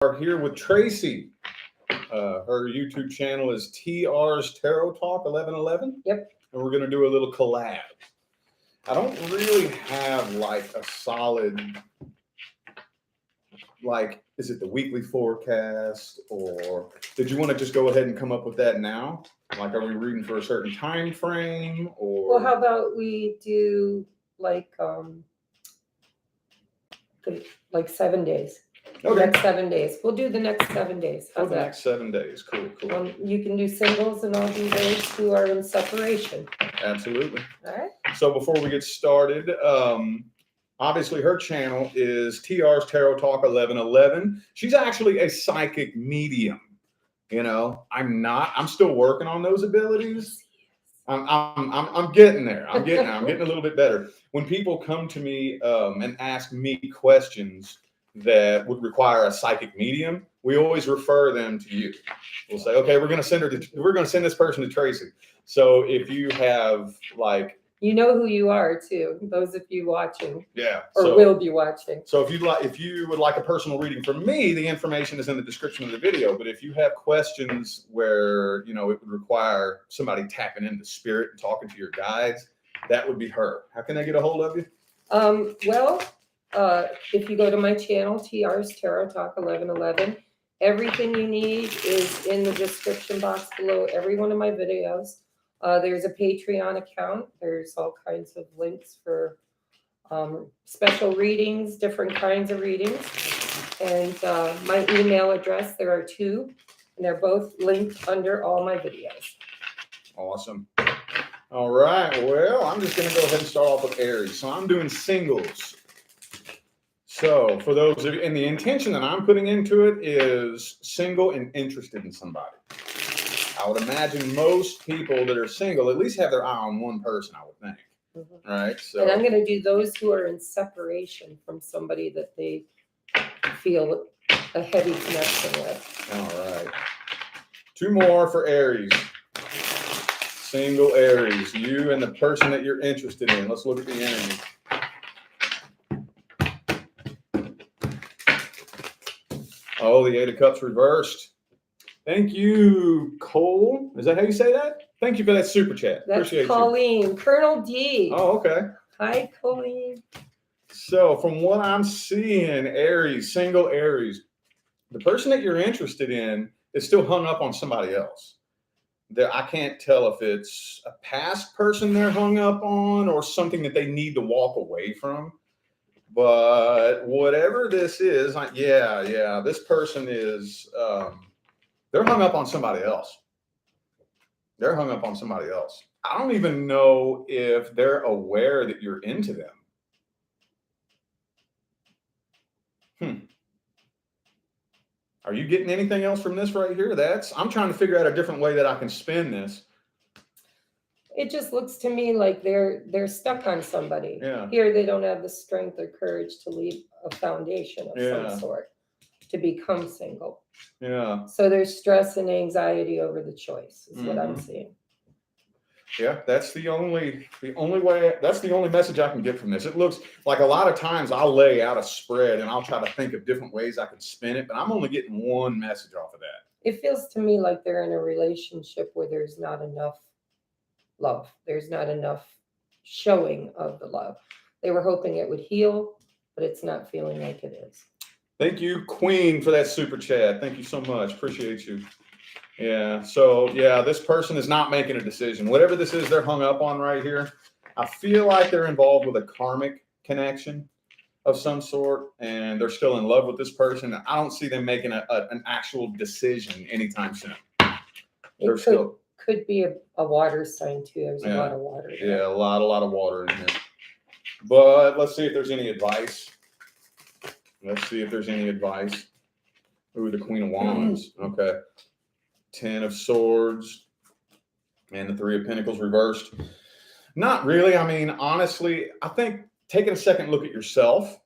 Are here with Tracy. Her YouTube channel is T.R.sTarotTalk1111. Yep. And we're going to do a little collab. I don't really have like a solid, like, is it the weekly forecast, or did you want to just go ahead and come up with that now? Like, are we reading for a certain time frame, or? Well, how about we do like 7 days? Okay. Next 7 days. We'll do the next 7 days. For How's the that? next 7 days. Cool. You can do singles and I'll do those who are in separation. Absolutely. All right. So before we get started, obviously her channel is T.R.sTarotTalk1111. She's actually a psychic medium. You know, I'm still working on those abilities. I'm getting there. I'm getting a little bit better. When people come to me and ask me questions that would require a psychic medium, we always refer them to you. We'll say, okay, we're going to send this person to Tracy. So if you have like, you know who you are too, those of you watching. Yeah. Or will be watching. So if you would like a personal reading from me, the information is in the description of the video. But if you have questions where, you know, it would require somebody tapping into spirit and talking to your guides, that would be her. How can I get a hold of you? If you go to my channel, T.R.sTarotTalk1111, everything you need is in the description box below every one of my videos. There's a Patreon account. There's all kinds of links for special readings, different kinds of readings. And my email address, there are two, and they're both linked under all my videos. Awesome. All right. Well, I'm just going to go ahead and start off with Aries. So I'm doing singles. So for those of you, and the intention that I'm putting into it is single and interested in somebody. I would imagine most people that are single at least have their eye on one person, I would think. Mm-hmm. Right. So, and I'm going to do those who are in separation from somebody that they feel a heavy connection with. All right. Two more for Aries. Single Aries, you and the person that you're interested in. Let's look at the energy. Oh, the Eight of Cups reversed. Thank you, Cole. Is that how you say that? Thank you for that super chat. That's Appreciate Colleen, you. Colonel D. Oh, okay. Hi, Colleen. So from what I'm seeing, Aries, single Aries, the person that you're interested in is still hung up on somebody else. I can't tell if it's a past person they're hung up on or something that they need to walk away from. But whatever this is, this person is, they're hung up on somebody else. They're hung up on somebody else. I don't even know if they're aware that you're into them. Are you getting anything else from this right here? I'm trying to figure out a different way that I can spin this. It just looks to me like they're stuck on somebody. Yeah. Here they don't have the strength or courage to leave a foundation of some sort to become single. Yeah. So there's stress and anxiety over the choice is what I'm seeing. Yeah, that's the only way, that's the only message I can get from this. It looks like a lot of times I'll lay out a spread and I'll try to think of different ways I can spin it, but I'm only getting one message off of that. It feels to me like they're in a relationship where there's not enough love. There's not enough showing of the love. They were hoping it would heal, but it's not feeling like it is. Thank you, Queen, for that super chat. Thank you so much. Appreciate you. Yeah. So, yeah, this person is not making a decision. Whatever this is they're hung up on right here, I feel like they're involved with a karmic connection of some sort, and they're still in love with this person. I don't see them making an actual decision anytime soon. Could be a water sign too. There's a lot of water there. Yeah, a lot of water in here. But let's see if there's any advice. Ooh, the Queen of Wands. Okay. 10 of Swords and the 3 of Pentacles reversed. Not really. I mean, honestly, I think taking a second look at yourself,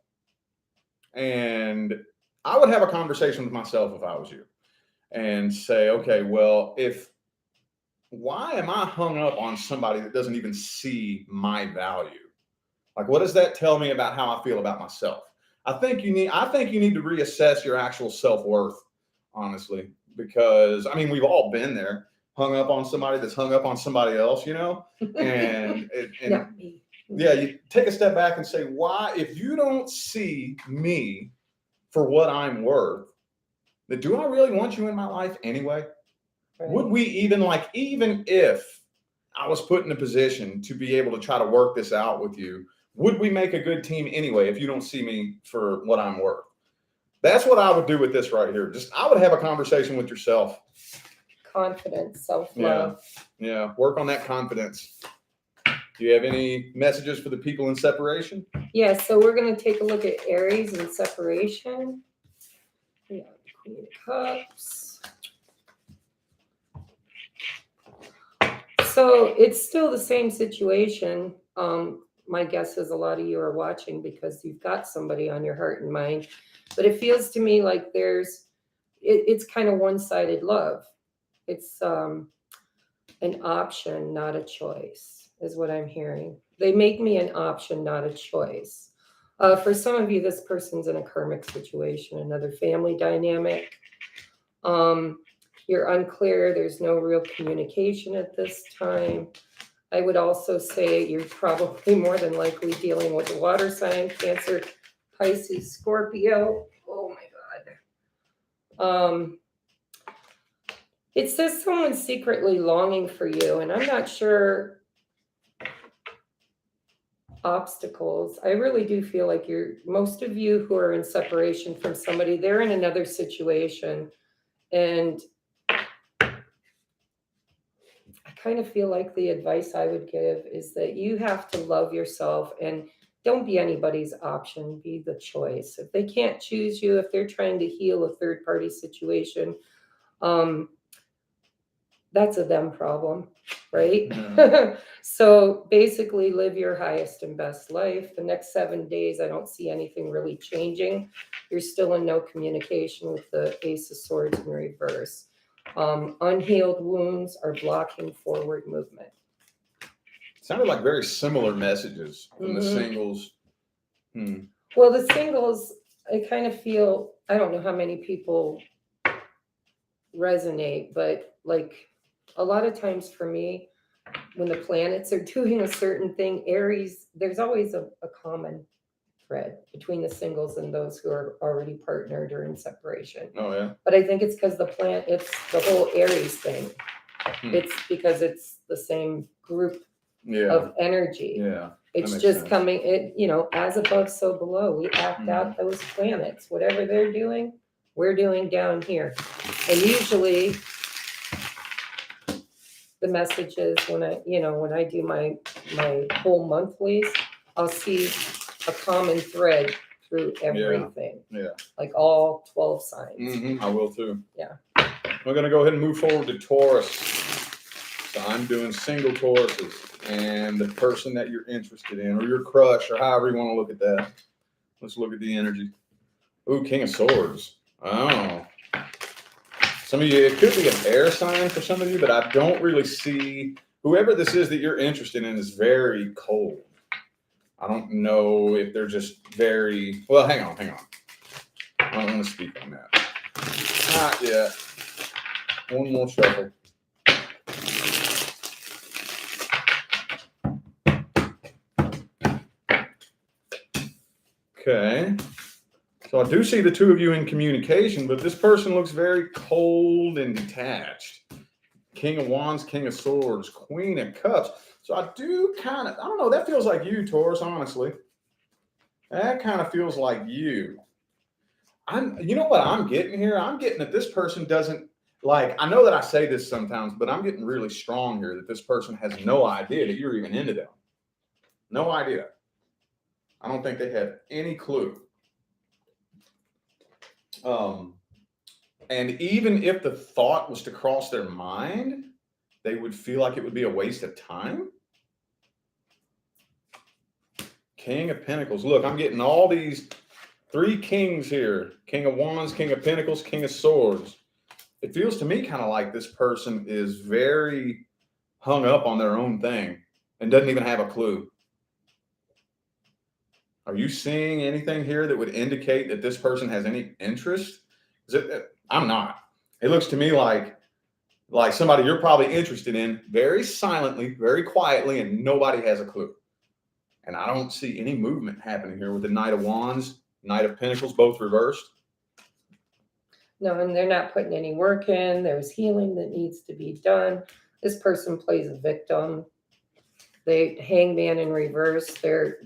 and I would have a conversation with myself if I was you and say, okay, well, why am I hung up on somebody that doesn't even see my value? Like, what does that tell me about how I feel about myself? I think you need to reassess your actual self-worth, honestly, because I mean, we've all been there, hung up on somebody that's hung up on somebody else, you know, and Not me. yeah, you take a step back and say, why, if you don't see me for what I'm worth, then do I really want you in my life anyway? Right. Would we even if I was put in a position to be able to try to work this out with you, would we make a good team anyway if you don't see me for what I'm worth? That's what I would do with this right here. I would have a conversation with yourself. Confidence, self-love. Yeah. Work on that confidence. Do you have any messages for the people in separation? Yeah, so we're going to take a look at Aries and separation. We have the Queen of Cups. So it's still the same situation. My guess is a lot of you are watching because you've got somebody on your heart and mind. But it feels to me like it's kind of one-sided love. It's an option, not a choice, is what I'm hearing. They make me an option, not a choice. For some of you, this person's in a karmic situation, another family dynamic. You're unclear. There's no real communication at this time. I would also say you're probably more than likely dealing with a water sign, Cancer, Pisces, Scorpio. Oh my God. It says someone's secretly longing for you, and I'm not sure obstacles. I really do feel like most of you who are in separation from somebody, they're in another situation. And I kind of feel like the advice I would give is that you have to love yourself and don't be anybody's option, be the choice. If they can't choose you, if they're trying to heal a third party situation, that's a them problem, right? Yeah. So basically live your highest and best life. The next 7 days, I don't see anything really changing. You're still in no communication with the Ace of Swords in reverse. Unhealed wounds are blocking forward movement. Sounded like very similar messages from the singles. Well, the singles, I kind of feel, I don't know how many people resonate, but like a lot of times for me, when the planets are doing a certain thing, Aries, there's always a common thread between the singles and those who are already partnered or in separation. Oh, yeah. But I think it's because it's the whole Aries thing. It's because it's the same group of energy. Yeah. It's just coming, as above, so below. We act out those planets. Whatever they're doing, we're doing down here. And usually the messages when I do my whole monthlies, I'll see a common thread through everything. Yeah. Like all 12 signs. I will too. Yeah. We're going to go ahead and move forward to Taurus. So I'm doing single Tauruses and the person that you're interested in or your crush or however you want to look at that. Let's look at the energy. Ooh, King of Swords. Oh. Some of you, it could be an air sign for some of you, but I don't really see whoever this is that you're interested in is very cold. I don't know if they're just very, well, hang on. I don't want to speak on that. Not yet. One more shuffle. Okay. So I do see the two of you in communication, but this person looks very cold and detached. King of Wands, King of Swords, Queen of Cups. So I do I don't know, that feels like you, Taurus, honestly. That kind of feels like you. You know what I'm getting here? I'm getting that this person doesn't, I know that I say this sometimes, but I'm getting really strong here that this person has no idea that you're even into them. No idea. I don't think they have any clue. And even if the thought was to cross their mind, they would feel like it would be a waste of time. King of Pentacles. Look, I'm getting all these 3 kings here. King of Wands, King of Pentacles, King of Swords. It feels to me kind of like this person is very hung up on their own thing and doesn't even have a clue. Are you seeing anything here that would indicate that this person has any interest? I'm not. It looks to me like somebody you're probably interested in very silently, very quietly, and nobody has a clue. And I don't see any movement happening here with the Knight of Wands, Knight of Pentacles, both reversed. No, and they're not putting any work in. There's healing that needs to be done. This person plays a victim. They Hangman in reverse. They're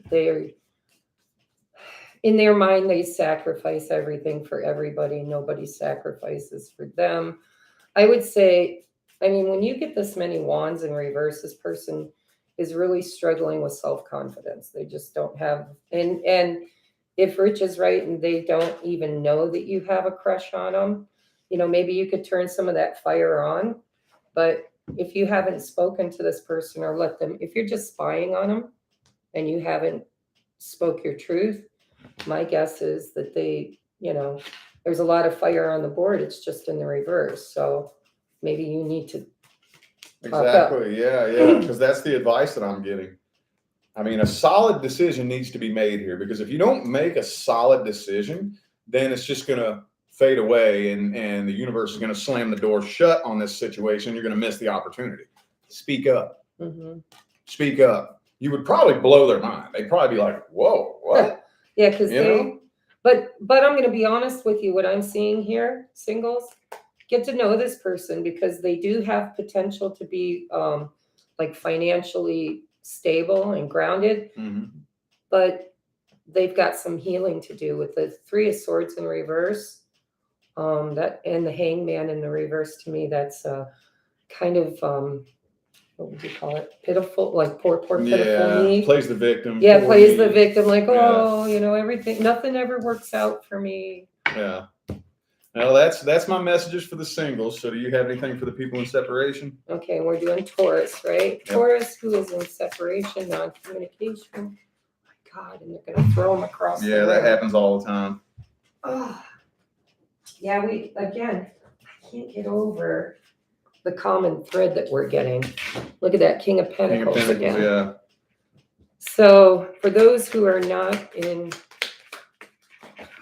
in their mind, they sacrifice everything for everybody. Nobody sacrifices for them. I would say, I mean, when you get this many wands in reverse, this person is really struggling with self-confidence. They just don't have, and if Rich is right and they don't even know that you have a crush on them, you know, maybe you could turn some of that fire on. But if you haven't spoken to this person or let them, if you're just spying on them and you haven't spoke your truth, my guess is that they, you know, there's a lot of fire on the board. It's just in the reverse. So maybe you need to Exactly. Yeah. Because that's the advice that I'm getting. I mean, a solid decision needs to be made here, because if you don't make a solid decision, then it's just going to fade away, and the universe is going to slam the door shut on this situation. You're going to miss the opportunity. Speak up. Mm-hmm. Speak up. You would probably blow their mind. They'd probably be like, whoa, what? Yeah, because know? but I'm going to be honest with you. What I'm seeing here, singles, get to know this person, because they do have potential to be like financially stable and grounded, but they've got some healing to do with the Three of Swords in reverse. That and the Hangman in the reverse, to me, that's kind of what would you call it? Pitiful, like poor pitiful me. Plays the victim. Yeah, plays the victim, like, oh, you know, everything, nothing ever works out for me. Yeah. Well, that's my messages for the singles. So do you have anything for the people in separation? Okay, we're doing Taurus, right? Yep. Taurus, who is in separation, non-communication. Oh my God, and they're going to throw them across the room. That happens all the time. Oh, yeah, I can't get over the common thread that we're getting. Look at that King of Pentacles again. Yeah. So for those who are not in,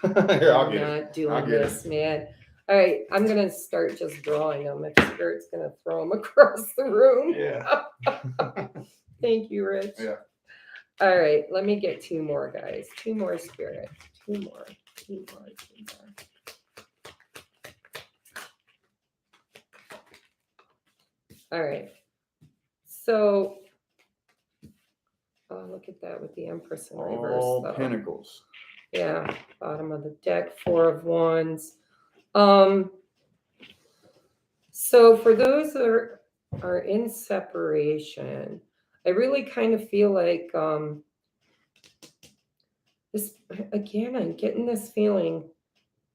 here, I'll get not it. doing this, man. All right, I'm gonna start just drawing them. If Spirit's gonna throw them across the room. Yeah. Thank you, Rich. Yeah. All right, let me get two more, guys. Two more, Spirit. Two more. All right. So, oh, look at that with the Empress in reverse. All Pentacles. Yeah, bottom of the deck, Four of Wands. So for those that are in separation, I really kind of feel like this, again, I'm getting this feeling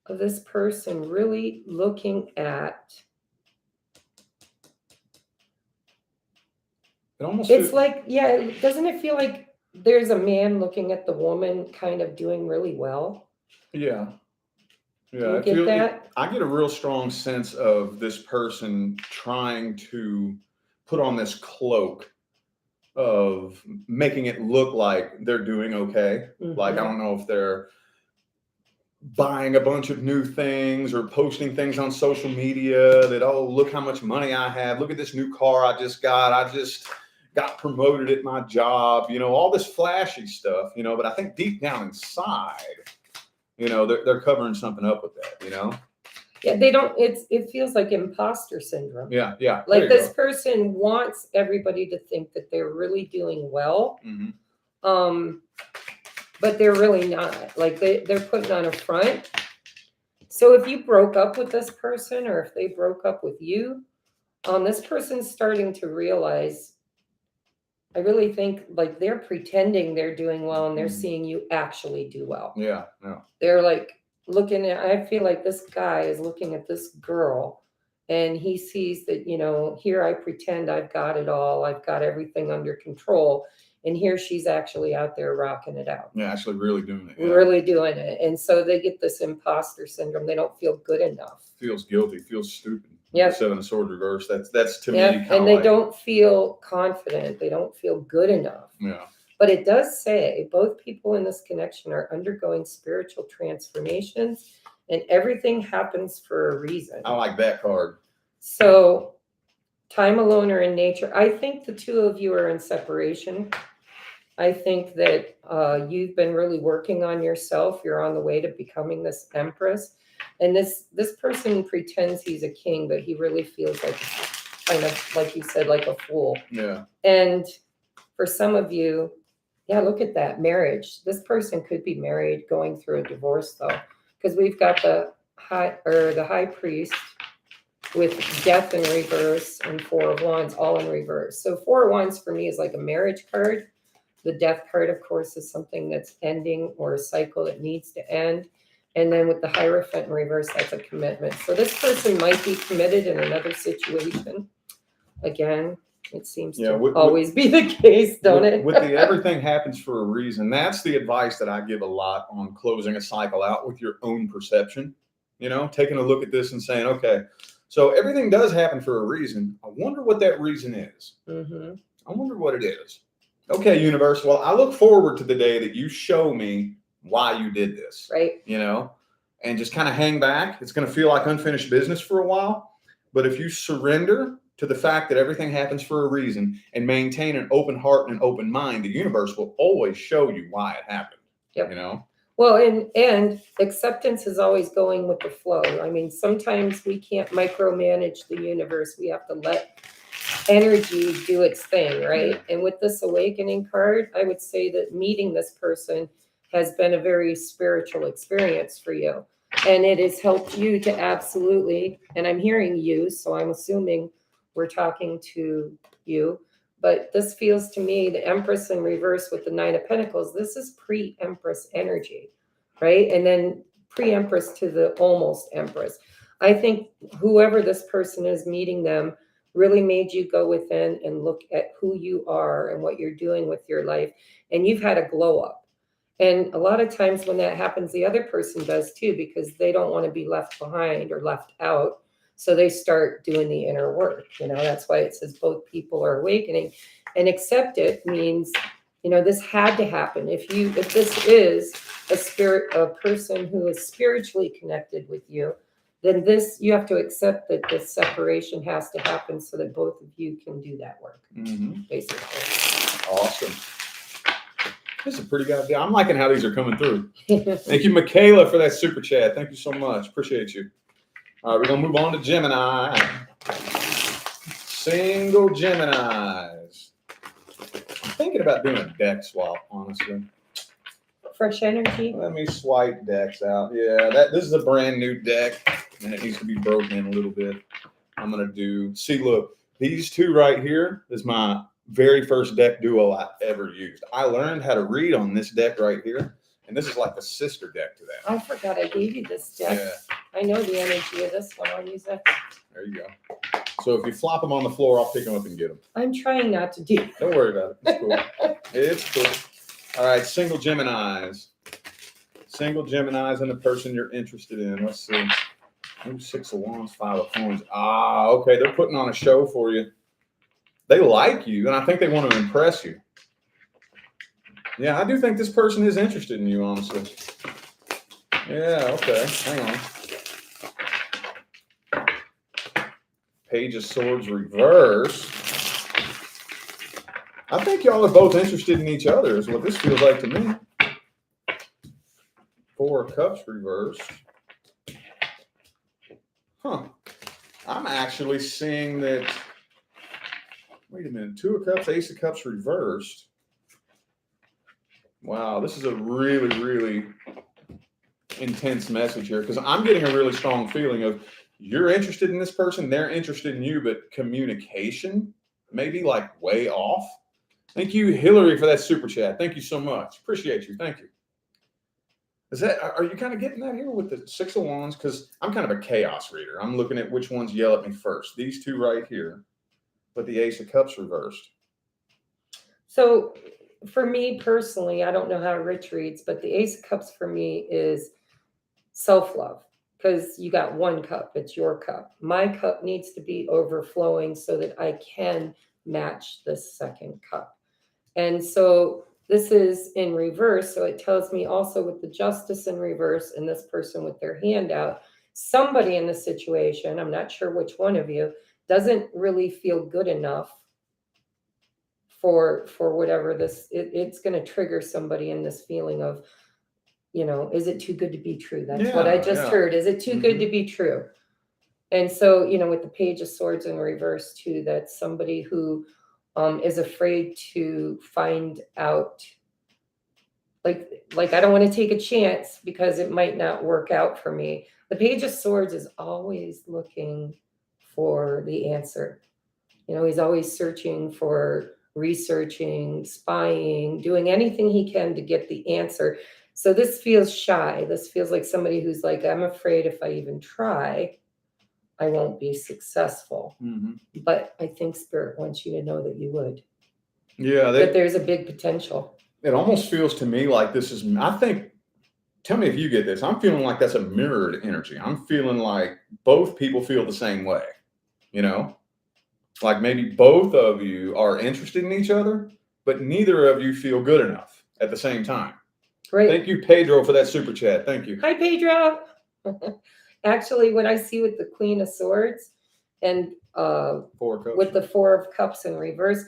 of this person really looking at, it's like, yeah, doesn't it feel like there's a man looking at the woman kind of doing really well? Yeah. Yeah. Do you get that? I get a real strong sense of this person trying to put on this cloak of making it look like they're doing okay. Mm-hmm. Like, I don't know if they're buying a bunch of new things or posting things on social media that, oh, look how much money I have. Look at this new car I just got. I just got promoted at my job, you know, all this flashy stuff, you know, but I think deep down inside, you know, they're covering something up with that, you know? Yeah, they don't, it feels like imposter syndrome. Yeah. Like this person wants everybody to think that they're really doing well. Mm-hmm. But they're really not. Like they're putting on a front. So if you broke up with this person, or if they broke up with you, this person's starting to realize, I really think like they're pretending they're doing well, and they're seeing you actually do well. Yeah. They're like looking at, I feel like this guy is looking at this girl, and he sees that, you know, here I pretend I've got it all. I've got everything under control. And here she's actually out there rocking it out. Yeah, actually really doing it. Yeah. Really doing it. And so they get this imposter syndrome. They don't feel good enough. Feels guilty, feels stupid. Yeah. Seven of Swords reverse. That's to me. And they don't feel confident. They don't feel good enough. Yeah. But it does say both people in this connection are undergoing spiritual transformations, and everything happens for a reason. I like that card. So, time alone or in nature. I think the two of you are in separation. I think that you've been really working on yourself. You're on the way to becoming this empress. And this person pretends he's a king, but he really feels like kind of, like you said, like a fool. Yeah. And for some of you, yeah, look at that marriage. This person could be married, going through a divorce though, because we've got the high priest with death in reverse and Four of Wands all in reverse. So Four of Wands for me is like a marriage card. The death card, of course, is something that's ending or a cycle that needs to end. And then with the Hierophant in reverse, that's a commitment. So this person might be committed in another situation. Again, it seems to always be the case, don't it? With the everything happens for a reason. That's the advice that I give a lot on closing a cycle out with your own perception. You know, taking a look at this and saying, okay, so everything does happen for a reason. I wonder what that reason is. Mm-hmm. I wonder what it is. Okay, universe. Well, I look forward to the day that you show me why you did this. Right. You know, and just kind of hang back. It's going to feel like unfinished business for a while. But if you surrender to the fact that everything happens for a reason and maintain an open heart and an open mind, the universe will always show you why it happened. Yep. You know? Well, and acceptance is always going with the flow. I mean, sometimes we can't micromanage the universe. We have to let energy do its thing, right? And with this awakening card, I would say that meeting this person has been a very spiritual experience for you. And it has helped you to absolutely, and I'm hearing you, so I'm assuming we're talking to you, but this feels to me, the Empress in reverse with the Nine of Pentacles, this is pre-Empress energy, right? And then pre-Empress to the almost Empress. I think whoever this person is, meeting them really made you go within and look at who you are and what you're doing with your life. And you've had a glow up. And a lot of times when that happens, the other person does too, because they don't want to be left behind or left out. So they start doing the inner work. You know, that's why it says both people are awakening. And accept it means, you know, this had to happen. If this is a person who is spiritually connected with you, then you have to accept that this separation has to happen so that both of you can do that work. Mm-hmm. Basically. Awesome. This is a pretty good idea. I'm liking how these are coming through. Thank you, Michaela, for that super chat. Thank you so much. Appreciate you. All right, we're going to move on to Gemini. Single Geminis. I'm thinking about doing a deck swap, honestly. Fresh energy. Let me swipe decks out. Yeah, this is a brand new deck, and it needs to be broken in a little bit. I'm going to look, these two right here is my very first deck duo I ever used. I learned how to read on this deck right here, and this is like the sister deck to that. I forgot I gave you this deck. Yeah. I know the energy of this one. I'll use it. There you go. So if you flop them on the floor, I'll pick them up and get them. I'm trying not to do that. Don't worry about it. It's cool. It's cool. All right, single Geminis. Single Geminis and the person you're interested in. Let's see. Ooh, 6 of Wands, 5 of Coins. Ah, okay. They're putting on a show for you. They like you, and I think they want to impress you. Yeah, I do think this person is interested in you, honestly. Yeah, okay. Hang on. Page of Swords reverse. I think y'all are both interested in each other is what this feels like to me. 4 of Cups reversed. Huh. I'm actually seeing that. Wait a minute. 2 of Cups, Ace of Cups reversed. Wow, this is a really, really intense message here because I'm getting a really strong feeling of you're interested in this person, they're interested in you, but communication maybe like way off. Thank you, Hillary, for that super chat. Thank you so much. Appreciate you. Thank you. Are you kind of getting that here with the 6 of Wands? Because I'm kind of a chaos reader. I'm looking at which ones yell at me first. These two right here, but the Ace of Cups reversed. So for me personally, I don't know how Rich reads, but the Ace of Cups for me is self-love because you got 1 cup. It's your cup. My cup needs to be overflowing so that I can match the second cup. And so This is in reverse, so it tells me also with the Justice in reverse and this person with their hand out, somebody in the situation, I'm not sure which one of you, doesn't really feel good enough for whatever this, it's going to trigger somebody in this feeling of, is it too good to be true? That's what I just heard. Is it too good to be true? And so, with the Page of Swords in reverse too, that's somebody who is afraid to find out, like I don't want to take a chance because it might not work out for me. The Page of Swords is always looking for the answer. He's always searching for, researching, spying, doing anything he can to get the answer. So this feels shy. This feels like somebody who's like, I'm afraid if I even try, I won't be successful. But I think Spirit wants you to know that you would. Yeah. That there's a big potential. It almost feels to me like this is, I think, tell me if you get this. I'm feeling like that's a mirrored energy. I'm feeling like both people feel the same way, like maybe both of you are interested in each other, but neither of you feel good enough at the same time. Right. Thank you, Pedro, for that super chat. Thank you. Hi, Pedro. Actually, what I see with the Queen of Swords and with the Four of Cups in reverse,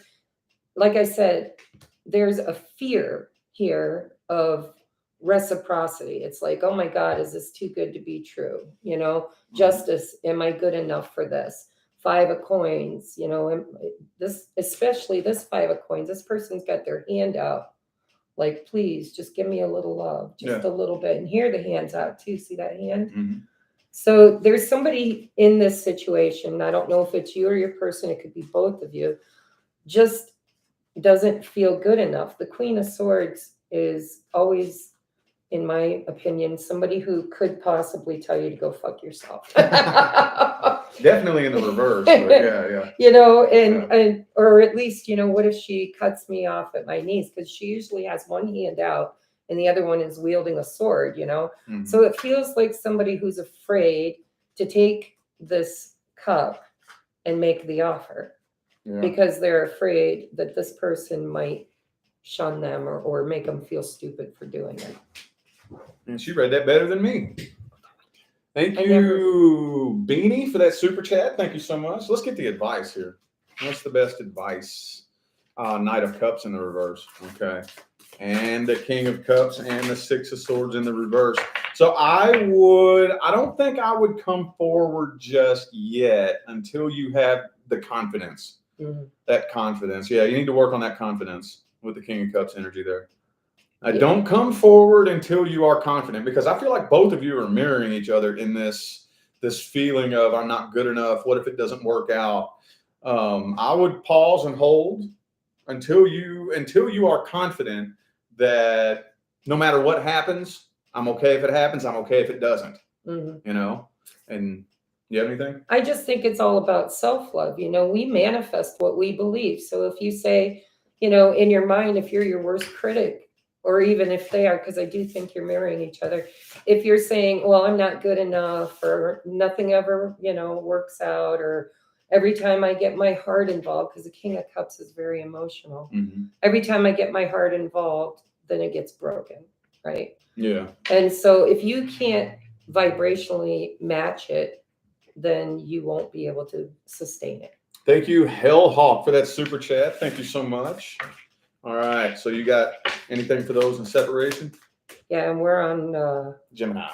like I said, there's a fear here of reciprocity. It's like, oh my God, is this too good to be true? Justice, am I good enough for this? Five of Coins, this, especially this Five of Coins, this person's got their hand out. Like, please, just give me a little love, just a little bit. And here the hand's out too. See that hand? So there's somebody in this situation. I don't know if it's you or your person. It could be both of you. Just doesn't feel good enough. The Queen of Swords is always, in my opinion, somebody who could possibly tell you to go fuck yourself. Definitely in the reverse. But yeah. And or at least, what if she cuts me off at my knees? Because she usually has one hand out and the other one is wielding a sword, So it feels like somebody who's afraid to take this cup and make the offer. Because they're afraid that this person might shun them or make them feel stupid for doing it. And she read that better than me. Thank you, Beanie, for that super chat. Thank you so much. Let's get the advice here. What's the best advice? Knight of Cups in the reverse. Okay. And the King of Cups and the Six of Swords in the reverse. So I don't think I would come forward just yet until you have the confidence. That confidence. Yeah, you need to work on that confidence with the King of Cups energy there. Don't come forward until you are confident, because I feel like both of you are mirroring each other in this feeling of, I'm not good enough. What if it doesn't work out? I would pause and hold until you are confident that no matter what happens, I'm okay if it happens. I'm okay if it doesn't, and you have anything? I just think it's all about self-love. We manifest what we believe. So if you say, in your mind, if you're your worst critic, or even if they are, because I do think you're mirroring each other. If you're saying, well, I'm not good enough, or nothing ever, works out, or every time I get my heart involved, because the King of Cups is very emotional. Every time I get my heart involved, then it gets broken, right? Yeah. And so if you can't vibrationally match it, then you won't be able to sustain it. Thank you, Hellhawk, for that super chat. Thank you so much. All right. So you got anything for those in separation? Yeah, and we're on Gemini.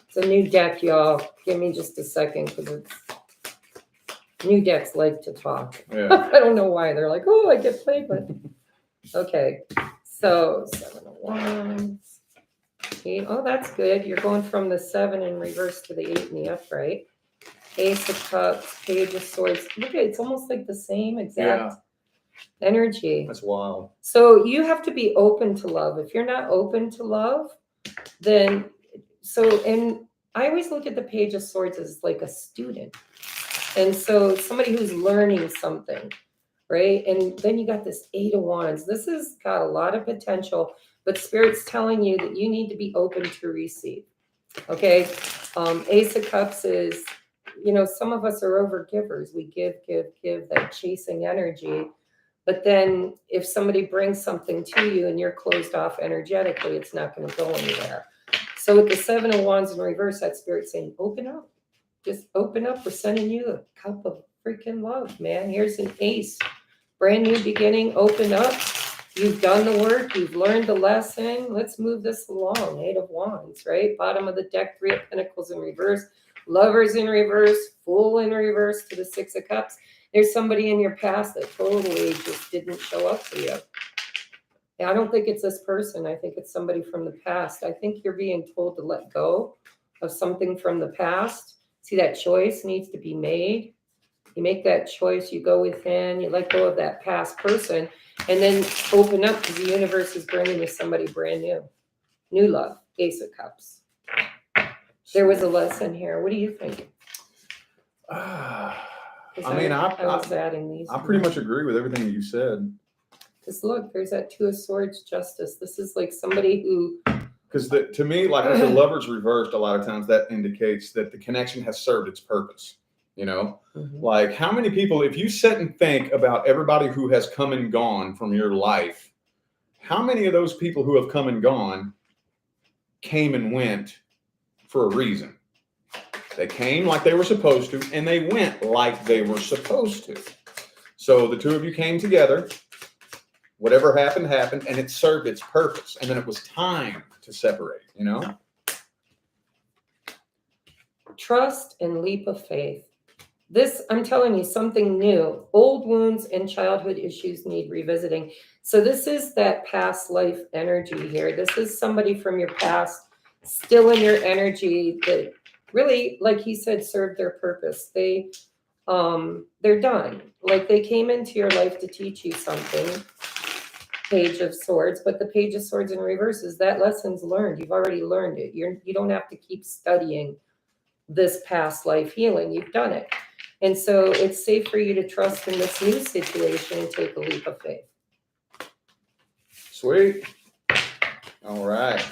It's a new deck, y'all. Give me just a second, because new decks like to talk. Yeah. I don't know why. They're like, oh, I get played with. Okay. So 7 of Wands. 8. Oh, that's good. You're going from the 7 in reverse to the 8 in the upright. Ace of Cups, Page of Swords. Look at it. It's almost like the same exact energy. That's wild. So you have to be open to love. If you're not open to love, then and I always look at the Page of Swords as like a student. And so somebody who's learning something, right? And then you got this 8 of Wands. This has got a lot of potential, but Spirit's telling you that you need to be open to receive. Okay. Ace of Cups is some of us are over givers. We give, that chasing energy. But then if somebody brings something to you and you're closed off energetically, it's not going to go anywhere. So with the 7 of Wands in reverse, that spirit saying, open up. Just open up. We're sending you a cup of freaking love, man. Here's an ace. Brand new beginning. Open up. You've done the work. You've learned the lesson. Let's move this along. 8 of Wands, right? Bottom of the deck, 3 of Pentacles in reverse. Lovers in reverse. Fool in reverse to the 6 of Cups. There's somebody in your past that totally just didn't show up for you. And I don't think it's this person. I think it's somebody from the past. I think you're being told to let go of something from the past. See, that choice needs to be made. You make that choice, you go within, you let go of that past person, and then open up because the universe is bringing you somebody brand new. New love, Ace of Cups. There was a lesson here. What do you think? I was adding these. I pretty much agree with everything you said. Because look, there's that 2 of Swords, Justice. This is like somebody who... Because to me, like if the Lover's reversed, a lot of times that indicates that the connection has served its purpose. Like how many people, if you sit and think about everybody who has come and gone from your life, how many of those people who have come and gone came and went for a reason? They came like they were supposed to, and they went like they were supposed to. So the 2 of you came together. Whatever happened, happened, and it served its purpose. And then it was time to separate, Trust and leap of faith. This, I'm telling you, something new. Old wounds and childhood issues need revisiting. So this is that past life energy here. This is somebody from your past still in your energy that really, like he said, served their purpose. They're done. Like they came into your life to teach you something. Page of Swords, but the Page of Swords in reverse is that lesson's learned. You've already learned it. You don't have to keep studying this past life healing. You've done it. And so it's safe for you to trust in this new situation and take a leap of faith. Sweet. All right.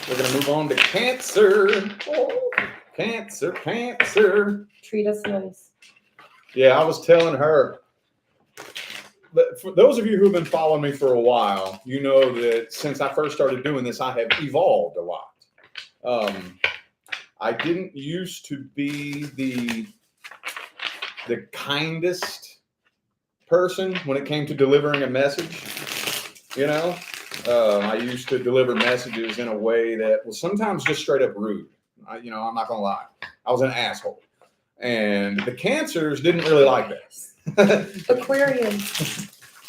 We're going to move on to Cancer. Oh, Cancer. Treat us nice. Yeah, I was telling her. But for those of you who've been following me for a while, you know that since I first started doing this, I have evolved a lot. I didn't used to be the kindest person when it came to delivering a message. I used to deliver messages in a way that was sometimes just straight up rude. I'm not gonna lie. I was an asshole, and the Cancers didn't really like that. Aquarium.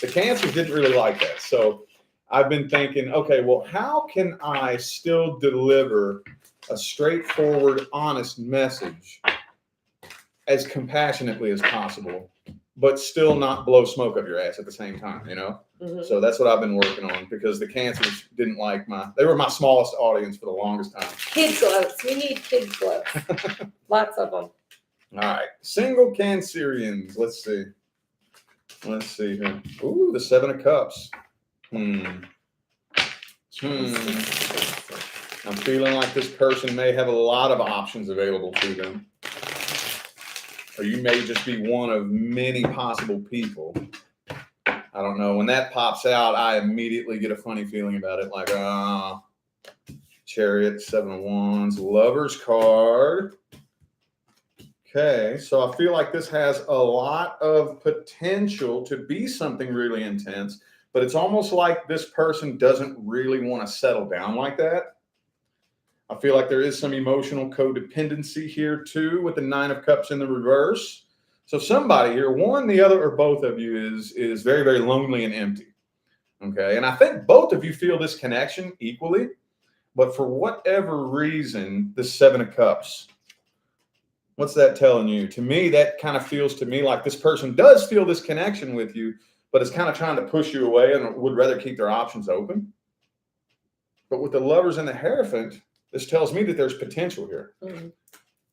The Cancers didn't really like that. So I've been thinking, okay, well, how can I still deliver a straightforward, honest message as compassionately as possible, but still not blow smoke up your ass at the same time, Mm-hmm. So that's what I've been working on, because the Cancers didn't like they were my smallest audience for the longest time. Kid gloves. We need kid gloves. Lots of them. All right. Single Cancerians. Let's see here. Ooh, the 7 of Cups. I'm feeling like this person may have a lot of options available to them. Or you may just be one of many possible people. I don't know. When that pops out, I immediately get a funny feeling about it. Like, Chariot, 7 of Wands, Lover's card. Okay, so I feel like this has a lot of potential to be something really intense, but it's almost like this person doesn't really want to settle down like that. I feel like there is some emotional codependency here too with the 9 of Cups in the reverse. So somebody here, one, the other, or both of you is very, very lonely and empty. Okay, and I think both of you feel this connection equally, but for whatever reason, the 7 of Cups. What's that telling you? To me, that kind of feels to me like this person does feel this connection with you, but is kind of trying to push you away and would rather keep their options open. But with the Lovers and the Hierophant, this tells me that there's potential here. Mm-hmm.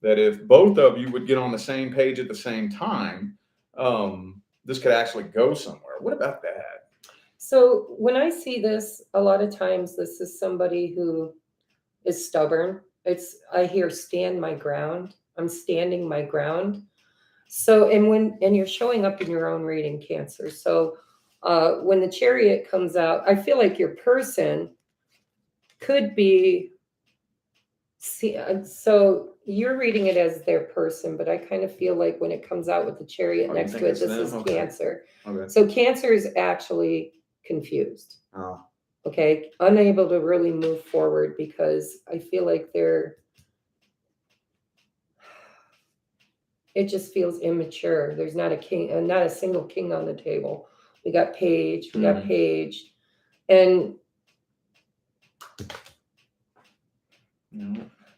That if both of you would get on the same page at the same time, this could actually go somewhere. What about that? So when I see this, a lot of times this is somebody who is stubborn. I hear stand my ground. I'm standing my ground. So, and you're showing up in your own reading, Cancer. So when the Chariot comes out, I feel like your person could be, so you're reading it as their person, but I kind of feel like when it comes out with the Chariot you next think to it, it's this them? is Okay. Cancer. Okay. So Cancer is actually confused. Oh. Okay, unable to really move forward because I feel like it just feels immature. There's not a king, not a single king on the table. We got Page, and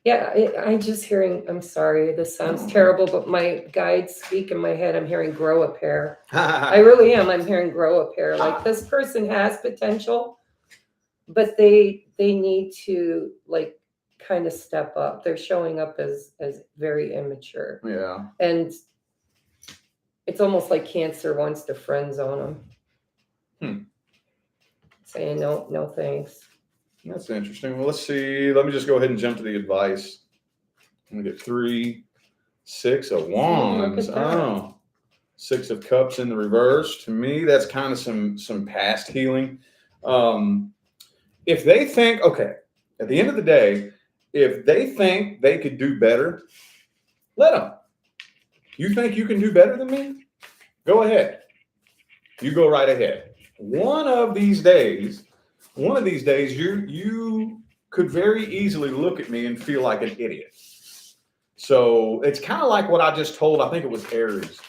yeah, I'm just hearing, I'm sorry, this sounds terrible, but my guides speak in my head. I'm hearing grow a pair. I really am. I'm hearing grow a pair. Like this person has potential, but they need to like kind of step up. They're showing up as very immature. Yeah. And it's almost like Cancer wants to friend zone them. Saying no thanks. That's interesting. Well, let's see. Let me just go ahead and jump to the advice. I'm gonna get 3, 6 of Wands. Oh, 6 of Cups in the reverse. To me, that's kind of some past healing. If they think, okay, at the end of the day, if they think they could do better, let them. You think you can do better than me? Go ahead. You go right ahead. One of these days, you could very easily look at me and feel like an idiot. So it's kind of like what I just told, I think it was Aries,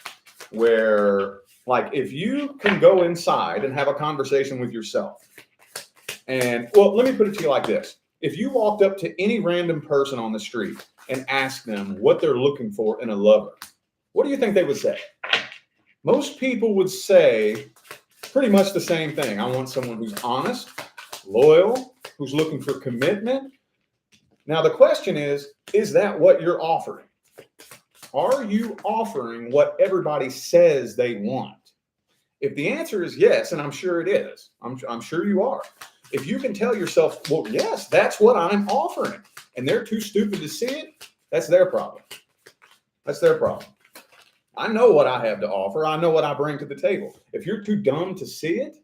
where like if you can go inside and have a conversation with yourself, and well, let me put it to you like this. If you walked up to any random person on the street and asked them what they're looking for in a lover, what do you think they would say? Most people would say pretty much the same thing. I want someone who's honest, loyal, who's looking for commitment. Now, the question is that what you're offering? Are you offering what everybody says they want? If the answer is yes, and I'm sure it is, I'm sure you are. If you can tell yourself, well, yes, that's what I'm offering, and they're too stupid to see it, that's their problem. That's their problem. I know what I have to offer. I know what I bring to the table. If you're too dumb to see it,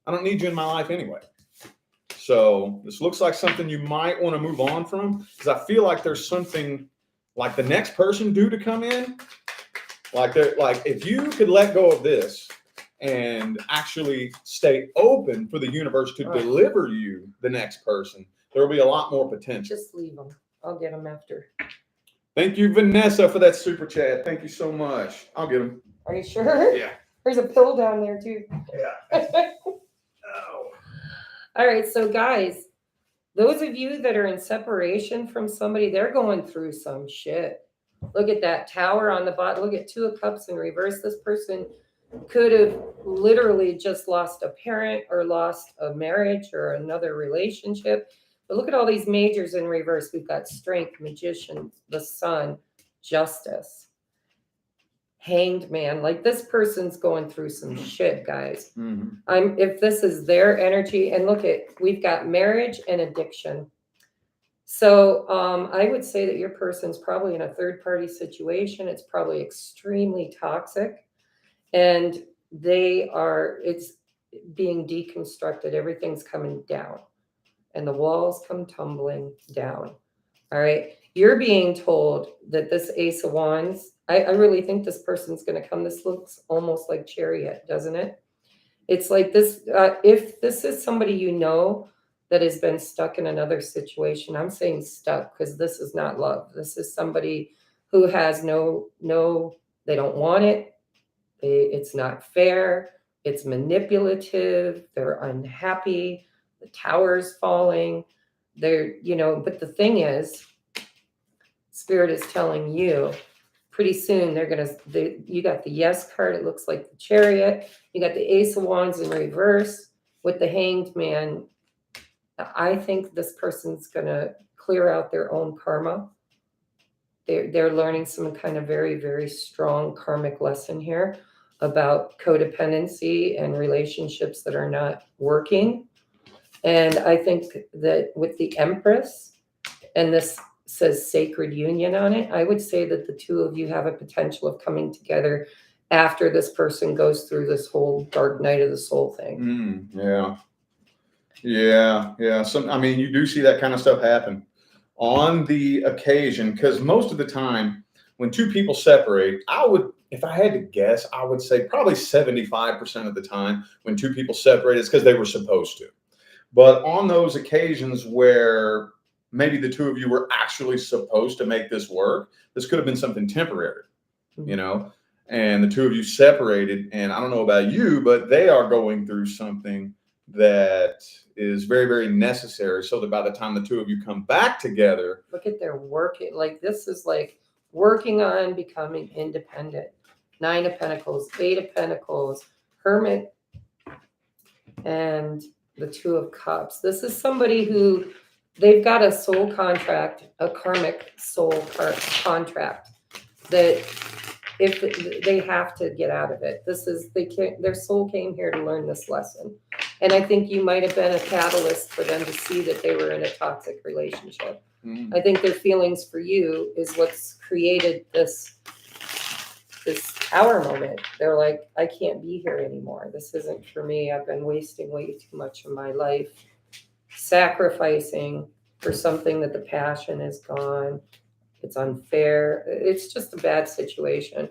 I don't need you in my life anyway. So this looks like something you might want to move on from, because I feel like there's something like the next person due to come in. Like if you could let go of this and actually stay open for the universe to deliver you the next person, there will be a lot more potential. Just leave them. I'll get them after. Thank you, Vanessa, for that super chat. Thank you so much. I'll get them. Are you sure? Yeah. There's a pill down there too. Yeah. Oh. All right, so guys, those of you that are in separation from somebody, they're going through some shit. Look at that Tower on the bottom. Look at 2 of Cups in reverse. This person could have literally just lost a parent or lost a marriage or another relationship. But look at all these majors in reverse. We've got Strength, Magician, the Sun, Justice, Hanged Man. Like this person's going through some shit, guys. Mm-hmm. If this is their energy, and look at, we've got marriage and addiction. So I would say that your person's probably in a third-party situation. It's probably extremely toxic, and it's being deconstructed. Everything's coming down, and the walls come tumbling down. All right. You're being told that this Ace of Wands, I really think this person's going to come. This looks almost like Chariot, doesn't it? It's like this, if this is somebody you know that has been stuck in another situation, I'm saying stuck because this is not love. This is somebody who has they don't want it. It's not fair. It's manipulative. They're unhappy. The tower's falling. But the thing is, Spirit is telling you pretty soon you got the Yes card. It looks like the Chariot. You got the Ace of Wands in reverse with the Hanged Man. I think this person's going to clear out their own karma. They're learning some kind of very, very strong karmic lesson here about codependency and relationships that are not working. And I think that with the Empress and this says sacred union on it. I would say that the two of you have a potential of coming together after this person goes through this whole dark night of the soul thing. Yeah. I mean, you do see that kind of stuff happen on the occasion, because most of the time when two people separate, if I had to guess, I would say probably 75% of the time when two people separate, it's because they were supposed to. But on those occasions where maybe the two of you were actually supposed to make this work, this could have been something temporary, you know, and the two of you separated. And I don't know about you, but they are going through something that is very, very necessary, so that by the time the two of you come back together, look at their working. Like, this is like working on becoming independent. 9 of Pentacles, 8 of Pentacles, Hermit, and the 2 of Cups. This is somebody who they've got a soul contract, a karmic soul contract that if they have to get out of it. Their soul came here to learn this lesson. And I think you might have been a catalyst for them to see that they were in a toxic relationship. I think their feelings for you is what's created this hour moment. They're like, I can't be here anymore. This isn't for me. I've been wasting way too much of my life sacrificing for something that the passion is gone. It's unfair. It's just a bad situation.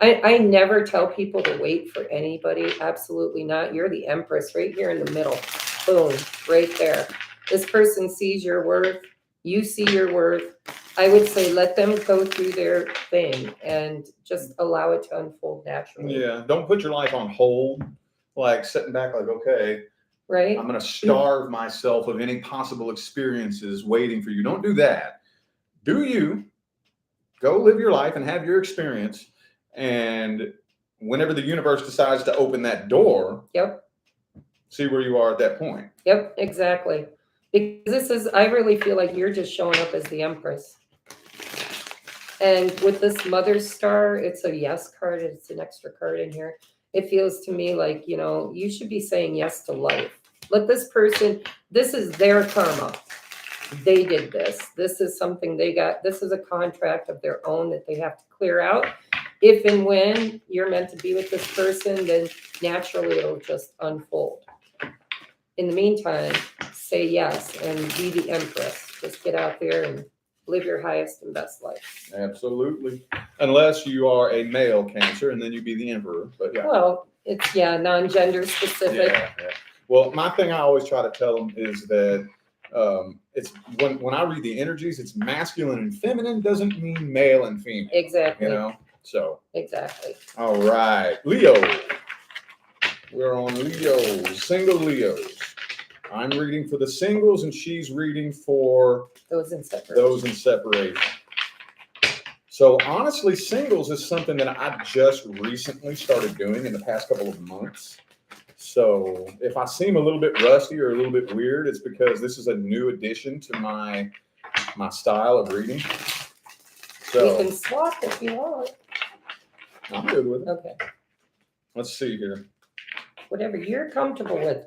I never tell people to wait for anybody. Absolutely not. You're the Empress right here in the middle. Boom, right there. This person sees your worth. You see your worth. I would say let them go through their thing and just allow it to unfold naturally. Yeah, don't put your life on hold, like sitting back like, okay, right? I'm going to starve myself of any possible experiences waiting for you. Don't do that. Do you go live your life and have your experience, and whenever the universe decides to open that door, see where you are at that point. Yep, exactly. Because I really feel like you're just showing up as the Empress. And with this Mother's Star, it's a yes card. It's an extra card in here. It feels to me like, you should be saying yes to life. Let this person, this is their karma. They did this. This is something they got. This is a contract of their own that they have to clear out. If and when you're meant to be with this person, then naturally it'll just unfold. In the meantime, say yes and be the Empress. Just get out there and live your highest and best life. Absolutely. Unless you are a male Cancer, and then you be the Emperor. But yeah. Well, it's non-gender specific. Yeah. Well, my thing I always try to tell them is that it's when I read the energies, it's masculine and feminine doesn't mean male and female. Exactly. So. Exactly. All right, Leo. We're on Leos, single Leos. I'm reading for the singles, and she's reading for those in separation. So honestly, singles is something that I just recently started doing in the past couple of months. So if I seem a little bit rusty or a little bit weird, it's because this is a new addition to my style of reading. So we can swap if you want. I'm good with it. Okay. Let's see here. Whatever you're comfortable with.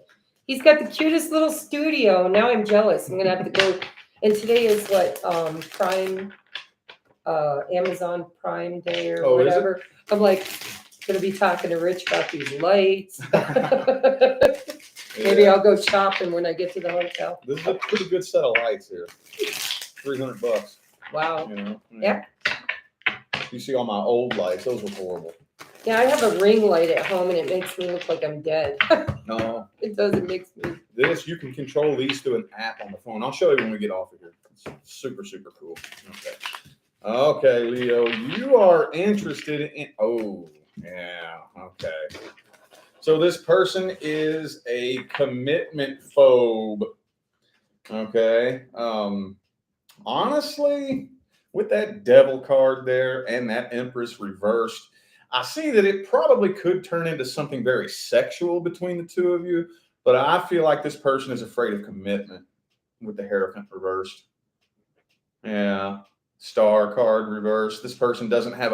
He's got the cutest little studio. Now I'm jealous. I'm gonna have to go. And today is what Prime, Amazon Prime Day or whatever. I'm like gonna be talking to Rich about these lights. Maybe I'll go shopping when I get to the hotel. This is a pretty good set of lights here. $300. Wow. Yeah. You see all my old lights; those were horrible. Yeah, I have a ring light at home, and it makes me look like I'm dead. No, it does. It makes me. You can control these through an app on the phone. I'll show you when we get off of here. It's super, super cool. Okay, Leo, you are interested in. Oh, yeah. Okay. So this person is a commitment phobe. Okay. Honestly, with that Devil card there and that Empress reversed, I see that it probably could turn into something very sexual between the two of you, but I feel like this person is afraid of commitment with the Hierophant reversed. Yeah. Star card reversed. This person doesn't have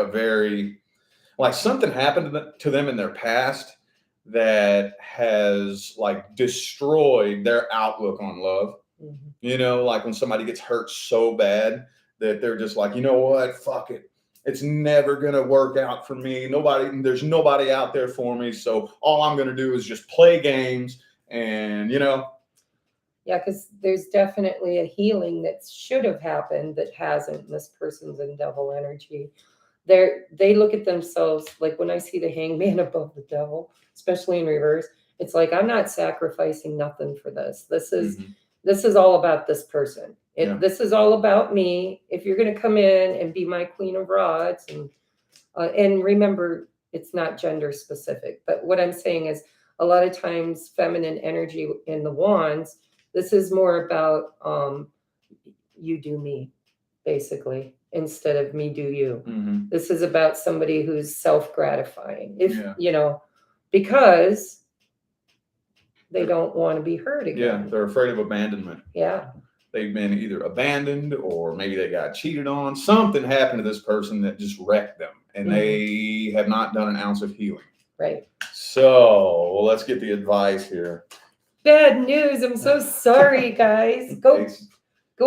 something happened to them in their past that has destroyed their outlook on love. Mm-hmm. Like when somebody gets hurt so bad that they're just like, you know what, fuck it. It's never going to work out for me. There's nobody out there for me. So all I'm going to do is just play games and, you know. Yeah, because there's definitely a healing that should have happened that hasn't. This person's in devil energy. They look at themselves, like when I see the hangman above the devil, especially in reverse, it's like, I'm not sacrificing nothing for this. This is all about this person. This is all about me. If you're going to come in and be my queen of rods, and remember, it's not gender specific, but what I'm saying is a lot of times feminine energy in the wands, this is more about you do me, basically, instead of me do you. This is about somebody who's self-gratifying, you know, because they don't want to be hurt again. Yeah, they're afraid of abandonment. Yeah. They've been either abandoned or maybe they got cheated on. Something happened to this person that just wrecked them, and they have not done an ounce of healing. Right. So let's get the advice here. Bad news. I'm so sorry, guys. Go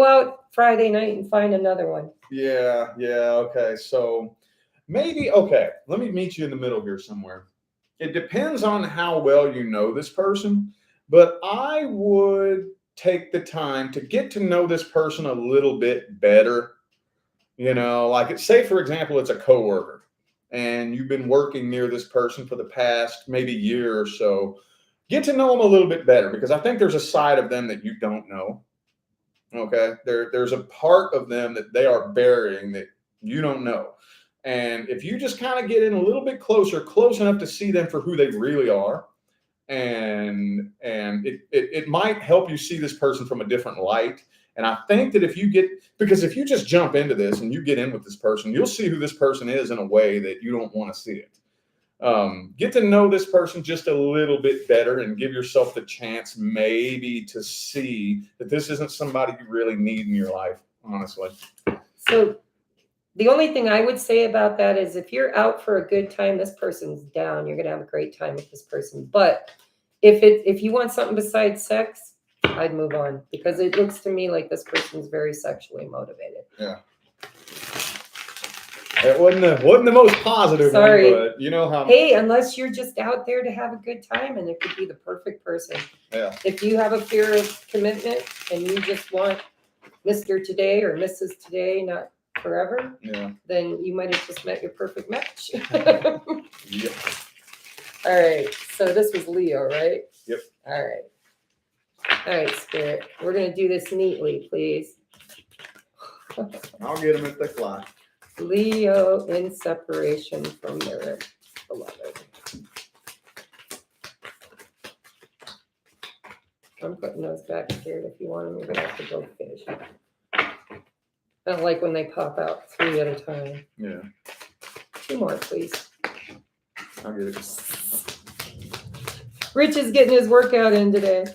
out Friday night and find another one. Yeah. Okay. So maybe, okay, let me meet you in the middle here somewhere. It depends on how well you know this person, but I would take the time to get to know this person a little bit better. You know, like say, for example, it's a coworker and you've been working near this person for the past maybe year or so. Get to know them a little bit better, because I think there's a side of them that you don't know. Okay. There's a part of them that they are burying that you don't know. And if you just kind of get in a little bit close enough to see them for who they really are, and it might help you see this person from a different light. And I think that if you just jump into this and you get in with this person, you'll see who this person is in a way that you don't want to see it. Get to know this person just a little bit better and give yourself the chance maybe to see that this isn't somebody you really need in your life, honestly. So the only thing I would say about that is if you're out for a good time, this person's down. You're going to have a great time with this person. But if you want something besides sex, I'd move on, because it looks to me like this person's very sexually motivated. Yeah. It wasn't the most positive Sorry. one, but you know how. Hey, unless you're just out there to have a good time, and it could be the perfect person. Yeah. If you have a fear of commitment and you just want Mr. Today or Mrs. Today, not forever, then you might have just met your perfect match. Yep. All right. So this was Leo, right? Yep. All right, Spirit. We're going to do this neatly, please. I'll get them if they fly. Leo in separation from their beloved. I'm putting those back here. If you want them, you're going to have to go fish. I don't like when they pop out 3 at a time. Yeah. 2 more, please. I'll get it. Rich is getting his workout in today.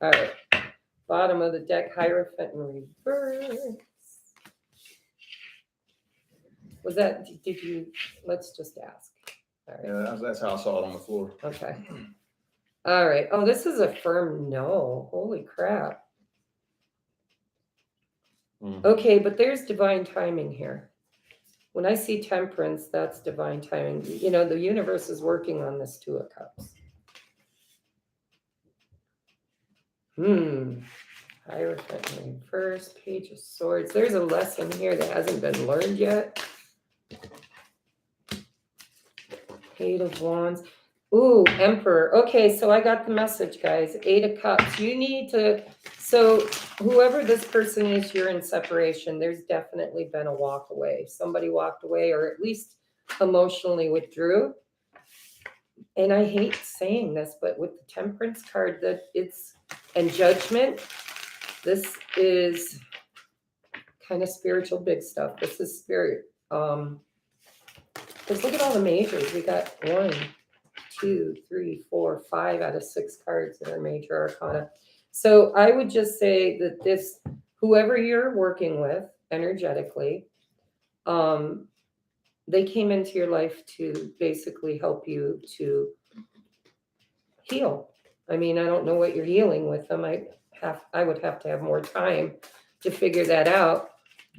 All right. Bottom of the deck, Hierophant in reverse. Was that, did you, let's just ask. All right. Yeah, that's how I saw it on the floor. Okay. All right. Oh, this is a firm no. Holy crap. Okay, but there's divine timing here. When I see Temperance, that's divine timing. You know, the universe is working on this 2 of Cups. Hierophant in reverse, Page of Swords. There's a lesson here that hasn't been learned yet. Eight of Wands. Ooh, Emperor. Okay, so I got the message, guys. 8 of Cups. You need to, so whoever this person is, you're in separation. There's definitely been a walk away. Somebody walked away, or at least emotionally withdrew. And I hate saying this, but with the Temperance card, that it's, and Judgment, this is kind of spiritual big stuff. This is spirit. Because look at all the majors. We got 1, 2, 3, 4, 5 out of 6 cards that are major arcana. So I would just say that this, whoever you're working with energetically, they came into your life to basically help you to heal. I mean, I don't know what you're healing with them. I would have to have more time to figure that out.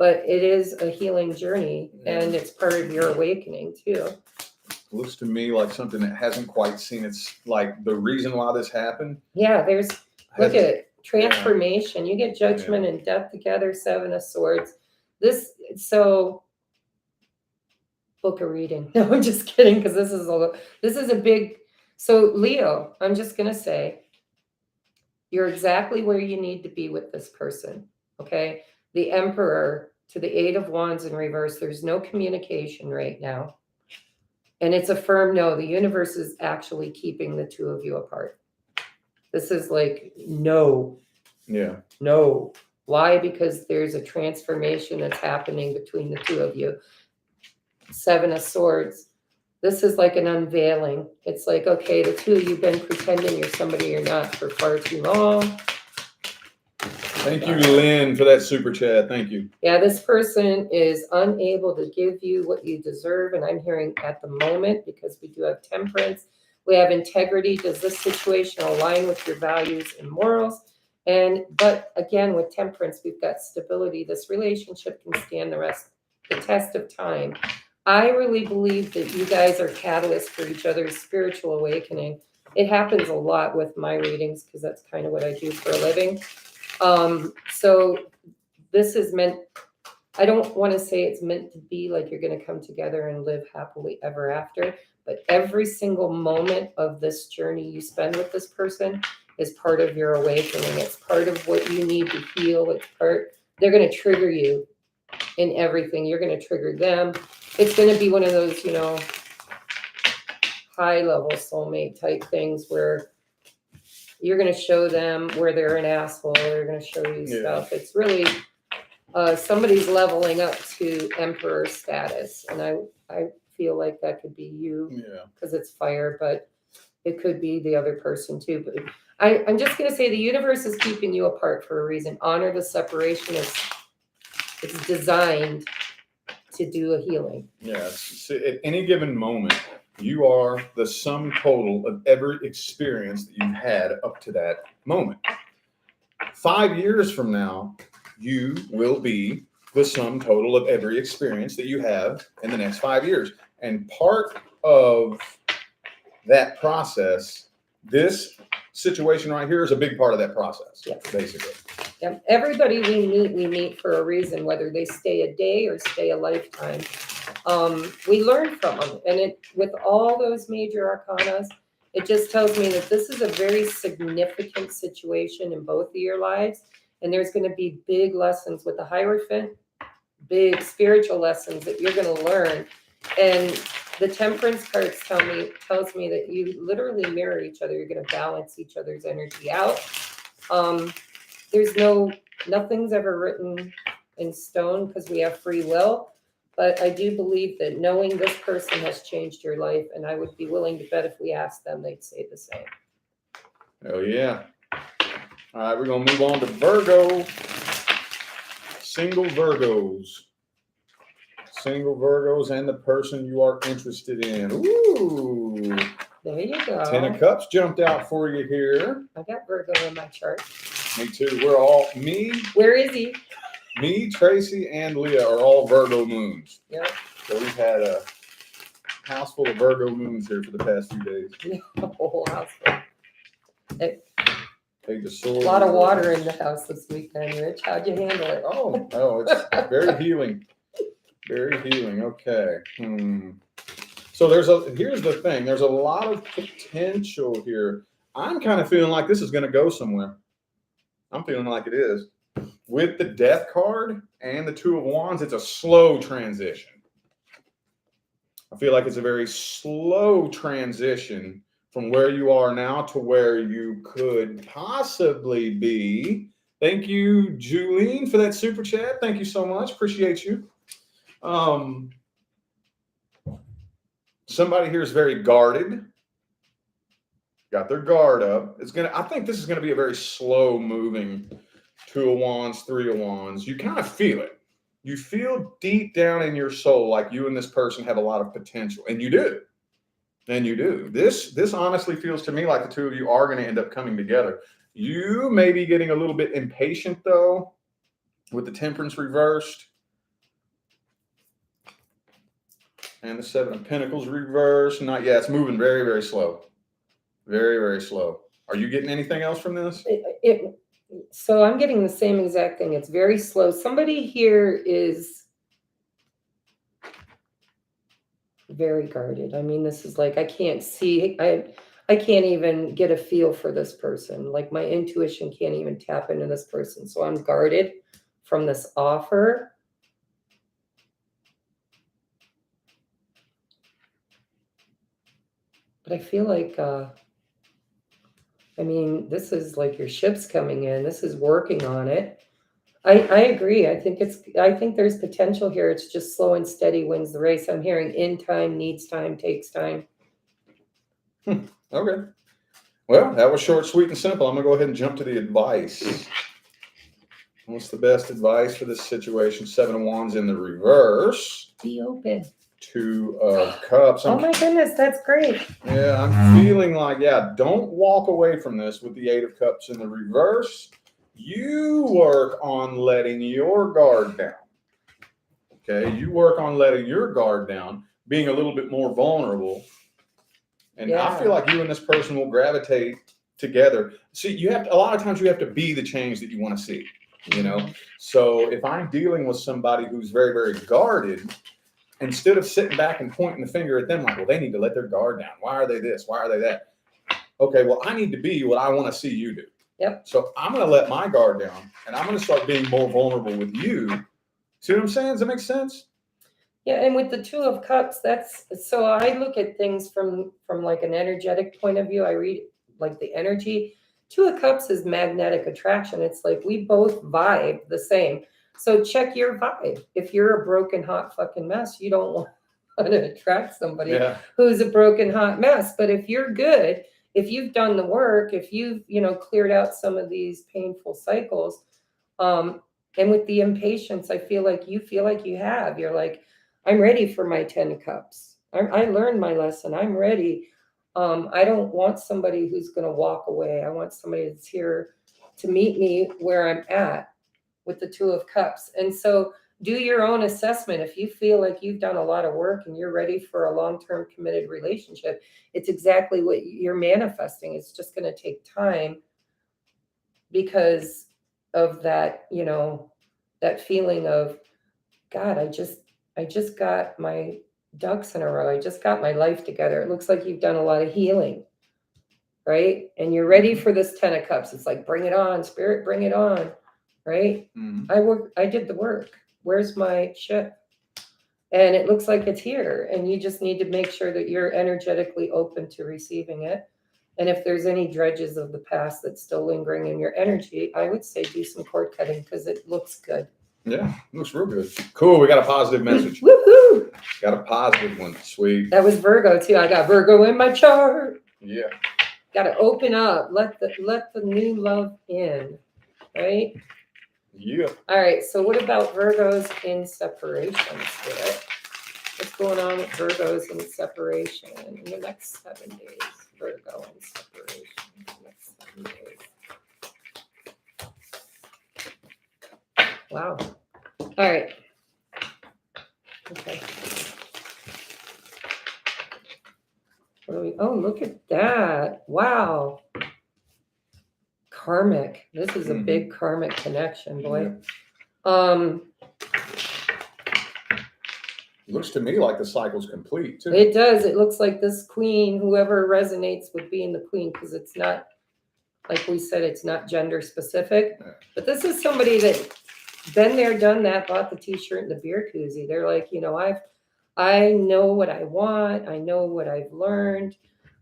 but it is a healing journey, and it's part of your awakening too. Looks to me like something that hasn't quite seen its, like, the reason why this happened. Yeah, there's, look at transformation. You get judgment and death together, 7 of Swords. So book a reading. No, I'm just kidding, because this is a big, so Leo, I'm just gonna say, you're exactly where you need to be with this person. Okay. The Emperor to the 8 of Wands in reverse. There's no communication right now. And it's a firm no. The universe is actually keeping the two of you apart. This is like, no. Yeah. No. Why? Because there's a transformation that's happening between the two of you. 7 of Swords. This is like an unveiling. It's like, okay, the two of you have been pretending you're somebody you're not for far too long. Thank you, Lynn, for that super chat. Thank you. Yeah, this person is unable to give you what you deserve. And I'm hearing at the moment, because we do have Temperance, we have integrity. Does this situation align with your values and morals? But again, with Temperance, we've got stability. This relationship can stand the test of time. I really believe that you guys are catalysts for each other's spiritual awakening. It happens a lot with my readings, because that's kind of what I do for a living. So this is meant, I don't want to say it's meant to be like you're going to come together and live happily ever after, but every single moment of this journey you spend with this person is part of your awakening. It's part of what you need to heal. They're going to trigger you in everything. You're going to trigger them. It's going to be one of those, high level soulmate type things where you're going to show them where they're an asshole. They're going to show you stuff. It's really somebody's leveling up to Emperor status. And I feel like that could be you, because it's fire, but it could be the other person too. But I'm just going to say the universe is keeping you apart for a reason. Honor the separation. It's designed to do a healing. Yeah. At any given moment, you are the sum total of every experience that you've had up to that moment. 5 years from now, you will be the sum total of every experience that you have in the next 5 years. And part of that process, this situation right here is a big part of that process, basically. Yeah. Everybody we meet for a reason, whether they stay a day or stay a lifetime. We learn from them. And with all those major arcanas, it just tells me that this is a very significant situation in both of your lives. And there's going to be big lessons with the Hierophant, big spiritual lessons that you're going to learn. And the Temperance cards tells me that you literally mirror each other. You're going to balance each other's energy out. Nothing's ever written in stone, because we have free will. But I do believe that knowing this person has changed your life, and I would be willing to bet if we asked them, they'd say the same. Hell yeah. All right, we're going to move on to Virgo. Single Virgos. Single Virgos and the person you are interested in. Ooh. There you go. 10 of Cups jumped out for you here. I got Virgo in my chart. Me too. Where is he? Me, Tracy, and Leah are all Virgo moons. Yeah. So we've had a house full of Virgo moons here for the past few days. A whole house full. Page of Swords. A lot of water in the house this weekend, Rich. How'd you handle it? Oh, it's very healing. Very healing. Okay. So here's the thing. There's a lot of potential here. I'm kind of feeling like this is going to go somewhere. I'm feeling like it is. With the Death card and the Two of Wands, it's a slow transition. I feel like it's a very slow transition from where you are now to where you could possibly be. Thank you, Julene, for that super chat. Thank you so much. Appreciate you. Somebody here is very guarded. Got their guard up. I think this is going to be a very slow moving Two of Wands, Three of Wands. You kind of feel it. You feel deep down in your soul like you and this person have a lot of potential. And you do. And you do. This honestly feels to me like the two of you are going to end up coming together. You may be getting a little bit impatient, though, with the Temperance reversed. And the Seven of Pentacles reverse. Not yet. It's moving very, very slow. Very, very slow. Are you getting anything else from this? So I'm getting the same exact thing. It's very slow. Somebody here is very guarded. I mean, this is like, I can't see. I can't even get a feel for this person. Like my intuition can't even tap into this person. So I'm guarded from this offer. But I feel like, I mean, this is like your ship's coming in. This is working on it. I agree. I think there's potential here. It's just slow and steady wins the race. I'm hearing in time, needs time, takes time. Okay. Well, that was short, sweet, and simple. I'm going to go ahead and jump to the advice. What's the best advice for this situation? Seven of Wands in the reverse. Be open. Two of Cups. Oh my goodness, that's great. Yeah, I'm feeling like, don't walk away from this with the Eight of Cups in the reverse. You work on letting your guard down. Okay, you work on letting your guard down, being a little bit more vulnerable. And I feel like you and this person will gravitate together. See, a lot of times you have to be the change that you want to see, you know? So if I'm dealing with somebody who's very, very guarded, instead of sitting back and pointing the finger at them like, well, they need to let their guard down. Why are they this? Why are they that? Okay, well, I need to be what I want to see you do. Yep. So I'm going to let my guard down, and I'm going to start being more vulnerable with you. See what I'm saying? Does that make sense? Yeah, and with the Two of Cups, so I look at things from like an energetic point of view. I read like the energy. Two of Cups is magnetic attraction. It's like we both vibe the same. So check your vibe. If you're a broken, hot fucking mess, you don't want to attract somebody who's a broken, hot mess. But if you're good, if you've done the work, if you've, cleared out some of these painful cycles, and with the impatience, I feel like you have. You're like, I'm ready for my 10 cups. I learned my lesson. I'm ready. I don't want somebody who's going to walk away. I want somebody that's here to meet me where I'm at with the Two of Cups. And so do your own assessment. If you feel like you've done a lot of work and you're ready for a long-term committed relationship, it's exactly what you're manifesting. It's just going to take time because of that, that feeling of, God, I just got my ducks in a row. I just got my life together. It looks like you've done a lot of healing, right? And you're ready for this 10 of Cups. It's like, bring it on, Spirit, bring it on, right? Mm-hmm. I did the work. Where's my ship? And it looks like it's here. And you just need to make sure that you're energetically open to receiving it. And if there's any dredges of the past that's still lingering in your energy, I would say do some cord cutting because it looks good. Yeah, looks real good. Cool. We got a positive message. Woohoo! Got a positive one. Sweet. That was Virgo too. I got Virgo in my chart. Yeah. Got to open up. Let the new love in. Right? Yeah. All right. So what about Virgos in separation, Spirit? What's going on with Virgos in separation in the next 7 days? Virgo in separation in the next 7 days. Wow. All right. Okay. Oh, look at that. Wow. Karmic. This is a big karmic connection, boy. Looks to me like the cycle's complete, too. It does. It looks like this queen, whoever resonates with being the queen, because it's not, like we said, it's not gender specific. Yeah. But this is somebody that been there, done that, bought the t-shirt and the beer koozie. They're like, I know what I want. I know what I've learned.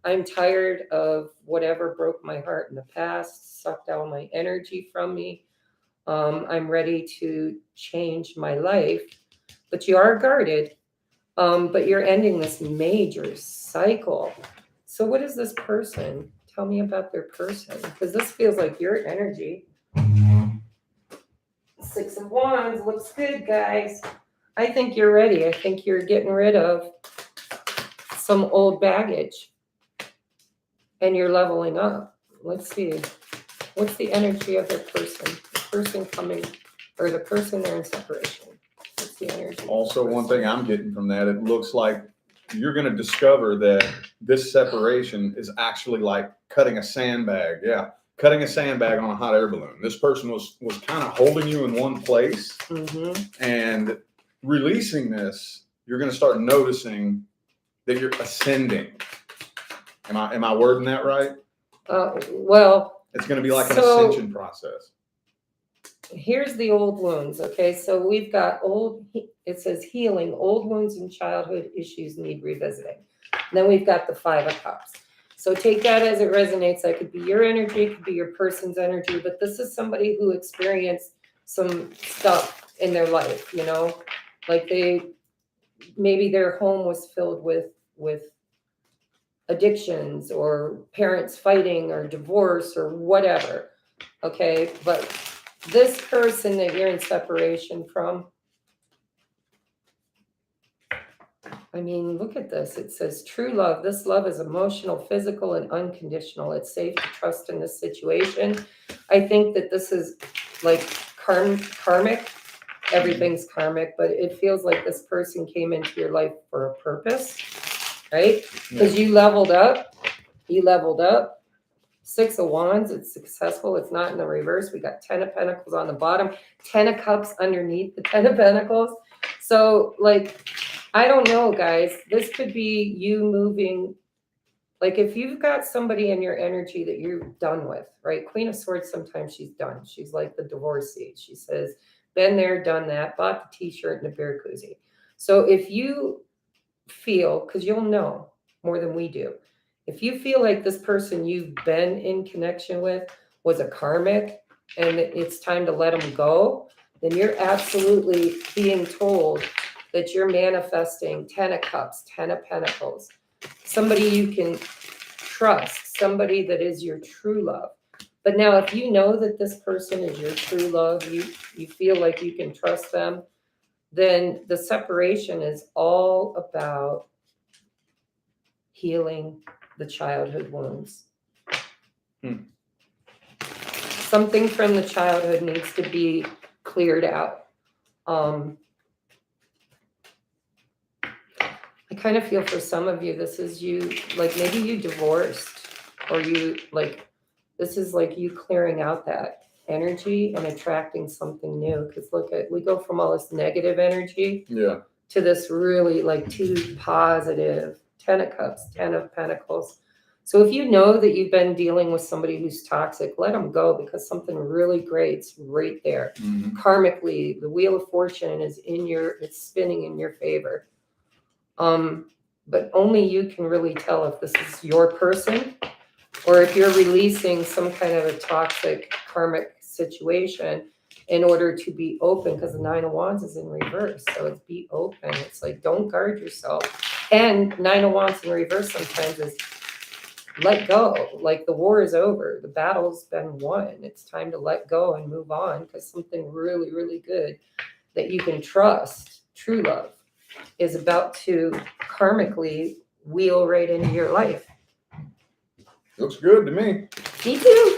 I'm tired of whatever broke my heart in the past, sucked all my energy from me. I'm ready to change my life. But you are guarded, but you're ending this major cycle. So what is this person? Tell me about their person, because this feels like your energy. 6 of Wands looks good, guys. I think you're ready. I think you're getting rid of some old baggage and you're leveling up. Let's see. What's the energy of their person? The person coming, or the person they're in separation. Let's the energy. Also, one thing I'm getting from that, it looks like you're going to discover that this separation is actually like cutting a sandbag. Yeah, cutting a sandbag on a hot air balloon. This person was kind of holding you in one place, and releasing this, you're going to start noticing that you're ascending. Am I wording that right? Well, it's going to be like an ascension process. Here's the old wounds. Okay, so we've got it says healing, old wounds and childhood issues need revisiting. And then we've got the 5 of Cups. So take that as it resonates. That could be your energy, it could be your person's energy, but this is somebody who experienced some stuff in their life, you know, like maybe their home was filled with addictions or parents fighting or divorce or whatever. Okay, but this person that you're in separation from, I mean, look at this. It says true love. This love is emotional, physical, and unconditional. It's safe to trust in this situation. I think that this is like karmic. Everything's karmic, but it feels like this person came into your life for a purpose, right? Because you leveled up. 6 of Wands, it's successful. It's not in the reverse. We got 10 of Pentacles on the bottom, 10 of Cups underneath the 10 of Pentacles. So, like, I don't know, guys. This could be you moving. Like, if you've got somebody in your energy that you're done with, right? Queen of Swords, sometimes she's done. She's like the divorcee. She says, been there, done that, bought the t-shirt and the beer koozie. So if you feel, because you'll know more than we do, if you feel like this person you've been in connection with was a karmic and it's time to let them go, then you're absolutely being told that you're manifesting 10 of Cups, 10 of Pentacles, somebody you can trust, somebody that is your true love. But now if you know that this person is your true love, you feel like you can trust them, then the separation is all about healing the childhood wounds. Something from the childhood needs to be cleared out. I kind of feel for some of you, this is you, like maybe you divorced, or you like, this is like you clearing out that energy and attracting something new. Because look at, we go from all this negative energy to this really like 2 positive, 10 of Cups, 10 of Pentacles. So if you know that you've been dealing with somebody who's toxic, let them go, because something really great's right there. Karmically, the Wheel of Fortune is it's spinning in your favor. But only you can really tell if this is your person or if you're releasing some kind of a toxic karmic situation in order to be open, because the 9 of Wands is in reverse. So it's be open. It's like, don't guard yourself. And 9 of Wands in reverse sometimes is let go. Like the war is over. The battle's been won. It's time to let go and move on, because something really, really good that you can trust, true love, is about to karmically wheel right into your life. Looks good to me. Me too.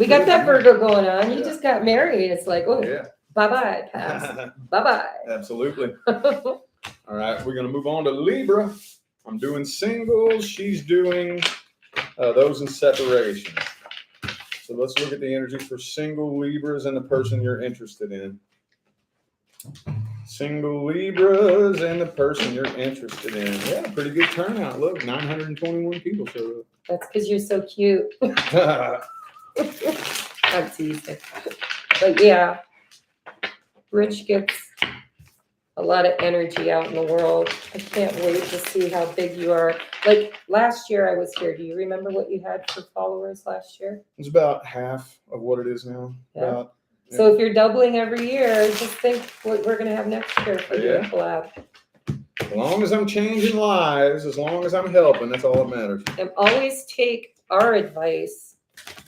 We got that Virgo going on. You just got married. It's like, oh, bye-bye, pass. Bye-bye. Absolutely. All right, we're going to move on to Libra. I'm doing singles. She's doing those in separation. So let's look at the energy for single Libras and the person you're interested in. Single Libras and the person you're interested in. Yeah, pretty good turnout. Look, 921 people showed up. That's because you're so cute. I'm teasing. But yeah, Rich gets a lot of energy out in the world. I can't wait to see how big you are. Like last year I was here. Do you remember what you had for followers last year? It's about half of what it is now. Yeah. So if you're doubling every year, just think what we're going to have next year for doing collab. As long as I'm changing lives, as long as I'm helping, that's all that matters. And always take our advice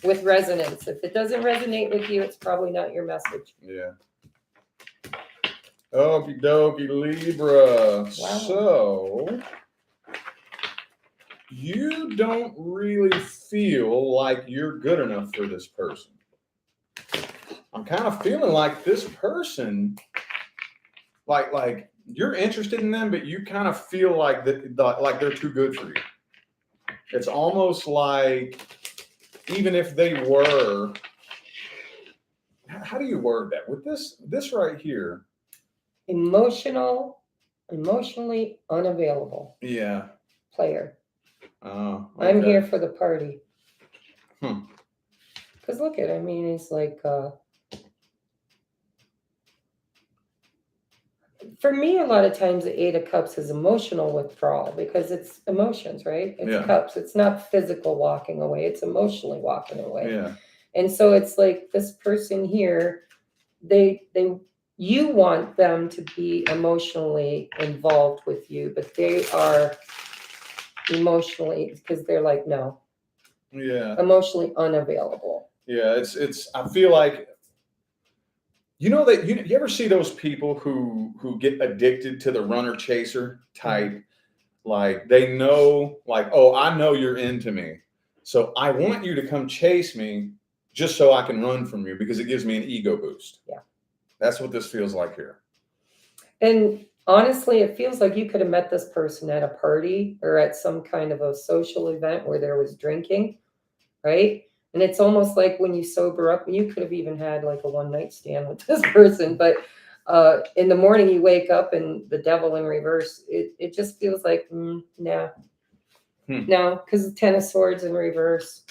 with resonance. If it doesn't resonate with you, it's probably not your message. Yeah. Okie dokie, Libra. Wow. So you don't really feel like you're good enough for this person. I'm kind of feeling like this person like you're interested in them, but you kind of feel like like they're too good for you. It's almost like even if they were, how do you word that? With this right here? Emotionally unavailable Yeah. player. Okay. I'm here for the party. Hmm. Because look at, I mean, he's like, for me, a lot of times the Eight of Cups is emotional withdrawal because it's emotions, right? It's Yeah. cups. It's not physical walking away. It's emotionally walking away. Yeah. And so it's like this person here, you want them to be emotionally involved with you, but they are emotionally, because they're like, no, Yeah. emotionally unavailable. Yeah. It's. I feel like. You know that you ever see those people who get addicted to the runner chaser type? Like they know, like, oh, I know you're into me, so I want you to come chase me just so I can run from you because it gives me an ego boost. Yeah. That's what this feels like here. And honestly, it feels like you could have met this person at a party or at some kind of a social event where there was drinking, right? And it's almost like when you sober up, you could have even had like a one night stand with this person, but in the morning you wake up and the devil in reverse. It just feels like, no, because Ten of Swords in reverse.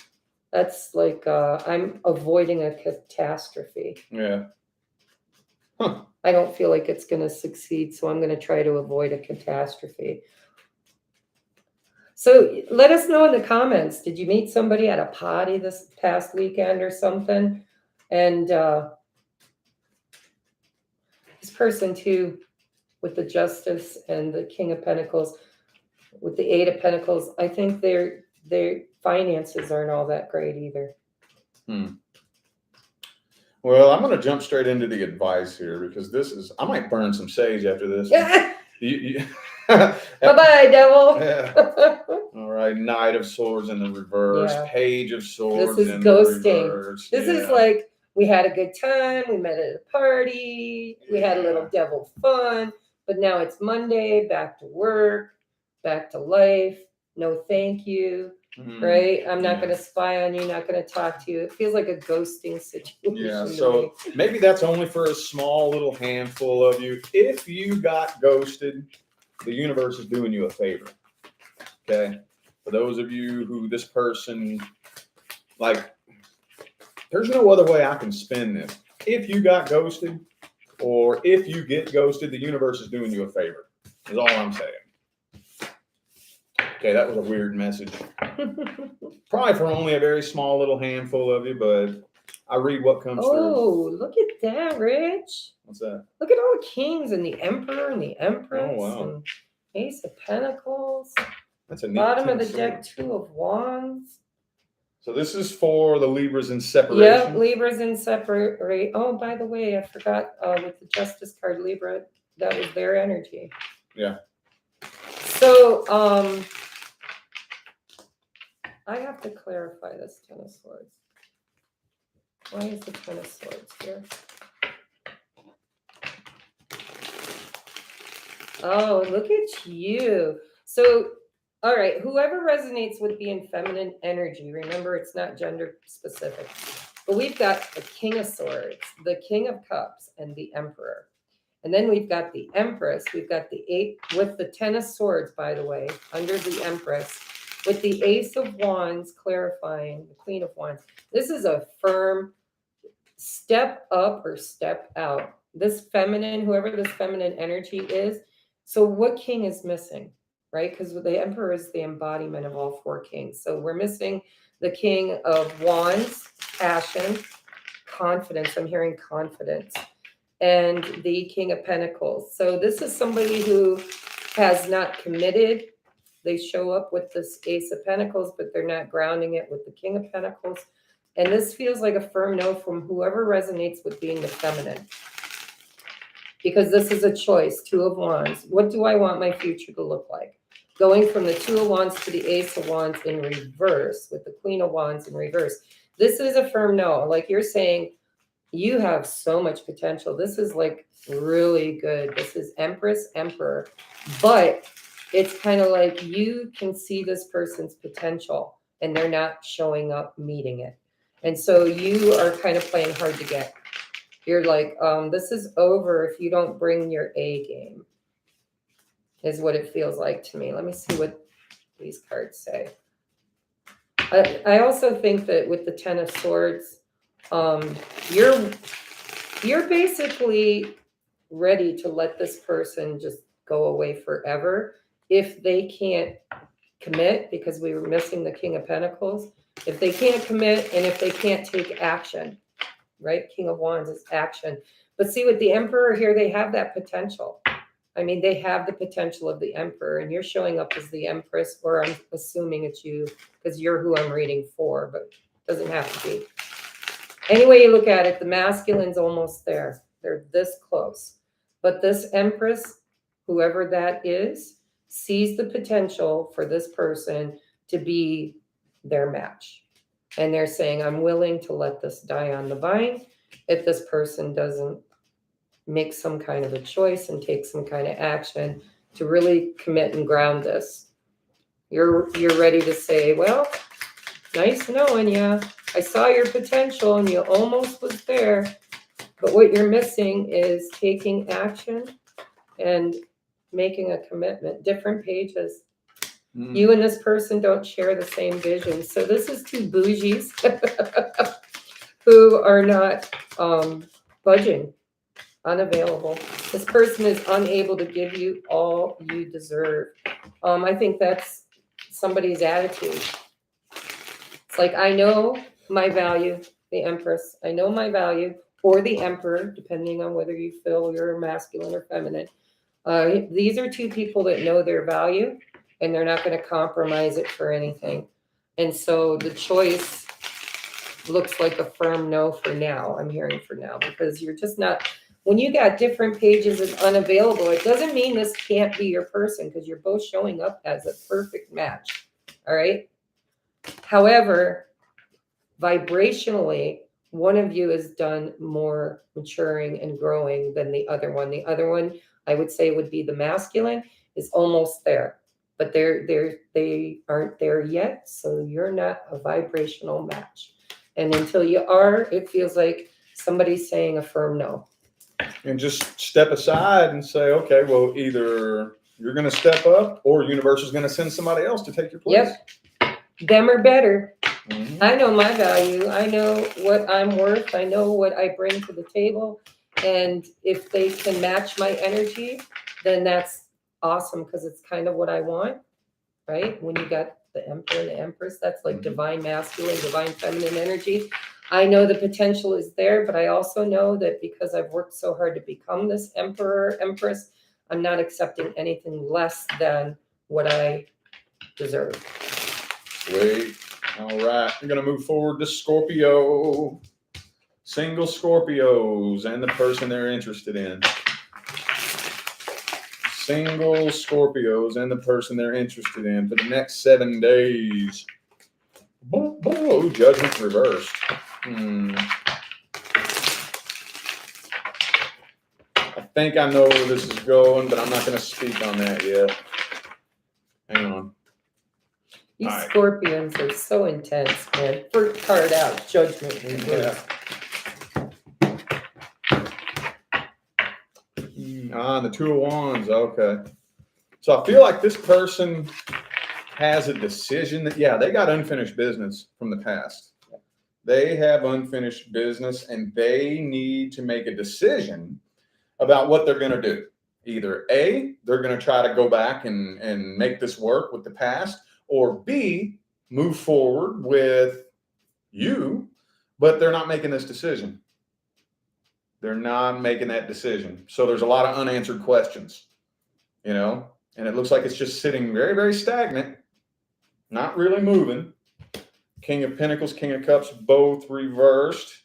That's like I'm avoiding a catastrophe. Yeah. Huh. I don't feel like it's going to succeed, so I'm going to try to avoid a catastrophe. So let us know in the comments, did you meet somebody at a party this past weekend or something? And this person too, with the Justice and the King of Pentacles, with the Eight of Pentacles, I think their finances aren't all that great either. Well, I'm going to jump straight into the advice here because I might burn some sage after this. Bye-bye, devil. Yeah. All right. Knight of Swords in the reverse. Yeah. Page of Swords This is in ghosting. the reverse. This is like, we had a good time. We met at a party. We had a little devil fun. But now it's Monday, back to work, back to life. No, thank you. Right? I'm not going to spy on you, not going to talk to you. It feels like a ghosting situation. Yeah, so maybe that's only for a small little handful of you. If you got ghosted, the universe is doing you a favor. Okay? For those of you who this person, like, there's no other way I can spin this. If you got ghosted or if you get ghosted, the universe is doing you a favor, is all I'm saying. Okay, that was a weird message. Probably for only a very small little handful of you, but I read what comes through. Oh, look at that, Rich. What's that? Look at all the kings and the emperor and the empress. Oh, wow. And Ace of Pentacles. That's a neat Bottom of the Swords. deck, Two of Wands. So this is for the Libras in separation. Yep, Libras in separate. Oh, by the way, I forgot with the Justice card, Libra, that was their energy. Yeah. So I have to clarify this Ten of Swords. Why is the Ten of Swords here? Oh, look at you. So, all right, whoever resonates with being feminine energy, remember it's not gender specific, but we've got the King of Swords, the King of Cups, and the Emperor. And then we've got the Empress. We've got the Eight with the Ten of Swords, by the way, under the Empress, with the Ace of Wands clarifying, the Queen of Wands. This is a firm step up or step out. This feminine, whoever this feminine energy is. So what king is missing, right? Because the Emperor is the embodiment of all four kings. So we're missing the King of Wands, passion, confidence. I'm hearing confidence. And the King of Pentacles. So this is somebody who has not committed. They show up with this Ace of Pentacles, but they're not grounding it with the King of Pentacles. And this feels like a firm no from whoever resonates with being the feminine. Because this is a choice, Two of Wands. What do I want my future to look like? Going from the Two of Wands to the Ace of Wands in reverse with the Queen of Wands in reverse. This is a firm no. Like you're saying, you have so much potential. This is like really good. This is Empress, Emperor, but it's kind of like you can see this person's potential and they're not showing up meeting it. And so you are kind of playing hard to get. You're like, this is over if you don't bring your A game, is what it feels like to me. Let me see what these cards say. I also think that with the Ten of Swords, you're basically ready to let this person just go away forever if they can't commit, because we were missing the King of Pentacles. If they can't commit and if they can't take action, right? King of Wands is action. But see, with the Emperor here, they have that potential. I mean, they have the potential of the Emperor, and you're showing up as the Empress, or I'm assuming it's you because you're who I'm reading for, but it doesn't have to be. Any way you look at it, the masculine's almost there. They're this close. But this Empress, whoever that is, sees the potential for this person to be their match. And they're saying, I'm willing to let this die on the vine if this person doesn't make some kind of a choice and take some kind of action to really commit and ground this. You're ready to say, well, nice knowing you. I saw your potential and you almost was there. But what you're missing is taking action and making a commitment. Different pages. You and this person don't share the same vision. So this is two bougies who are not budging, unavailable. This person is unable to give you all you deserve. I think that's somebody's attitude. It's like, I know my value, the Empress. I know my value, or the Emperor, depending on whether you feel you're masculine or feminine. These are two people that know their value, and they're not going to compromise it for anything. And so the choice looks like a firm no for now. I'm hearing for now, because you're just not, when you got different pages as unavailable, it doesn't mean this can't be your person, because you're both showing up as a perfect match. All right. However, vibrationally, one of you has done more maturing and growing than the other one. The other one, I would say, would be the masculine, is almost there, but they aren't there yet. So you're not a vibrational match. And until you are, it feels like somebody's saying a firm no. And just step aside and say, okay, well, either you're going to step up or universe is going to send somebody else to take your place. Yep. Them are better. Mm-hmm. I know my value. I know what I'm worth. I know what I bring to the table. And if they can match my energy, then that's awesome, because it's kind of what I want, right? When you got the Emperor and the Empress, that's like divine masculine, divine feminine energy. I know the potential is there, but I also know that because I've worked so hard to become this Emperor, Empress, I'm not accepting anything less than what I deserve. Sweet. All right. We're going to move forward to Scorpio. Single Scorpios and the person they're interested in. Single Scorpios and the person they're interested in for the next 7 days. Judgment reversed. I think I know where this is going, but I'm not going to speak on that yet. Hang on. You Scorpions are so intense, man. First card out, Judgment. Yeah. The Two of Wands. Okay. So I feel like this person has a decision that, they got unfinished business from the past. They have unfinished business and they need to make a decision about what they're going to do. Either A, they're going to try to go back and make this work with the past, or B, move forward with you, but they're not making this decision. They're not making that decision. So there's a lot of unanswered questions, and it looks like it's just sitting very, very stagnant, not really moving. King of Pentacles, King of Cups, both reversed.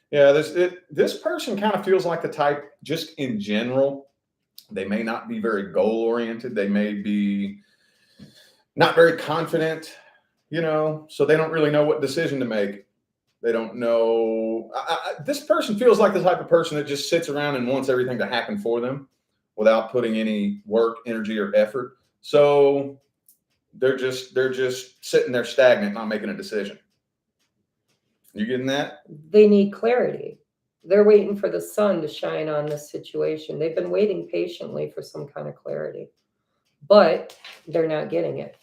Yeah, this person kind of feels like the type, just in general, they may not be very goal-oriented. They may be not very confident, so they don't really know what decision to make. They don't know. This person feels like the type of person that just sits around and wants everything to happen for them without putting any work, energy, or effort. So they're just sitting there stagnant, not making a decision. You getting that? They need clarity. They're waiting for the sun to shine on this situation. They've been waiting patiently for some kind of clarity, but they're not getting it.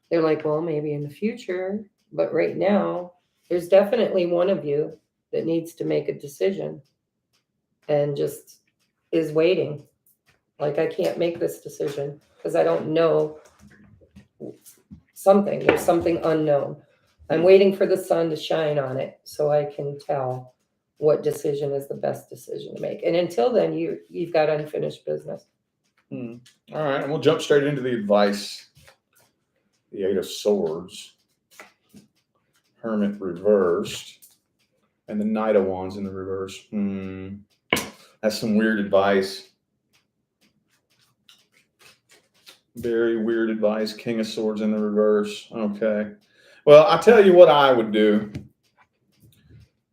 They're like, well, maybe in the future, but right now, there's definitely one of you that needs to make a decision and just is waiting. Like, I can't make this decision because I don't know something. There's something unknown. I'm waiting for the sun to shine on it so I can tell what decision is the best decision to make. And until then, you've got unfinished business. All right, and we'll jump straight into the advice. The Eight of Swords, Hermit reversed, and the Knight of Wands in the reverse. That's some weird advice. Very weird advice. King of Swords in the reverse. Okay. Well, I'll tell you what I would do.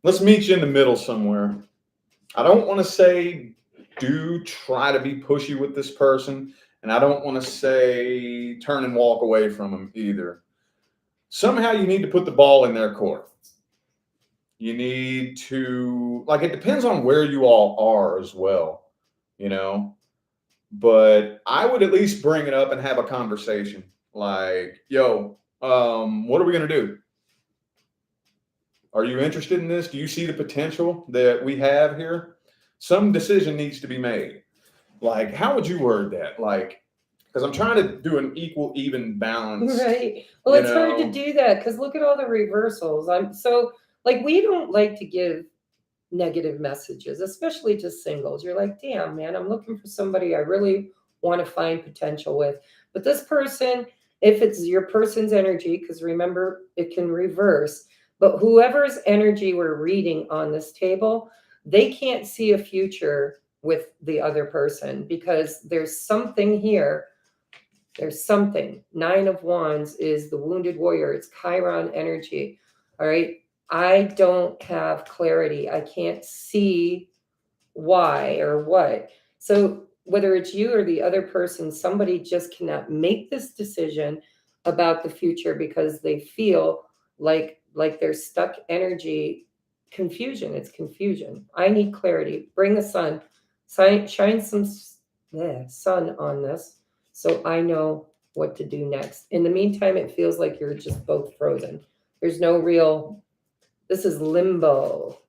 Let's meet you in the middle somewhere. I don't want to say do try to be pushy with this person, and I don't want to say turn and walk away from them either. Somehow you need to put the ball in their court. You need to, like, it depends on where you all are as well, you know. But I would at least bring it up and have a conversation. Like, yo, what are we going to do? Are you interested in this? Do you see the potential that we have here? Some decision needs to be made. Like, how would you word that? Like, because I'm trying to do an equal, even balance. Right. Well, it's hard to do that because look at all the reversals. We don't like to give negative messages, especially to singles. You're like, damn, man, I'm looking for somebody I really want to find potential with. But this person, if it's your person's energy, because remember, it can reverse, but whoever's energy we're reading on this table, they can't see a future with the other person because there's something here. There's something. Nine of Wands is the wounded warrior. It's Chiron energy. All right. I don't have clarity. I can't see why or what. So whether it's you or the other person, somebody just cannot make this decision about the future because they feel like they're stuck energy. Confusion. It's confusion. I need clarity. Bring the sun. Shine some sun on this so I know what to do next. In the meantime, it feels like you're just both frozen. There's no real... This is limbo.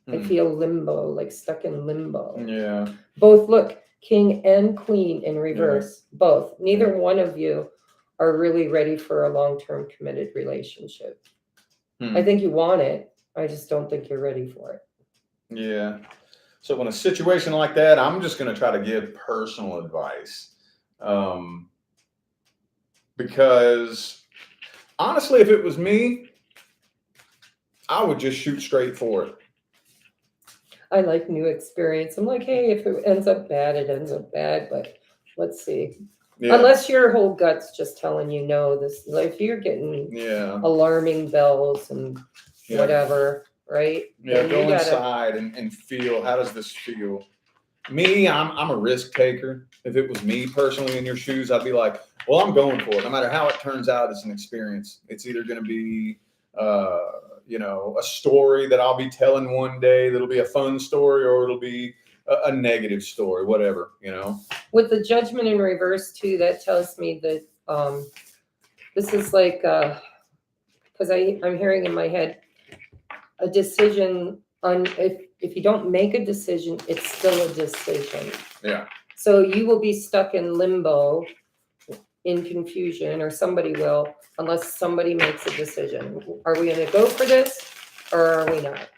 I feel limbo, like stuck in limbo. Yeah. Both, look, king and queen in reverse. Yeah. Both. Neither one of you are really ready for a long-term committed relationship. I think you want it. I just don't think you're ready for it. Yeah. So in a situation like that, I'm just going to try to give personal advice. Because honestly, if it was me, I would just shoot straight for it. I like new experience. I'm like, hey, if it ends up bad, it ends up bad, but let's see. Yeah. Unless your whole gut's just telling you no, this, like, you're getting alarming bells and whatever, right? Yeah, go inside and feel, how does this feel? Me, I'm a risk taker. If it was me personally in your shoes, I'd be like, well, I'm going for it. No matter how it turns out, it's an experience. It's either going to be a story that I'll be telling one day that'll be a fun story, or it'll be a negative story, whatever, With the Judgment in reverse too, that tells me that this is like, because I'm hearing in my head a decision on, if you don't make a decision, it's still a decision. Yeah. So you will be stuck in limbo, in confusion, or somebody will, unless somebody makes a decision. Are we going to go for this or are we not?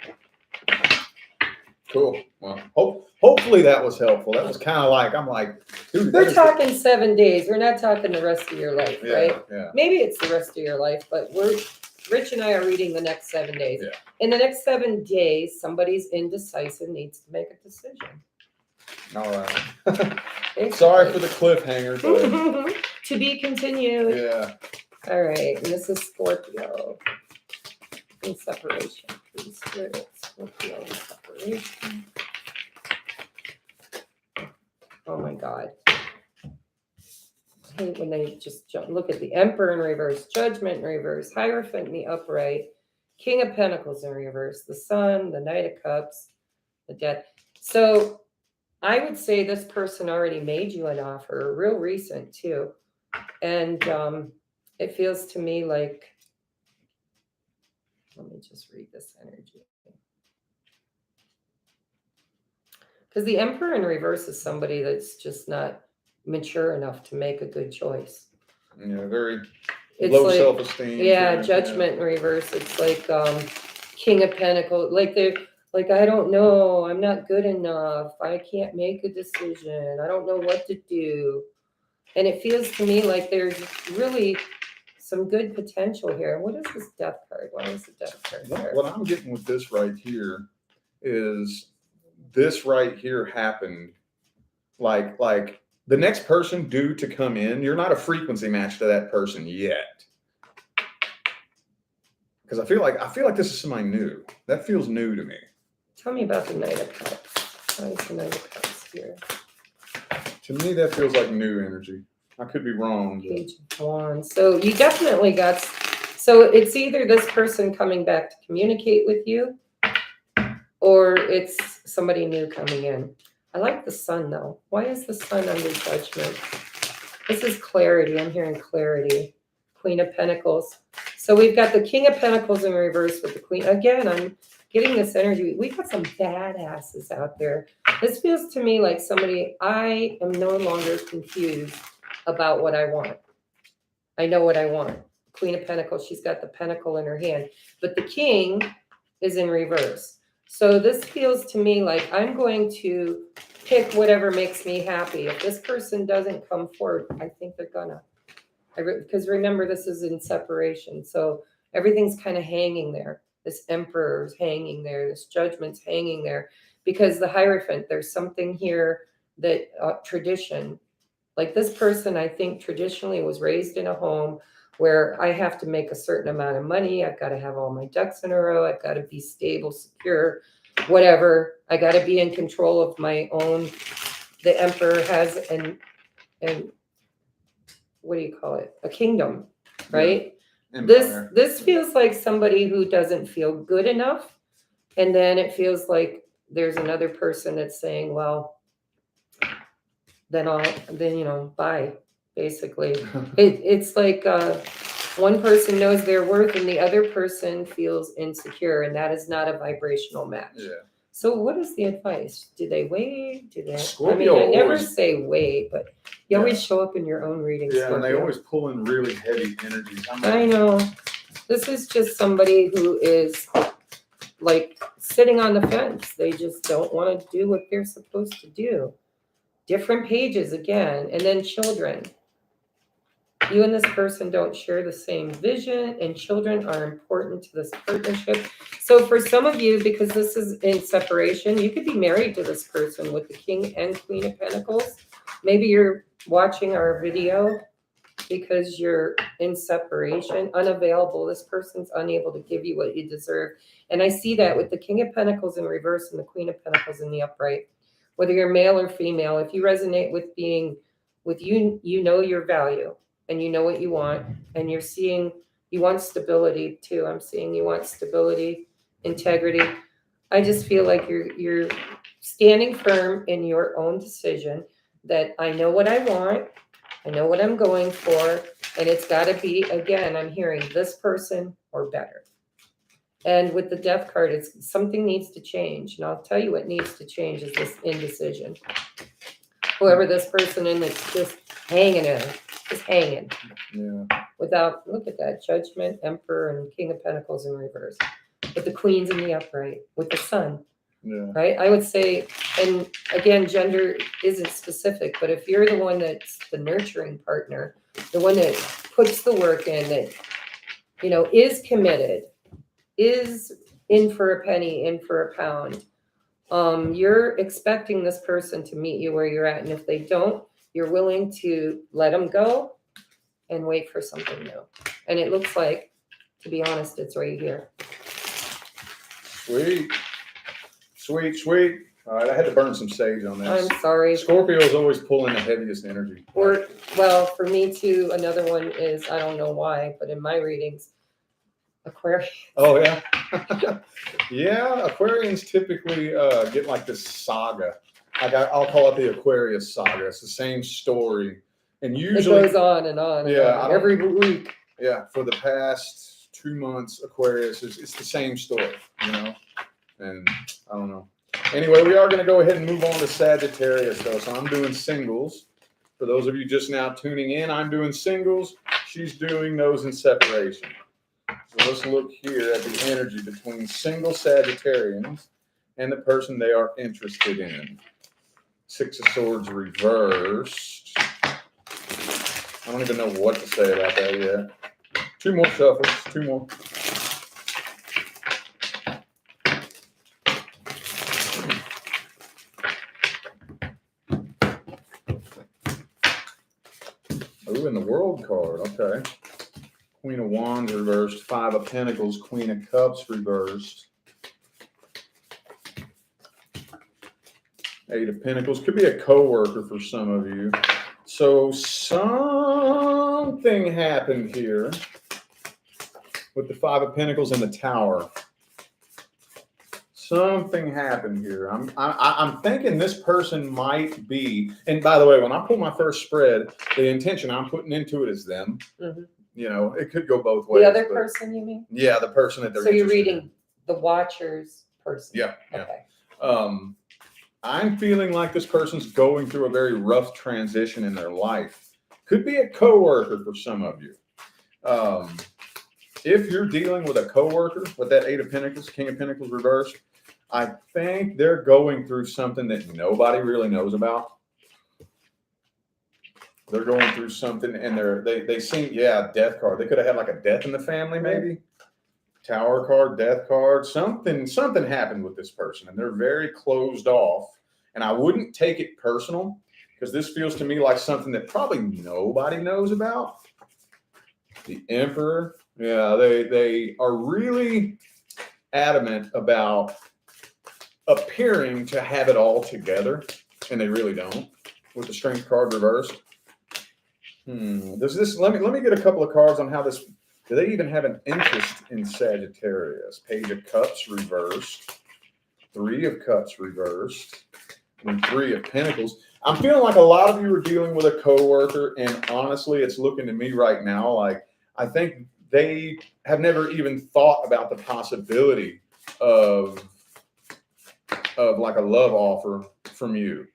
Cool. Well, hopefully that was helpful. That was kind of like, I'm like, dude, we're talking 7 days. We're not talking the rest of your life, right? Yeah. Maybe it's the rest of your life, but Rich and I are reading the next 7 days. Yeah. In the next 7 days, somebody's indecisive needs to make a decision. All right. Sorry for the cliffhanger, but to be continued. Yeah. All right. And this is Scorpio. in separation, please, spirits. What feel in separation? Oh my God. I hate when they just look at the Emperor in reverse, Judgment in reverse, Hierophant in the upright, King of Pentacles in reverse, the Sun, the Knight of Cups, the Death. So I would say this person already made you an offer, real recent too. And it feels to me like, let me just read this energy. Because the Emperor in reverse is somebody that's just not mature enough to make a good choice. Yeah, very It's low like, self-esteem. yeah, Judgment in reverse. It's like King of Pentacles. Like they're like, I don't know. I'm not good enough. I can't make a decision. I don't know what to do. And it feels to me like there's really some good potential here. What is this Death card? Why is the Death card there? What I'm getting with this right here is this right here happened like the next person due to come in, you're not a frequency match to that person yet. Because I feel like this is somebody new. That feels new to me. Tell me about the Knight of Cups. Why is the Knight of Cups here? To me, that feels like new energy. I could be wrong. But... Page of Wands. So you definitely got, so it's either this person coming back to communicate with you, or it's somebody new coming in. I like the Sun though. Why is the Sun under Judgment? This is clarity. I'm hearing clarity. Queen of Pentacles. So we've got the King of Pentacles in reverse with the Queen. Again, I'm getting this energy. We've got some badasses out there. This feels to me like somebody, I am no longer confused about what I want. I know what I want. Queen of Pentacles, she's got the pentacle in her hand. But the King is in reverse. So this feels to me like I'm going to pick whatever makes me happy. If this person doesn't come forward, I think they're gonna. Because remember, this is in separation. So everything's kind of hanging there. This Emperor's hanging there. This Judgment's hanging there. Because the Hierophant, there's something here that tradition, like this person, I think traditionally was raised in a home where I have to make a certain amount of money. I've got to have all my ducks in a row. I've got to be stable, secure, whatever. I got to be in control of my own. The Emperor has an what do you call it? A kingdom, right? Yeah. This feels like somebody who doesn't feel good enough. And then it feels like there's another person that's saying, well, then bye, basically. It's like one person knows their worth and the other person feels insecure, and that is not a vibrational match. Yeah. So what is the advice? Do they wait? Scorpio I never always, say wait, but you always show up in your own reading. Yeah, Scorpio. and they always pull in really heavy energies. I know. This is just somebody who is like sitting on the fence. They just don't want to do what they're supposed to do. Different pages again, and then children. You and this person don't share the same vision, and children are important to this partnership. So for some of you, because this is in separation, you could be married to this person with the King and Queen of Pentacles. Maybe you're watching our video because you're in separation, unavailable. This person's unable to give you what you deserve. And I see that with the King of Pentacles in reverse and the Queen of Pentacles in the upright. Whether you're male or female, if you resonate with being with you, you know your value. And you know what you want, and you're seeing, you want stability too. I'm seeing you want stability, integrity. I just feel like you're standing firm in your own decision that I know what I want, I know what I'm going for, and it's got to be, again, I'm hearing this person or better. And with the Death card, it's something needs to change, and I'll tell you what needs to change is this indecision. Whoever this person is that's just hanging in. Just hanging. Yeah. Without, look at that, Judgment, Emperor, and King of Pentacles in reverse. With the Queens in the upright, with the Sun. Yeah. Right? I would say, and again, gender isn't specific, but if you're the one that's the nurturing partner, the one that puts the work in, that, is committed, is in for a penny, in for a pound, you're expecting this person to meet you where you're at. And if they don't, you're willing to let them go and wait for something new. And it looks like, to be honest, it's right here. Sweet. Sweet, sweet. All right, I had to burn some sage on this. I'm sorry. Scorpio's always pulling the heaviest energy. Or, well, for me too, another one is, I don't know why, but in my readings, Aquarius. Oh, yeah. Yeah, Aquarians typically get like this saga. Like I'll call it the Aquarius saga. It's the same story. And usually It goes on and on. And Yeah, on. Every week. yeah, for the past 2 months, Aquarius it's the same story, you know? And I don't know. Anyway, we are going to go ahead and move on to Sagittarius, though. So I'm doing singles. For those of you just now tuning in, I'm doing singles. She's doing those in separation. So let's look here at the energy between single Sagittarians and the person they are interested in. Six of Swords reversed. I don't even know what to say about that yet. 2 more shuffles. 2 more. Ooh, and the World card. Okay. Queen of Wands reversed. 5 of Pentacles. Queen of Cups reversed. 8 of Pentacles. Could be a co-worker for some of you. So something happened here with the 5 of Pentacles and the Tower. Something happened here. I'm thinking this person might be, and by the way, when I pull my first spread, the intention I'm putting into it is them. Mm-hmm. You know, it could go both ways. The other person, you mean? Yeah, the person that they're So you're interested reading the Watcher's person. Yeah, yeah. Okay. I'm feeling like this person's going through a very rough transition in their life. Could be a coworker for some of you. If you're dealing with a coworker with that 8 of Pentacles, King of Pentacles reversed, I think they're going through something that nobody really knows about. They're going through something, and they seem, yeah, death card. They could have had like a death in the family, maybe. Tower card, death card, something happened with this person, and they're very closed off. And I wouldn't take it personal, because this feels to me like something that probably nobody knows about. The Emperor, yeah, they are really adamant about appearing to have it all together, and they really don't. With the Strength card reversed. Does this? Let me get a couple of cards on how this. Do they even have an interest in Sagittarius? Page of Cups reversed. 3 of Cups reversed. And 3 of Pentacles. I'm feeling like a lot of you are dealing with a coworker, and honestly, it's looking to me right now like I think they have never even thought about the possibility of like a love offer from you.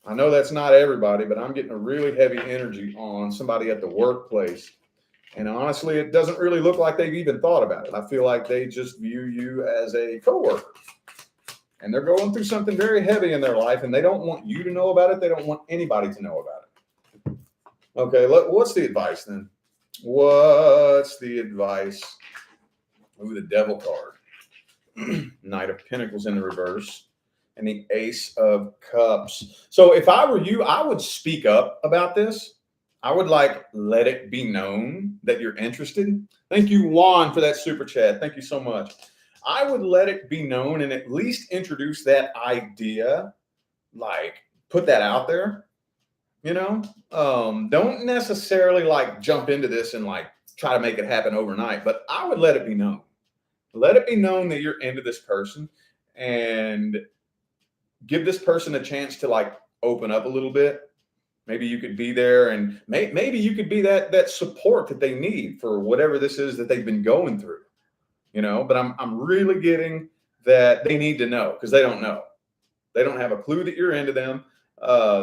I know that's not everybody, but I'm getting a really heavy energy on somebody at the workplace. And honestly, it doesn't really look like they've even thought about it. I feel like they just view you as a coworker. And they're going through something very heavy in their life, and they don't want you to know about it. They don't want anybody to know about it. Okay, what's the advice then? What's the advice? Ooh, the Devil card. Knight of Pentacles in the reverse. And the Ace of Cups. So if I were you, I would speak up about this. I would let it be known that you're interested. Thank you, Juan, for that super chat. Thank you so much. I would let it be known and at least introduce that idea, put that out there, you know? Don't necessarily jump into this and try to make it happen overnight, but I would let it be known. Let it be known that you're into this person, and give this person a chance to open up a little bit. Maybe you could be there, and maybe you could be that support that they need for whatever this is that they've been going through, you know. But I'm really getting that they need to know, because they don't know. They don't have a clue that you're into them.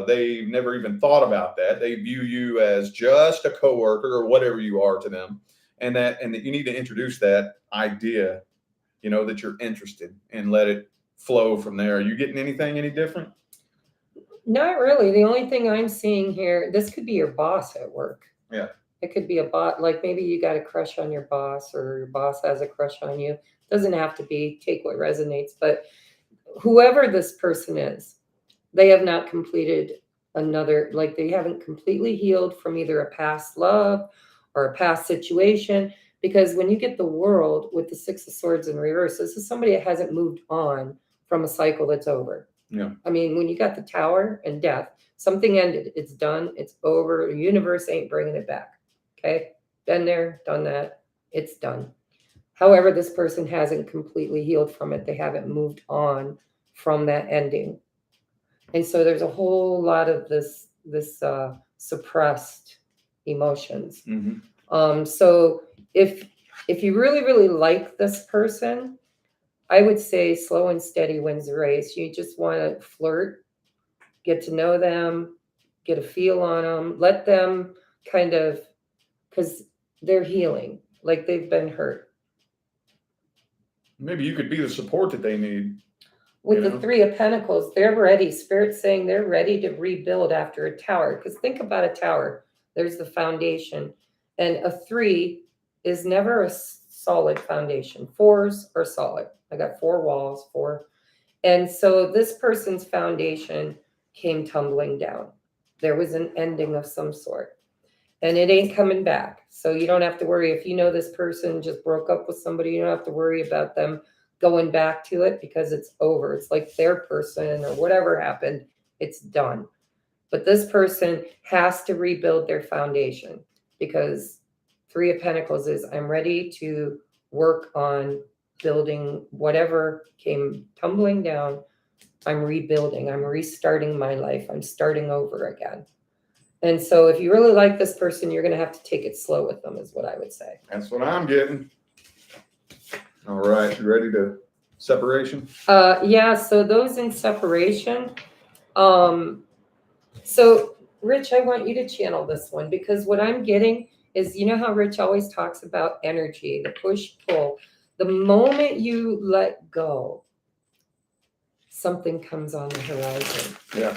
They've never even thought about that. They view you as just a coworker or whatever you are to them, and that you need to introduce that idea, you know, that you're interested, and let it flow from there. Are you getting anything any different? Not really. The only thing I'm seeing here, this could be your boss at work. Yeah. It could be a bot, maybe you got a crush on your boss, or your boss has a crush on you. Doesn't have to be, take what resonates, but whoever this person is, they have not completed they haven't completely healed from either a past love or a past situation. Because when you get the World with the Six of Swords in reverse, this is somebody that hasn't moved on from a cycle that's over. Yeah. I mean, when you got the Tower and Death, something ended. It's done. It's over. The universe ain't bringing it back. Okay? Been there, done that. It's done. However, this person hasn't completely healed from it. They haven't moved on from that ending. And so there's a whole lot of this suppressed emotions. So if you really, really like this person, I would say slow and steady wins the race. You just want to flirt, get to know them, get a feel on them, let them kind of, because they're healing, like they've been hurt. Maybe you could be the support that they need. With the Three of Pentacles, they're ready. Spirit's saying they're ready to rebuild after a tower. Because think about a tower. There's the foundation. And a 3 is never a solid foundation. 4s are solid. I got 4 walls, 4. And so this person's foundation came tumbling down. There was an ending of some sort. And it ain't coming back. So you don't have to worry. If you know this person just broke up with somebody, you don't have to worry about them going back to it because it's over. It's like their person or whatever happened, it's done. But this person has to rebuild their foundation because 3 of Pentacles is I'm ready to work on building whatever came tumbling down. I'm rebuilding. I'm restarting my life. I'm starting over again. And so if you really like this person, you're going to have to take it slow with them is what I would say. That's what I'm getting. All right. You ready to separation? Yeah. So those in separation. So Rich, I want you to channel this one because what I'm getting is, you know how Rich always talks about energy, the push pull. The moment you let go, something comes on the horizon. Yeah.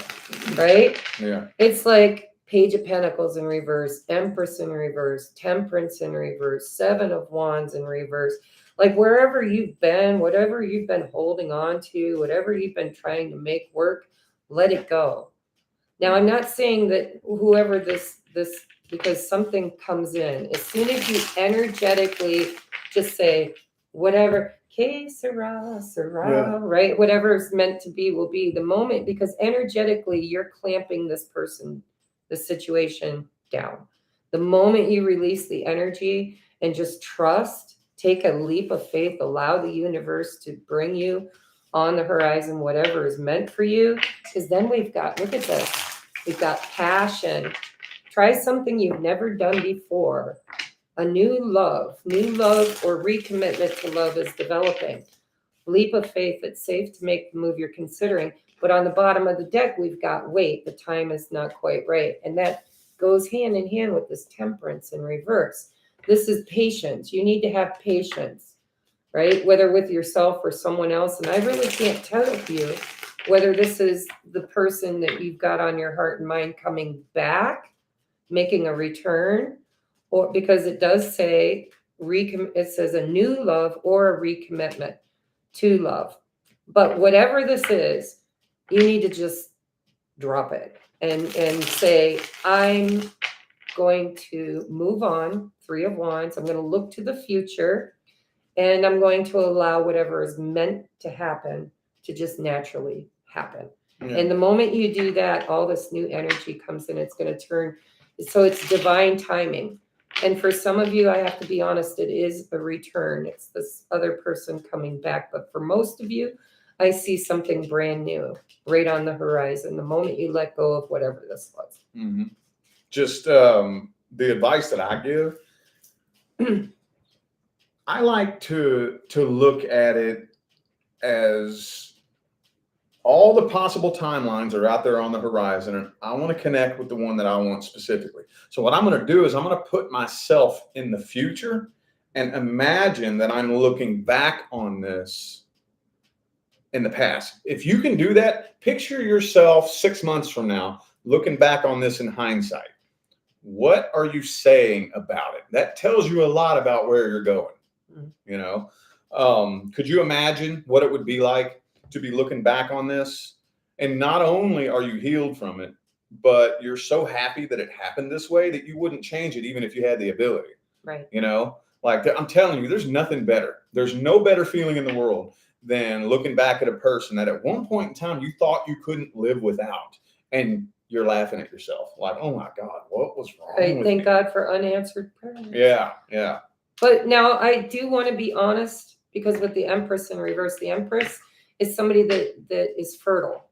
Right? Yeah. It's like Page of Pentacles in reverse, Empress in reverse, Temperance in reverse, 7 of Wands in reverse. Like wherever you've been, whatever you've been holding on to, whatever you've been trying to make work, let it go. Now, I'm not saying that whoever this, because something comes in, as soon as you energetically just say, whatever, que sera, sera, right? Whatever is meant to be will be the moment, because energetically you're clamping this person, the situation down. The moment you release the energy and just trust, take a leap of faith, allow the universe to bring you on the horizon, whatever is meant for you, because then we've got, look at this, we've got passion. Try something you've never done before. A new love or recommitment to love is developing. Leap of faith, it's safe to make the move you're considering. But on the bottom of the deck, we've got wait, the time is not quite right. And that goes hand in hand with this Temperance in reverse. This is patience. You need to have patience, right? Whether with yourself or someone else. And I really can't tell you whether this is the person that you've got on your heart and mind coming back, making a return, or because it does say, it says a new love or a recommitment to love. But whatever this is, you need to just drop it and say, I'm going to move on, 3 of Wands. I'm going to look to the future and I'm going to allow whatever is meant to happen to just naturally happen. Yeah. And the moment you do that, all this new energy comes in. It's going to turn. So it's divine timing. And for some of you, I have to be honest, it is a return. It's this other person coming back. But for most of you, I see something brand new right on the horizon the moment you let go of whatever this was. Mm-hmm. Just the advice that I give, I like to look at it as all the possible timelines are out there on the horizon, and I want to connect with the one that I want specifically. So what I'm going to do is I'm going to put myself in the future and imagine that I'm looking back on this in the past. If you can do that, picture yourself 6 months from now, looking back on this in hindsight. What are you saying about it? That tells you a lot about where you're going. You know, could you imagine what it would be like to be looking back on this? And not only are you healed from it, but you're so happy that it happened this way that you wouldn't change it even if you had the ability. Right. You know, Like, I'm telling you, there's nothing better. There's no better feeling in the world than looking back at a person that at one point in time you thought you couldn't live without, and you're laughing at yourself like, oh my God, what was wrong Right. with Thank me? God for unanswered prayers. Yeah, yeah. But now I do want to be honest, because with the Empress in reverse, the Empress is somebody that is fertile,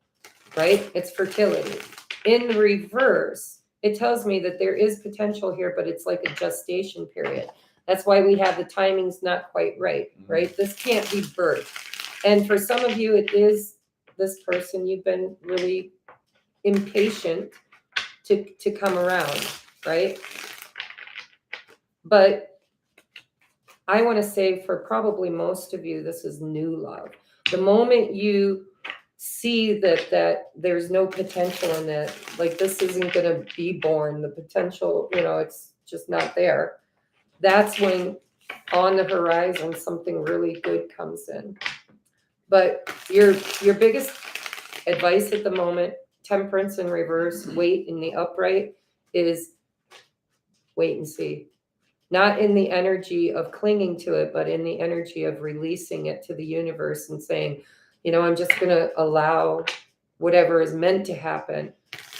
right? It's fertility. In reverse, it tells me that there is potential here, but it's like a gestation period. That's why we have the timings not quite right, right? This can't be birth. And for some of you, it is this person. You've been really impatient to come around, right? But I want to say for probably most of you, this is new love. The moment you see that there's no potential in it, like this isn't going to be born, the potential, it's just not there. That's when on the horizon, something really good comes in. But your biggest advice at the moment, Temperance in reverse, Weight in the upright, is wait and see. Not in the energy of clinging to it, but in the energy of releasing it to the universe and saying, I'm just going to allow whatever is meant to happen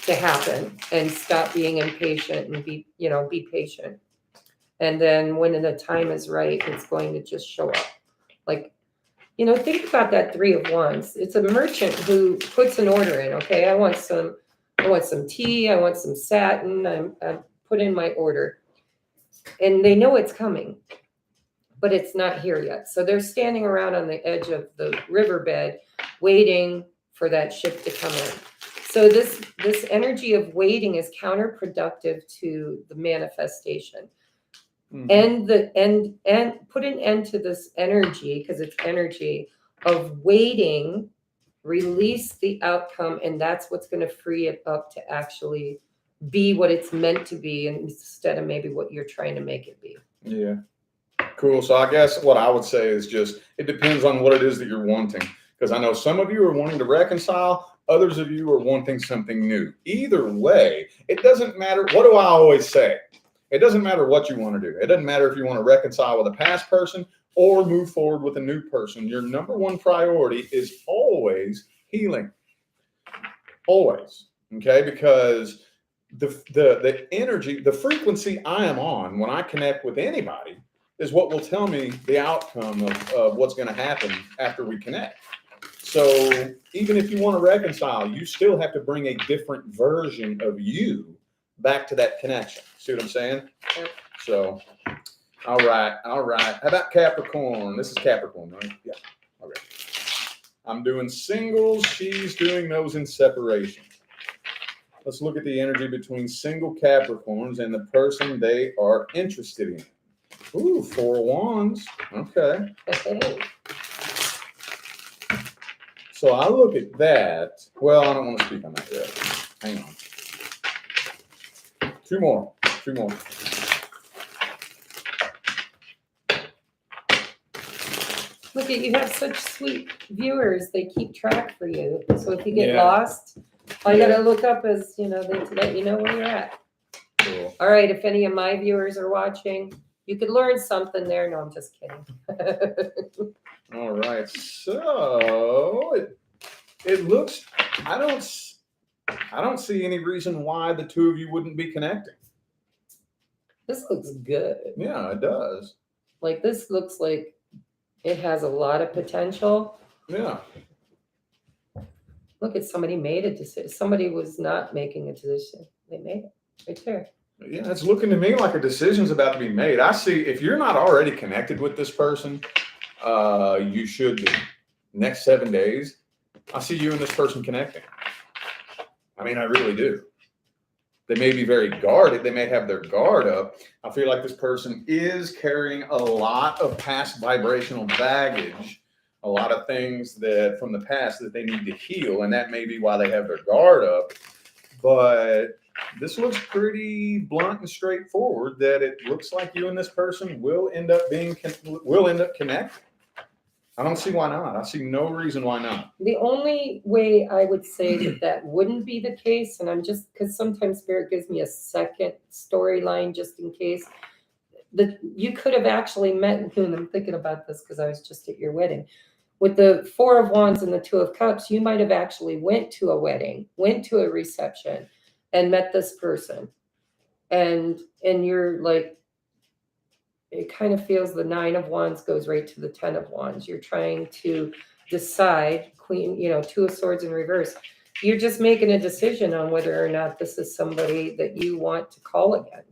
and stop being impatient and be patient. And then when the time is right, it's going to just show up. Like, think about that 3 of Wands. It's a merchant who puts an order in. Okay, I want some tea. I want some satin. I put in my order. And they know it's coming, but it's not here yet. So they're standing around on the edge of the riverbed waiting for that ship to come in. So this energy of waiting is counterproductive to the manifestation. Mm-hmm. And put an end to this energy, because it's energy of waiting, release the outcome, and that's what's going to free it up to actually be what it's meant to be instead of maybe what you're trying to make it be. Yeah. Cool. So I guess what I would say is just, it depends on what it is that you're wanting. Because I know some of you are wanting to reconcile, others of you are wanting something new. Either way, it doesn't matter. What do I always say? It doesn't matter what you want to do. It doesn't matter if you want to reconcile with a past person or move forward with a new person. Your number one priority is always healing. Always. Okay? Because the energy, the frequency I am on when I connect with anybody is what will tell me the outcome of what's going to happen after we connect. So even if you want to reconcile, you still have to bring a different version of you back to that connection. See what I'm saying? Yep. So, all right. How about Capricorn? This is Capricorn, right? Yeah. Okay. I'm doing singles. She's doing those in separation. Let's look at the energy between single Capricorns and the person they are interested in. Ooh, 4 of Wands. Okay. So I look at that. Well, I don't want to speak on that yet. Hang on. Two more. Look, you have such sweet viewers. They keep track for you. So if you get lost, all you got to look up is, they let you know where you're at. Cool. All right. If any of my viewers are watching, you could learn something there. No, I'm just kidding. All right. So it looks, I don't see any reason why the two of you wouldn't be connecting. This looks good. Yeah, it does. Like, this looks like it has a lot of potential. Yeah. Look at, somebody made a decision. Somebody was not making a decision. They made it right there. Yeah, it's looking to me like a decision's about to be made. I see, if you're not already connected with this person, you should be. Next 7 days, I see you and this person connecting. I mean, I really do. They may be very guarded. They may have their guard up. I feel like this person is carrying a lot of past vibrational baggage, a lot of things that from the past that they need to heal, and that may be why they have their guard up. But this looks pretty blunt and straightforward, that it looks like you and this person will end up connecting. I don't see why not. I see no reason why not. The only way I would say that wouldn't be the case, and I'm just, because sometimes Spirit gives me a second storyline just in case. you could have actually met, and I'm thinking about this because I was just at your wedding. With the Four of Wands and the Two of Cups, you might have actually went to a wedding, went to a reception, and met this person. And you're like, it kind of feels the Nine of Wands goes right to the Ten of Wands. You're trying to decide, Queen, Two of Swords in reverse. You're just making a decision on whether or not this is somebody that you want to call again,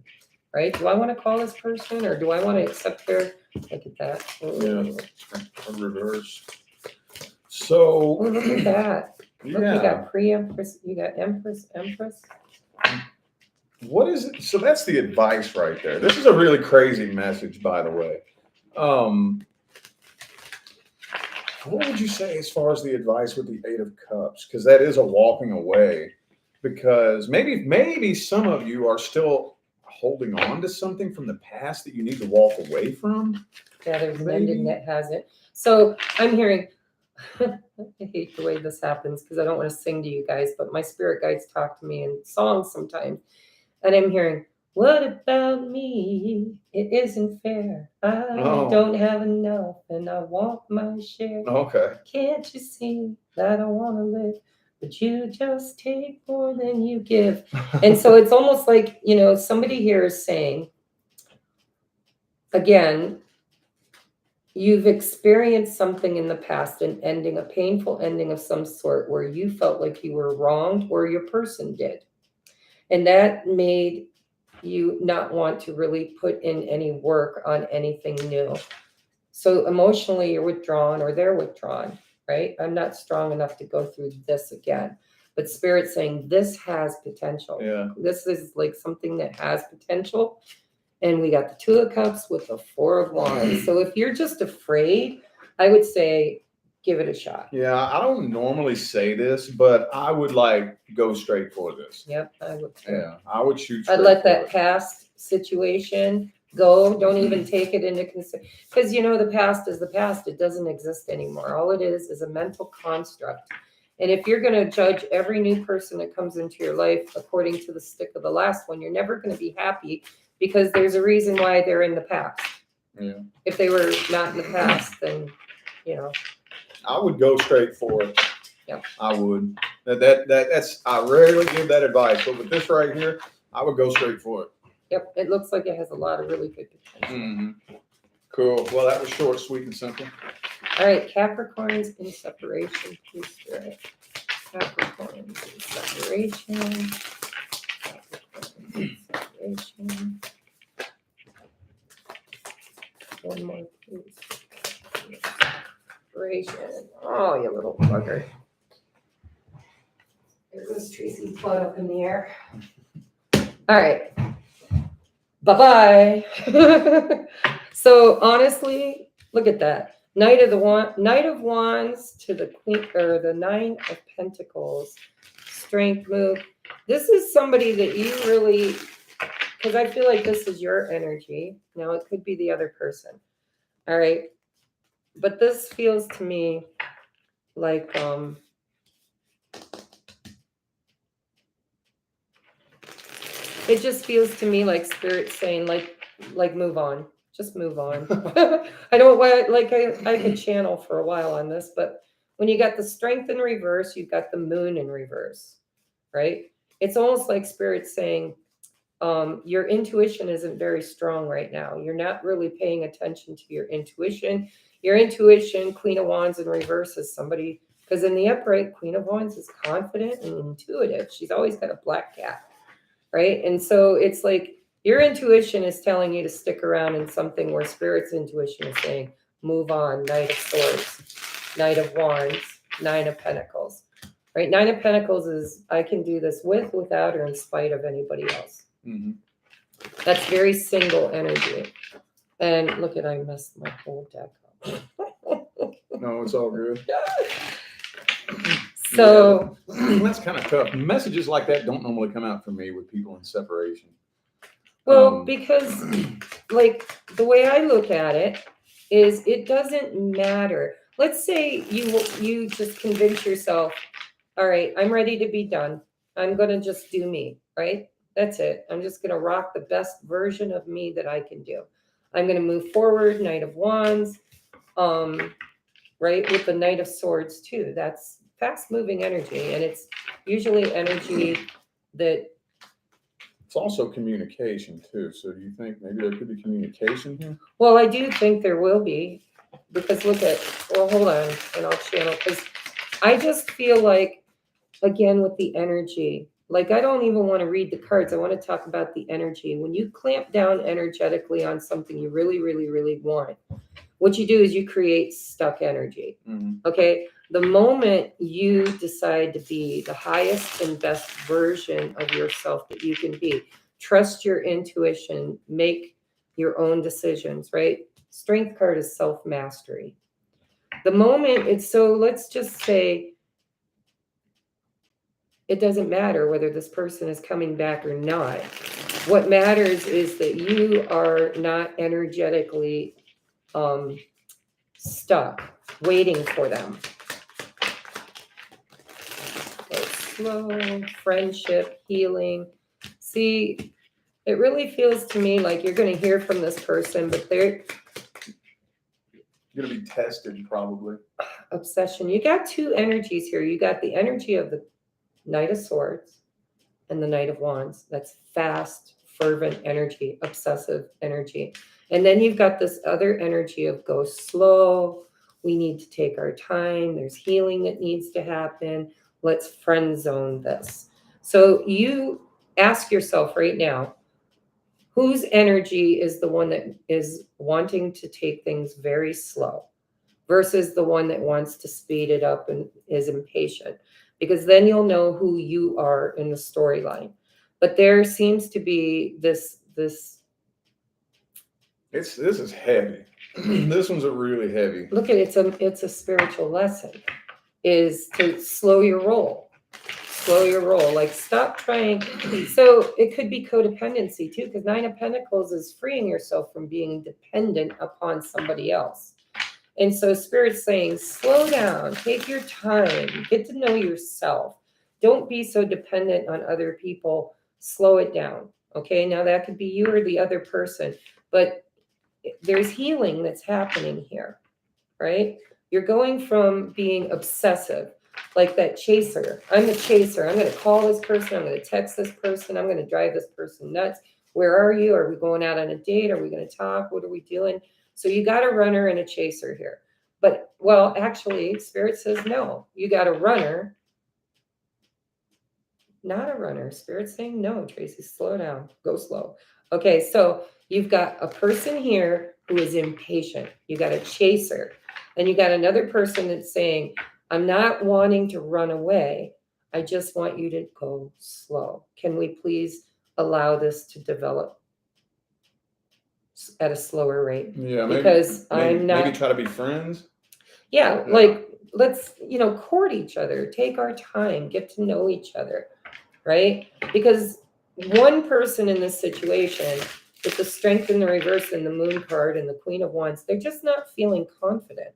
right? Do I want to call this person, or do I want to accept their, look at that. Yeah, reverse. So Look at that. Look, yeah, you got pre-empress, you got empress. what is it? So that's the advice right there. This is a really crazy message, by the way. What would you say as far as the advice with the Eight of Cups? Because that is a walking away. Because maybe some of you are still holding on to something from the past that you need to walk away from. Yeah, there's an Maybe. ending that hasn't. So I'm hearing, I hate the way this happens because I don't want to sing to you guys, but my spirit guides talk to me in songs sometimes. And I'm hearing, what about me? It isn't fair. I don't have enough and I want my share. Okay. Can't you see that I want to live? But you just take more than you give. And so it's almost like, somebody here is saying, again, you've experienced something in the past, an ending, a painful ending of some sort where you felt like you were wronged or your person did. And that made you not want to really put in any work on anything new. So emotionally you're withdrawn or they're withdrawn, right? I'm not strong enough to go through this again. But Spirit's saying this has potential. Yeah. This is like something that has potential. And we got the Two of Cups with the Four of Wands. So if you're just afraid, I would say give it a shot. Yeah, I don't normally say this, but I would go straight for this. Yep, I would too. Yeah, I would shoot. I'd let that past situation go. Don't even take it into consideration. Because the past is the past. It doesn't exist anymore. All it is a mental construct. And if you're going to judge every new person that comes into your life according to the stick of the last one, you're never going to be happy because there's a reason why they're in the past. Yeah. If they were not in the past, then, I would go straight for it. Yep. I would. That's I rarely give that advice, but with this right here, I would go straight for it. Yep, it looks like it has a lot of really good potential. Mm-hmm. Cool. Well, that was short, sweet, and simple. All right, Capricorns in separation, please, Spirit. Capricorns in separation. Capricorns in separation. One more, please. Separation. Oh, you little bugger. There goes Tracy's blood up in the air. All right. Bye-bye. So honestly, look at that. Knight of Wands to the Queen, or the Nine of Pentacles. Strength move. This is somebody that you really, because I feel like this is your energy. Now it could be the other person. All right. But this feels to me like it just feels to me like Spirit saying like move on. Just move on. I could channel for a while on this, but when you got the Strength in reverse, you've got the Moon in reverse, right? It's almost like Spirit saying your intuition isn't very strong right now. You're not really paying attention to your intuition. Your intuition, Queen of Wands in reverse, is somebody, because in the upright, Queen of Wands is confident and intuitive. She's always got a black cat, right? And so it's like your intuition is telling you to stick around in something where Spirit's intuition is saying, move on. Knight of Swords, Knight of Wands, Nine of Pentacles, right? Nine of Pentacles is, I can do this with, without, or in spite of anybody else. Mm-hmm. That's very single energy. And look at, I messed my whole deck up. No, it's all good. So yeah, that's kind of tough. Messages like that don't normally come out for me with people in separation. Well, because like the way I look at it is it doesn't matter. Let's say you just convince yourself, all right, I'm ready to be done. I'm going to just do me, right? That's it. I'm just going to rock the best version of me that I can do. I'm going to move forward, Knight of Wands, right, with the Knight of Swords too. That's fast moving energy, and it's usually energy that It's also communication too. So do you think maybe there could be communication here? well, I do think there will be, because look at, well, hold on, and I'll channel, because I just feel like, again, with the energy, like I don't even want to read the cards. I want to talk about the energy. When you clamp down energetically on something you really, really, really want, what you do is you create stuck energy. Okay. The moment you decide to be the highest and best version of yourself that you can be, trust your intuition, make your own decisions, right? Strength card is self-mastery. The moment it's, so let's just say it doesn't matter whether this person is coming back or not. What matters is that you are not energetically stuck waiting for them. Go slow, friendship, healing. See, it really feels to me like you're going to hear from this person, but they're You're going to be tested probably. obsession. You got two energies here. You got the energy of the Knight of Swords and the Knight of Wands. That's fast, fervent energy, obsessive energy. And then you've got this other energy of go slow. We need to take our time. There's healing that needs to happen. Let's friend zone this. So you ask yourself right now, whose energy is the one that is wanting to take things very slow versus the one that wants to speed it up and is impatient? Because then you'll know who you are in the storyline. But there seems to be this This is heavy. This one's a really heavy. look at it, it's a spiritual lesson, is to slow your roll. Slow your roll. Like stop trying. So it could be codependency too, because Nine of Pentacles is freeing yourself from being dependent upon somebody else. And so Spirit's saying, slow down, take your time, get to know yourself. Don't be so dependent on other people. Slow it down. Okay, now that could be you or the other person, but there's healing that's happening here, right? You're going from being obsessive, like that chaser. I'm the chaser. I'm going to call this person. I'm going to text this person. I'm going to drive this person nuts. Where are you? Are we going out on a date? Are we going to talk? What are we doing? So you got a runner and a chaser here. But, well, actually, Spirit says no. You got a runner, not a runner. Spirit's saying no, Tracy, slow down. Go slow. Okay, so you've got a person here who is impatient. You got a chaser. And you got another person that's saying, I'm not wanting to run away. I just want you to go slow. Can we please allow this to develop at a slower rate? Yeah, because I'm not. Maybe try to be friends. Yeah, like let's court each other, take our time, get to know each other, right? Because one person in this situation with the Strength in the reverse and the Moon card and the Queen of Wands, they're just not feeling confident.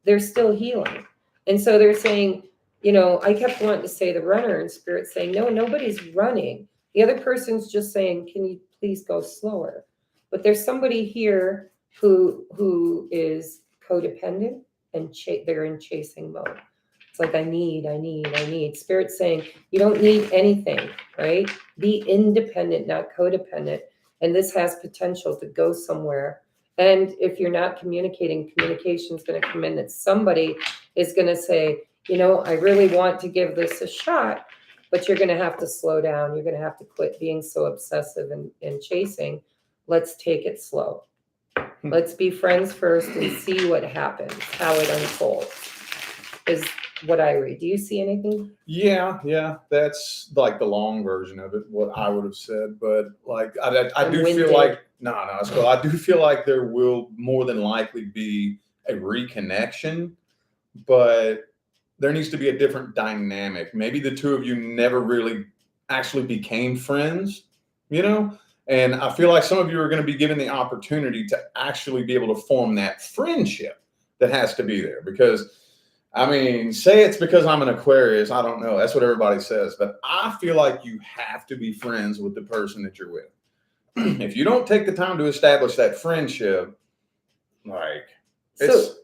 They're still healing. And so they're saying, I kept wanting to say the runner, and Spirit saying, no, nobody's running. The other person's just saying, can you please go slower? But there's somebody here who is codependent and they're in chasing mode. It's like, I need. Spirit saying, you don't need anything, right? Be independent, not codependent. And this has potential to go somewhere. And if you're not communicating, communication is going to come in that somebody is going to say, I really want to give this a shot, but you're going to have to slow down. You're going to have to quit being so obsessive and chasing. Let's take it slow. Let's be friends first and see what happens, how it unfolds, is what I read. Do you see anything? Yeah. That's like the long version of it, what I would have said. But like, I do feel like, no, it's cool. I do feel like there will more than likely be a reconnection, but there needs to be a different dynamic. Maybe the two of you never really actually became friends, And I feel like some of you are going to be given the opportunity to actually be able to form that friendship that has to be there. Because, say it's because I'm an Aquarius. I don't know. That's what everybody says. But I feel like you have to be friends with the person that you're with. if you don't take the time to establish that friendship, like it's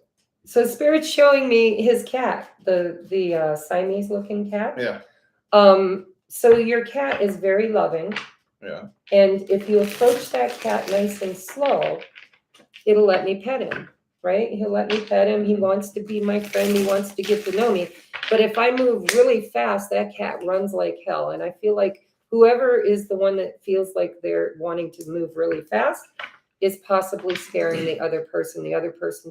So Spirit's showing me his cat, the Siamese looking cat. yeah. So your cat is very loving. Yeah. And if you approach that cat nice and slow, it'll let me pet him, right? He'll let me pet him. He wants to be my friend. He wants to get to know me. But if I move really fast, that cat runs like hell. And I feel like whoever is the one that feels like they're wanting to move really fast is possibly scaring the other person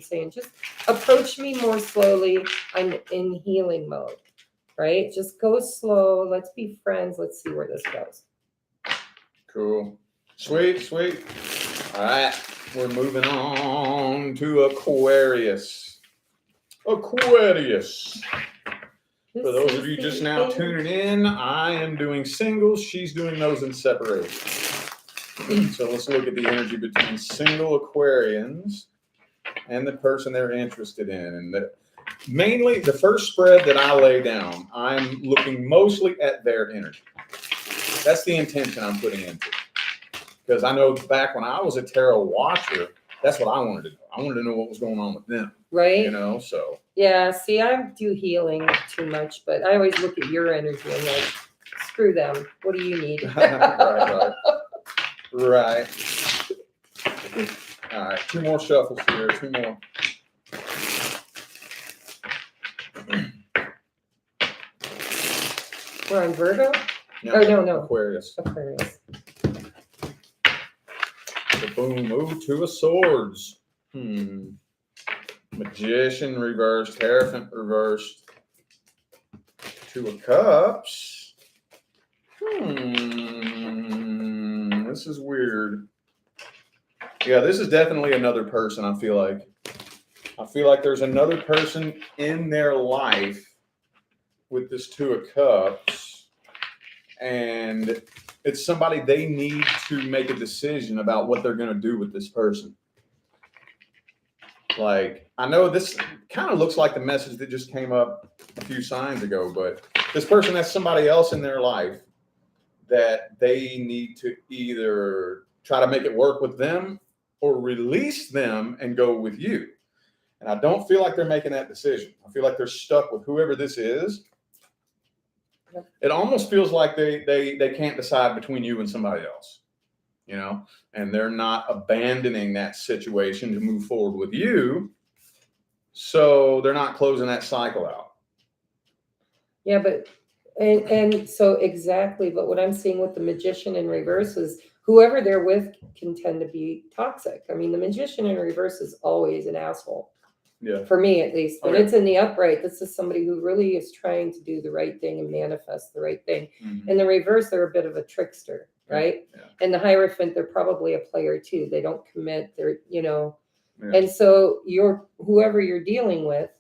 saying, just approach me more slowly. I'm in healing mode, right? Just go slow. Let's be friends. Let's see where this goes. Cool. Sweet. All right. We're moving on to Aquarius. Aquarius. For those of you just now tuning in, I am doing singles. She's doing those in separation. So let's look at the energy between single Aquarians and the person they're interested in. And mainly the first spread that I lay down, I'm looking mostly at their energy. That's the intention I'm putting into it. Because I know back when I was a tarot watcher, that's what I wanted to know. I wanted to know what was going on with them. Right. You know, so. Yeah, see, I do healing too much, but I always look at your energy and like, screw them. What do you need? Right. All right, 2 more shuffles here. 2 more. We're on Virgo? No. Aquarius. Aquarius. The boom. Ooh, 2 of swords. Magician reversed. Hierophant reversed. 2 of cups. This is weird. Yeah, this is definitely another person, I feel like. I feel like there's another person in their life with this 2 of cups. And it's somebody they need to make a decision about what they're going to do with this person. Like, I know this kind of looks like the message that just came up a few signs ago, but this person has somebody else in their life that they need to either try to make it work with them or release them and go with you. And I don't feel like they're making that decision. I feel like they're stuck with whoever this is. It almost feels like they can't decide between you and somebody else, you know, and they're not abandoning that situation to move forward with you. So they're not closing that cycle out. Yeah, but and so exactly, but what I'm seeing with the magician in reverse is whoever they're with can tend to be toxic. I mean, the magician in reverse is always an asshole. Yeah. For me, at least. When it's in the upright, this is somebody who really is trying to do the right thing and manifest the right thing. In the reverse, they're a bit of a trickster, right? Yeah. And the Hierophant, they're probably a player too. They don't commit. They're, you know. Yeah. And so whoever you're dealing with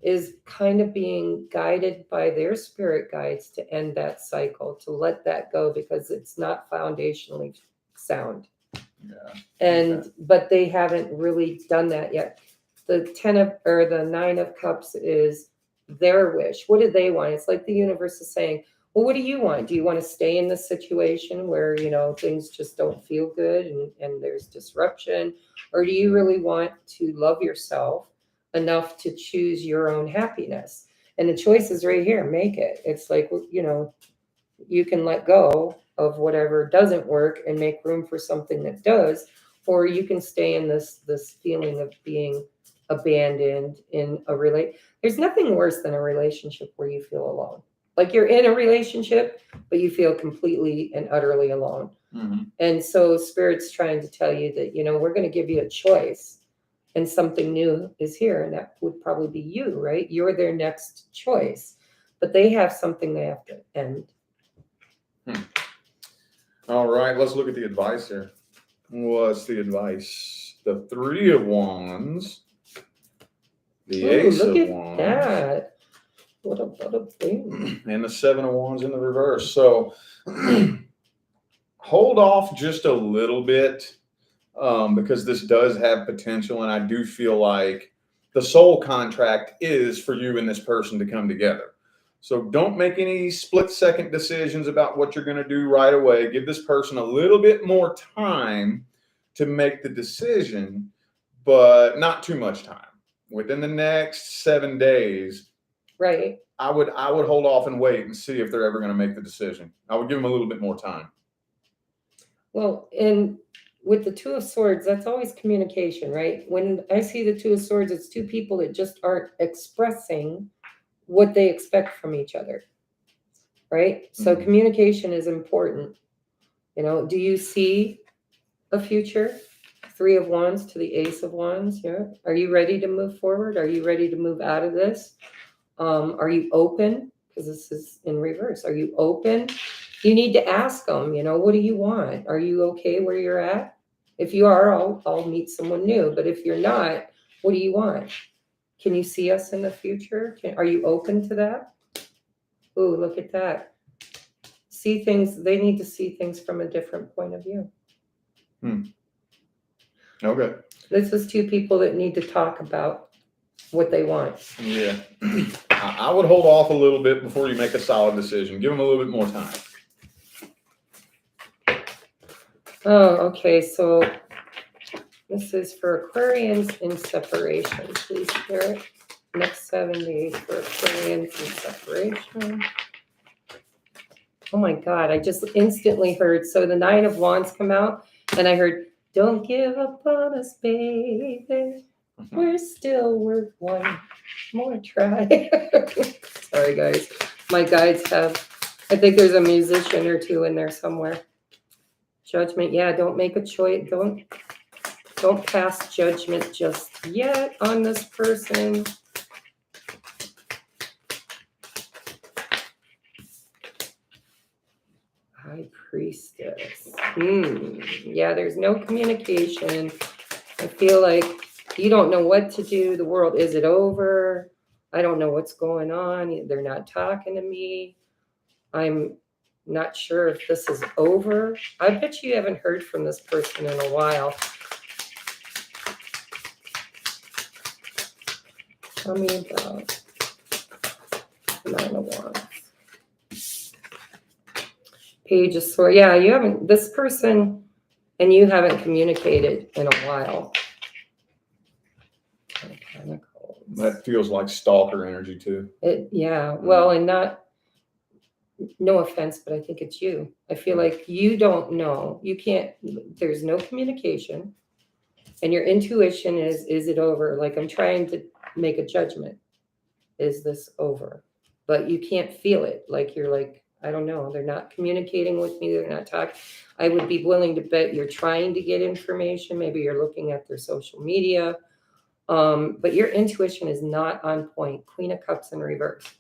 is kind of being guided by their spirit guides to end that cycle, to let that go because it's not foundationally sound. Yeah. And but they haven't really done that yet. The 9 of cups is their wish. What do they want? It's like the universe is saying, well, what do you want? Do you want to stay in this situation where, you know, things just don't feel good and there's disruption? Or do you really want to love yourself enough to choose your own happiness? And the choice is right here. Make it. It's like, you know, you can let go of whatever doesn't work and make room for something that does, or you can stay in this feeling of being abandoned in a there's nothing worse than a relationship where you feel alone. Like you're in a relationship, but you feel completely and utterly alone. And so Spirit's trying to tell you that, you know, we're going to give you a choice and something new is here. And that would probably be you, right? You're their next choice, but they have something they have to end. All right, let's look at the advice here. What's the advice? The 3 of Wands. The Ace of Wands. That. What a thing. And the 7 of Wands in the reverse. So hold off just a little bit because this does have potential. And I do feel like the soul contract is for you and this person to come together. So don't make any split-second decisions about what you're going to do right away. Give this person a little bit more time to make the decision, but not too much time. Within the next 7 days, Right. I would hold off and wait and see if they're ever going to make the decision. I would give them a little bit more time. Well, and with the Two of Swords, that's always communication, right? When I see the Two of Swords, it's two people that just aren't expressing what they expect from each other, right? So Mhm. communication is important. You know, do you see a future? Three of Wands to the Ace of Wands. Yeah. Are you ready to move forward? Are you ready to move out of this? Are you open? Because this is in reverse. Are you open? You need to ask them, you know, what do you want? Are you okay where you're at? If you are, I'll meet someone new. But if you're not, what do you want? Can you see us in the future? Are you open to that? Ooh, look at that. See things, they need to see things from a different point of view. Okay. This is two people that need to talk about what they want. Yeah. I would hold off a little bit before you make a solid decision. Give them a little bit more time. Oh, okay. So this is for Aquarians in separation. Please, Spirit. Next 7 days for Aquarians in separation. Oh my God, I just instantly heard. So the Nine of Wands come out, and I heard, "Don't give up on us, baby. We're still worth one more try." Sorry, guys. My guides have, I think there's a musician or two in there somewhere. Judgment. Yeah, don't make a choice. Don't pass judgment just yet on this person. High Priestess. Yeah, there's no communication. I feel like you don't know what to do. The world, is it over? I don't know what's going on. They're not talking to me. I'm not sure if this is over. I bet you haven't heard from this person in a while. Tell me about Nine of Wands. Page of Swords. Yeah, you haven't, this person and you haven't communicated in a while. Pentacles. That feels like stalker energy too. Yeah, well, and not, no offense, but I think it's you. I feel like you don't know. You can't, there's no communication. And your intuition is it over? Like, I'm trying to make a judgment. Is this over? But you can't feel it. Like, you're like, I don't know. They're not communicating with me. They're not talking. I would be willing to bet you're trying to get information. Maybe you're looking at their social media. But your intuition is not on point. Queen of Cups in reverse.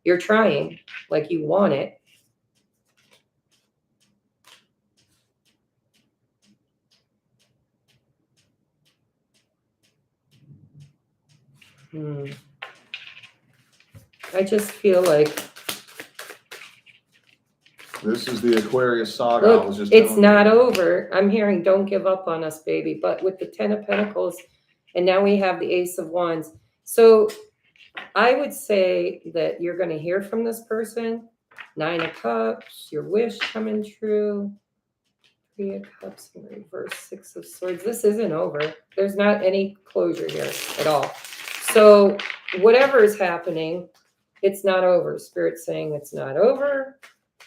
You're trying, like you want it. I just feel like this is the Aquarius saga. Look, I was just it's not you. over. I'm hearing don't give up on us, baby. But with the 10 of Pentacles, and now we have the Ace of Wands. So I would say that you're going to hear from this person. 9 of Cups, your wish coming true. 3 of Cups in reverse, 6 of Swords. This isn't over. There's not any closure here at all. So whatever is happening, it's not over. Spirit's saying it's not over.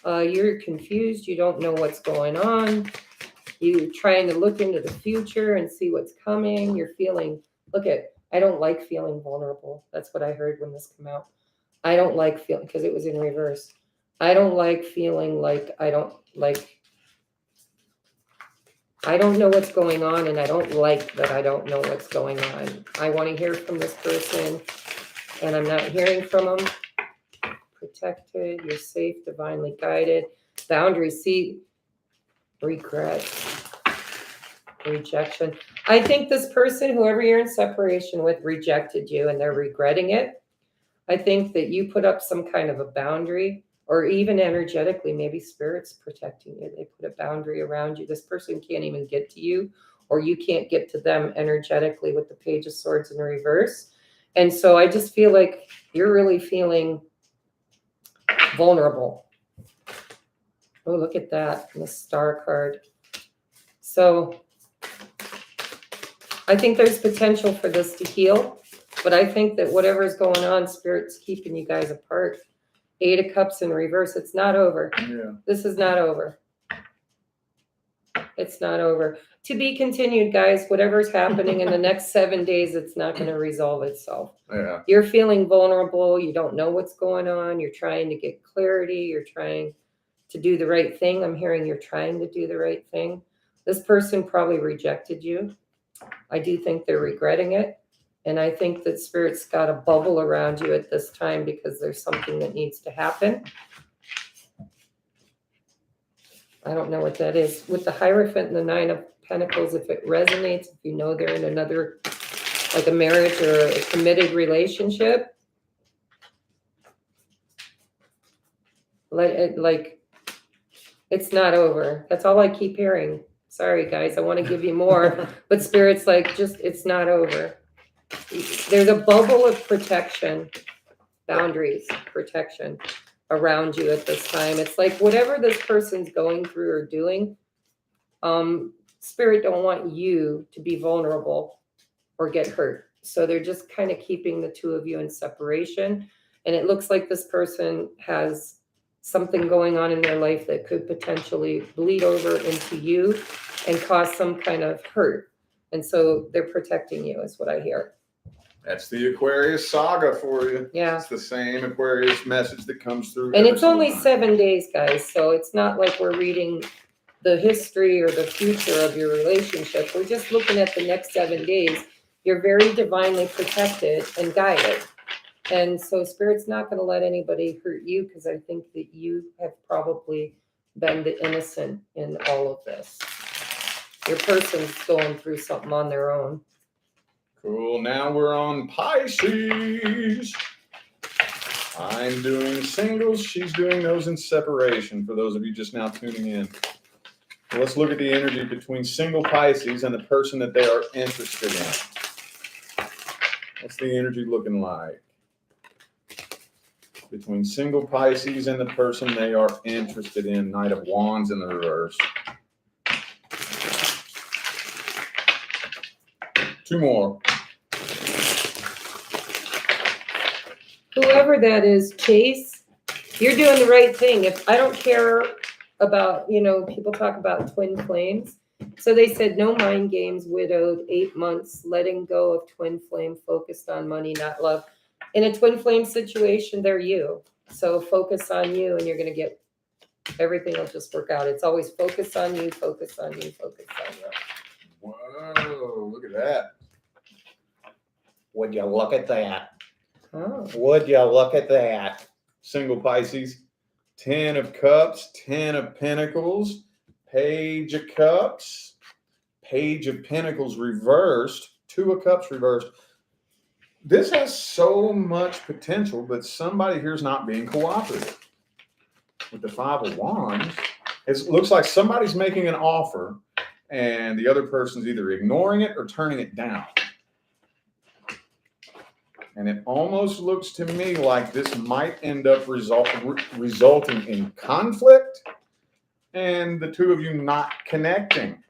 You're confused. You don't know what's going on. You're trying to look into the future and see what's coming. You're feeling, I don't like feeling vulnerable. That's what I heard when this came out. I don't like feeling, because it was in reverse. I don't like feeling like I don't know what's going on, and I don't like that I don't know what's going on. I want to hear from this person, and I'm not hearing from them. Protected, you're safe, divinely guided. Boundaries, see, regret, rejection. I think this person, whoever you're in separation with, rejected you and they're regretting it. I think that you put up some kind of a boundary, or even energetically, maybe Spirit's protecting you. They put a boundary around you. This person can't even get to you, or you can't get to them energetically with the Page of Swords in reverse. And so I just feel like you're really feeling vulnerable. Oh, look at that, the Star card. So I think there's potential for this to heal, but I think that whatever's going on, Spirit's keeping you guys apart. 8 of Cups in reverse. It's not over. Yeah. This is not over. It's not over. To be continued, guys. Whatever's happening in the next 7 days, it's not going to resolve itself. Yeah. You're feeling vulnerable. You don't know what's going on. You're trying to get clarity. You're trying to do the right thing. I'm hearing you're trying to do the right thing. This person probably rejected you. I do think they're regretting it. And I think that Spirit's got a bubble around you at this time because there's something that needs to happen. I don't know what that is. With the Hierophant and the 9 of Pentacles, if it resonates, if you know they're in another, like a marriage or a committed relationship, let it, like, it's not over. That's all I keep hearing. Sorry, guys, I want to give you more, but Spirit's like, just, it's not over. There's a bubble of protection, boundaries, protection around you at this time. It's like whatever this person's going through or doing, Spirit don't want you to be vulnerable or get hurt. So they're just kind of keeping the two of you in separation. And it looks like this person has something going on in their life that could potentially bleed over into you and cause some kind of hurt. And so they're protecting you, is what I hear. That's the Aquarius saga for you. Yeah. It's the same Aquarius message that comes through. And every it's only single time. 7 days, guys. So it's not like we're reading the history or the future of your relationship. We're just looking at the next 7 days. You're very divinely protected and guided. And so Spirit's not going to let anybody hurt you because I think that you have probably been the innocent in all of this. Your person's going through something on their own. Cool. Now we're on Pisces. I'm doing singles. She's doing those in separation for those of you just now tuning in. So let's look at the energy between single Pisces and the person that they are interested in. What's the energy looking like? Between single Pisces and the person they are interested in. Knight of Wands in the reverse. 2 more. Whoever that is, Chase, you're doing the right thing. If I don't care about, people talk about twin flames. So they said no mind games, widowed, 8 months, letting go of twin flame, focused on money, not love. In a twin flame situation, they're you. So focus on you and you're going to get, everything will just work out. It's always focus on you, focus on you, focus on you. Whoa, look at that. Would you look at that? Oh. Would you look at that? Single Pisces, 10 of Cups, 10 of Pentacles, Page of Cups, Page of Pentacles reversed, 2 of Cups reversed. This has so much potential, but somebody here is not being cooperative. With the 5 of Wands, it looks like somebody's making an offer and the other person's either ignoring it or turning it down. And it almost looks to me like this might end up resulting in conflict and the two of you not connecting.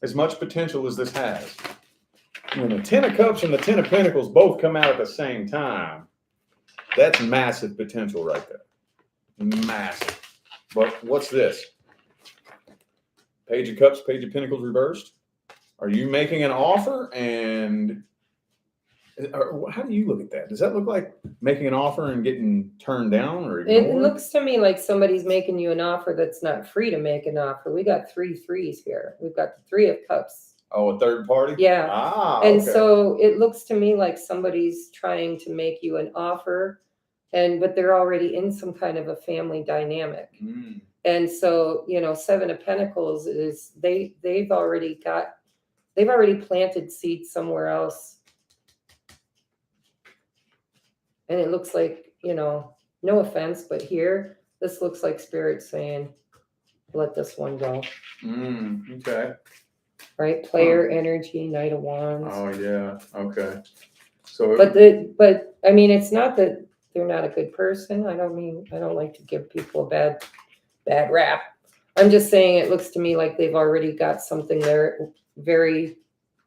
As much potential as this has. When the 10 of Cups and the 10 of Pentacles both come out at the same time, that's massive potential right there. Massive. But what's this? Page of Cups, Page of Pentacles reversed. Are you making an offer and... how do you look at that? Does that look like making an offer and getting turned down or ignored? It looks to me like somebody's making you an offer that's not free to make an offer. We got 3 threes here. We've got the 3 of Cups. Oh, a third party? Yeah. And okay. So it looks to me like somebody's trying to make you an offer, but they're already in some kind of a family dynamic. Mm. And so, 7 of Pentacles is they've already planted seeds somewhere else. And it looks like, no offense, but here, this looks like Spirit saying, let this one go. Okay. Right? Player energy, Knight of Wands. Oh, yeah. Okay. So, But I mean, it's not that they're not a good person. I don't like to give people a bad rap. I'm just saying it looks to me like they've already got something they're very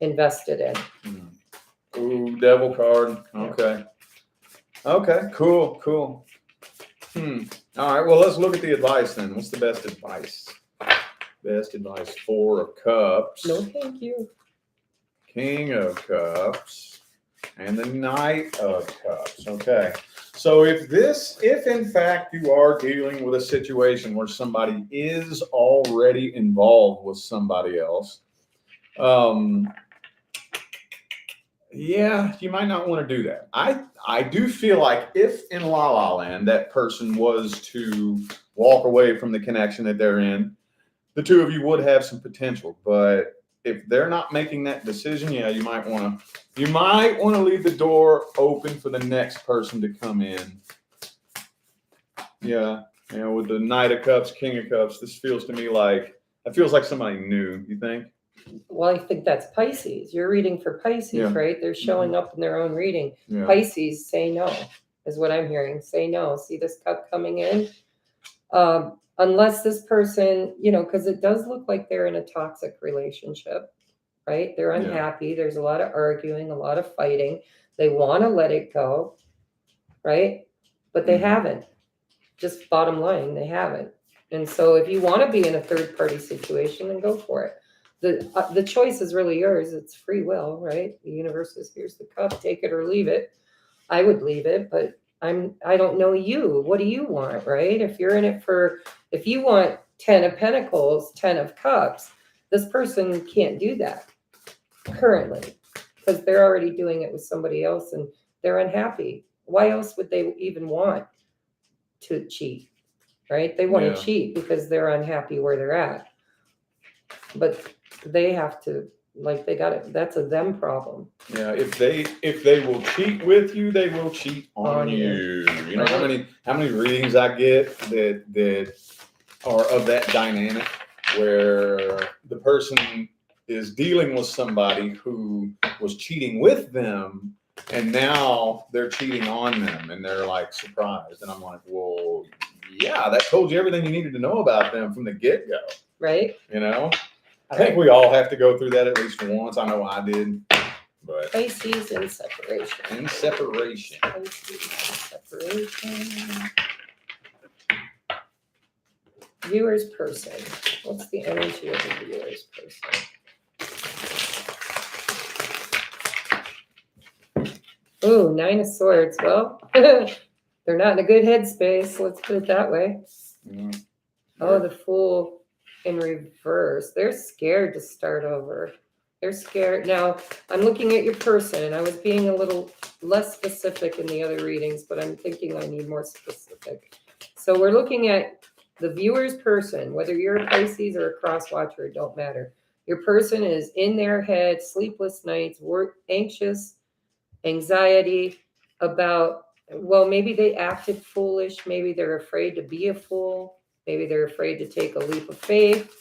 invested in. Ooh, devil card. Okay. Okay, cool. All right, well, let's look at the advice then. What's the best advice? Best advice. 4 of Cups. No, thank you. King of Cups. And the Knight of Cups. Okay. So if in fact you are dealing with a situation where somebody is already involved with somebody else, yeah, you might not want to do that. I do feel like if in La La Land that person was to walk away from the connection that they're in, the two of you would have some potential. But if they're not making that decision, yeah, you might want to leave the door open for the next person to come in. Yeah, with the Knight of Cups, King of Cups, this feels to me like somebody new. You think? Well, I think that's Pisces. You're reading for Pisces, right? They're showing up in their own reading. Yeah. Pisces, say no, is what I'm hearing. Say no. See this cup coming in? Unless this person, because it does look like they're in a toxic relationship, right? They're unhappy. Yeah. There's a lot of arguing, a lot of fighting. They want to let it go, right? But they haven't. Just bottom line, they haven't. And so if you want to be in a third party situation, then go for it. The choice is really yours. It's free will, right? The universe says, here's the cup, take it or leave it. I would leave it, but I don't know you. What do you want, right? If you're in it if you want 10 of Pentacles, 10 of Cups, this person can't do that currently because they're already doing it with somebody else and they're unhappy. Why else would they even want to cheat, right? They want to cheat because they're unhappy where they're at. But they have to, they got it. That's a them problem. Yeah, if they will cheat with you, they will cheat on you. You know how many readings I get that are of that dynamic where the person is dealing with somebody who was cheating with them and now they're cheating on them and they're like surprised. And I'm like, well, yeah, that told you everything you needed to know about them from the get-go. Right. I think we all have to go through that at least once. I know I did. But Pisces in separation. In separation. Pisces in separation. Viewer's person. What's the energy of the viewer's person? Ooh, 9 of Swords. Well, they're not in a good headspace. Let's put it that way. Yeah. Oh, the Fool in reverse. They're scared to start over. They're scared. Now, I'm looking at your person, and I was being a little less specific in the other readings, but I'm thinking I need more specific. So we're looking at the viewer's person, whether you're a Pisces or a cross watcher, it don't matter. Your person is in their head, sleepless nights, anxious, anxiety about, well, maybe they acted foolish. Maybe they're afraid to be a fool. Maybe they're afraid to take a leap of faith.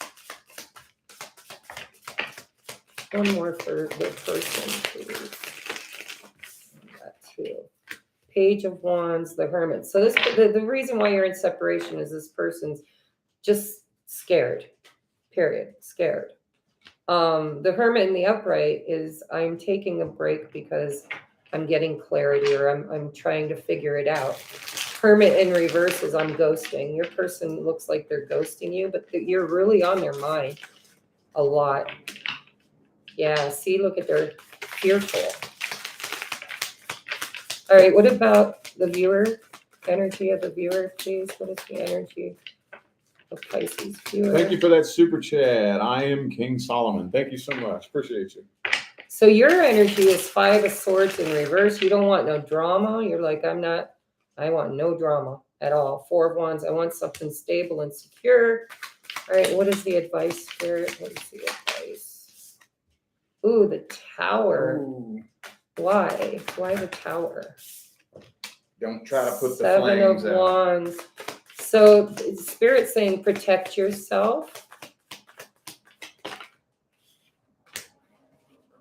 One more for the person, please. That too. Page of Wands, the Hermit. So the reason why you're in separation is this person's just scared. Period. Scared. The Hermit in the upright is I'm taking a break because I'm getting clarity or I'm trying to figure it out. Hermit in reverse is I'm ghosting. Your person looks like they're ghosting you, but you're really on their mind a lot. Yeah, see, look at they're fearful. All right, what about the viewer? Energy of the viewer, please. What is the energy of Pisces viewer? Thank you for that super chat. I am King Solomon. Thank you so much. Appreciate you. So your energy is 5 of Swords in reverse. You don't want no drama. You're like, I want no drama at all. 4 of Wands. I want something stable and secure. All right, what is the advice, Spirit? What is the advice? Ooh, the Tower. Ooh. Why? Why the Tower? Don't try to put the 7 flames of out. Wands. So Spirit's saying protect yourself.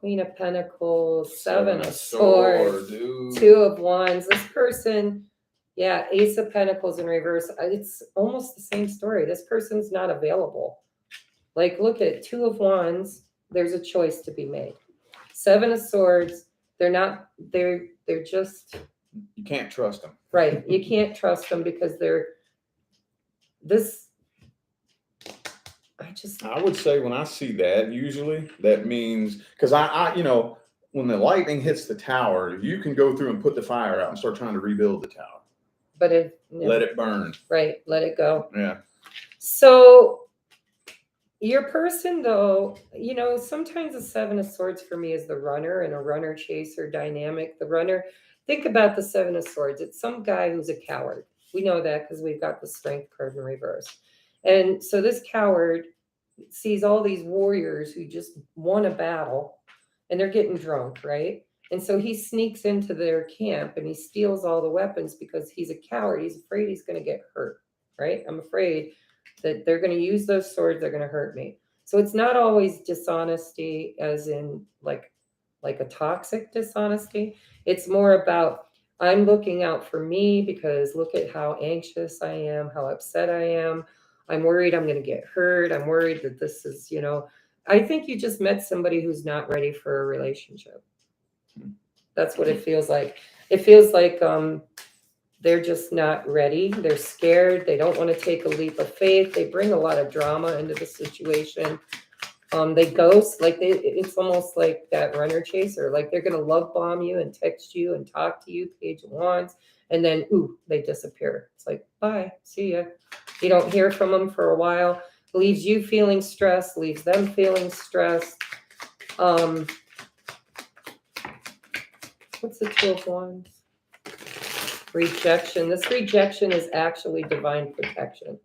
Queen of Pentacles, 7 of Swords, 2 of Wands. This person Yeah, Ace of Pentacles in reverse. It's almost the same story. This person's not available. Like, look at Two of Wands. There's a choice to be made. Seven of Swords. They're not. They're just. You can't trust them. Right. You can't trust them because they're this. I would say when I see that, usually that means because you know, when the lightning hits the tower, you can go through and put the fire out and start trying to rebuild the tower. But Let it burn. Right. Let it go. Yeah. So your person, though, you know, sometimes the Seven of Swords for me is the runner and a runner chaser dynamic. The runner, think about the Seven of Swords. It's some guy who's a coward. We know that because we've got the Strength card in reverse. And so this coward sees all these warriors who just won a battle and they're getting drunk, right? And so he sneaks into their camp and he steals all the weapons because he's a coward. He's afraid he's going to get hurt, right? I'm afraid that they're going to use those swords. They're going to hurt me. So it's not always dishonesty as in like a toxic dishonesty. It's more about I'm looking out for me because look at how anxious I am, how upset I am. I'm worried I'm going to get hurt. I'm worried that this is, you know, I think you just met somebody who's not ready for a relationship. That's what it feels like. It feels like they're just not ready. They're scared. They don't want to take a leap of faith. They bring a lot of drama into the situation. They ghost, like it's almost like that runner chaser. Like they're going to love bomb you and text you and talk to you, Page of Wands, and then, ooh, they disappear. It's like, bye, see ya. You don't hear from them for a while. Leaves you feeling stressed, leaves them feeling stressed. What's the Two of Wands? Rejection. This rejection is actually divine protection.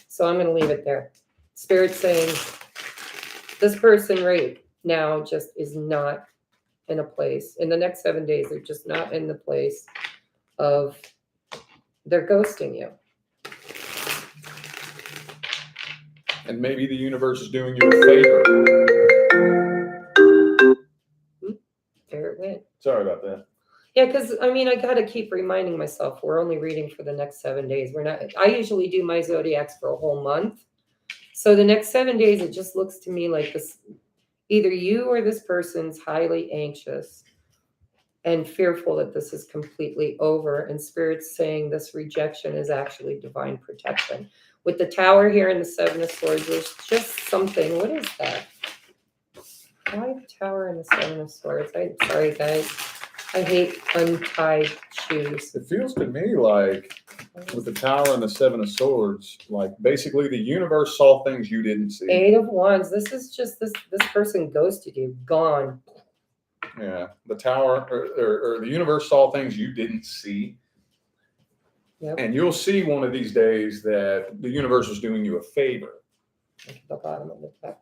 So I'm going to leave it there. Spirit's saying this person right now just is not in a place. In the next 7 days, they're just not in the place of, they're ghosting you. And maybe the universe is doing you a favor. There it went. Sorry about that. Yeah, because I mean, I got to keep reminding myself we're only reading for the next 7 days. We're not, I usually do my zodiacs for a whole month. So the next 7 days, it just looks to me like this, either you or this person's highly anxious and fearful that this is completely over. And Spirit's saying this rejection is actually divine protection. With the Tower here and the Seven of Swords, there's just something. What is that? Why the Tower and the Seven of Swords? I'm sorry, guys. I hate untied shoes. It feels to me like with the Tower and the Seven of Swords, like basically the universe saw things you didn't see. Eight of Wands. This is just this person ghosted you. Gone. Yeah. The Tower or the universe saw things you didn't see. Yep. And you'll see one of these days that the universe is doing you a favor. Look at the bottom of the deck.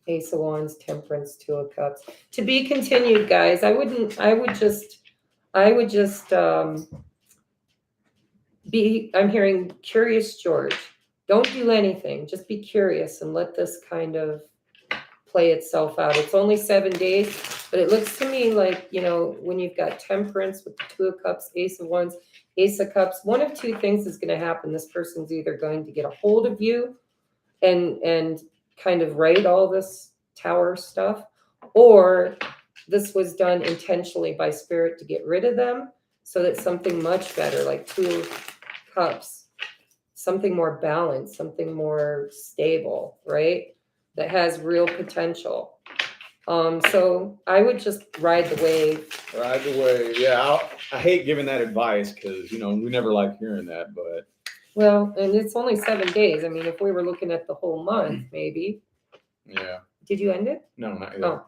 Ace of Wands, Temperance, Two of Cups. To be continued, guys. I would just be, I'm hearing Curious George. Don't do anything. Just be curious and let this kind of play itself out. It's only 7 days, but it looks to me like, you know, when you've got Temperance with the Two of Cups, Ace of Wands, Ace of Cups, one of two things is going to happen. This person's either going to get a hold of you and kind of write all this Tower stuff, or this was done intentionally by Spirit to get rid of them so that something much better, like Two of Cups, something more balanced, something more stable, right? That has real potential. So I would just ride the wave. Ride the wave. Yeah, I hate giving that advice because, you know, we never like hearing that, but. Well, and it's only 7 days. I mean, if we were looking at the whole month, maybe. Yeah. Did you end it? No, not yet. Oh.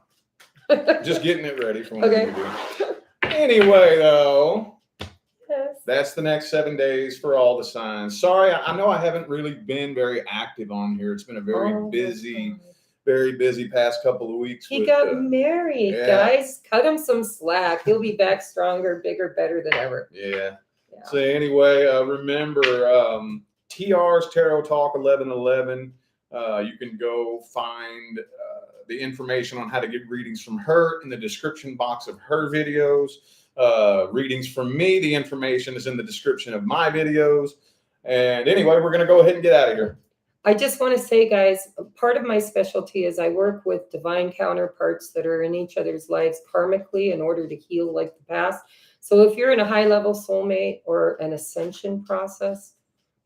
Just getting it ready for when Okay. we do. Anyway, though, Yes. that's the next 7 days for all the signs. Sorry, I know I haven't really been very active on here. It's been a very busy past couple of weeks. He got married, guys. Cut him some slack. He'll be back stronger, bigger, better than ever. Yeah. So anyway, remember TR's Tarot Talk 1111. You can go find the information on how to get readings from her in the description box of her videos. readings from me, the information is in the description of my videos. And anyway, we're going to go ahead and get out of here. I just want to say, guys, part of my specialty is I work with divine counterparts that are in each other's lives karmically in order to heal like the past. So if you're in a high-level soulmate or an ascension process,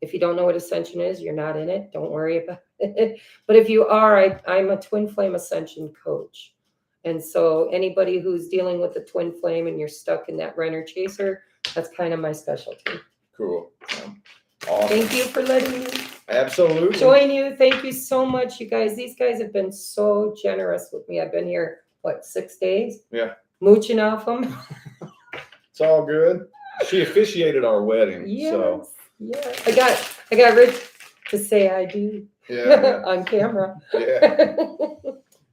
if you don't know what ascension is, you're not in it. Don't worry about it. But if you are, I'm a twin flame ascension coach. And so anybody who's dealing with a twin flame and you're stuck in that runner chaser, that's kind of my specialty. Cool. Awesome. Thank you for letting me Absolutely join you. Thank you so much, you guys. These guys have been so generous with me. I've been here, what, 6 days? Yeah. Mooching off them. It's all good. She officiated our wedding. Yes. So. Yeah. I got Rich to say I do. Yeah. On camera. Yeah.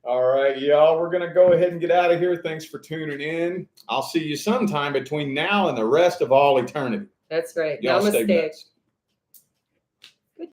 All right, y'all. We're going to go ahead and get out of here. Thanks for tuning in. I'll see you sometime between now and the rest of all eternity. That's right. Y'all stay Namaste. blessed.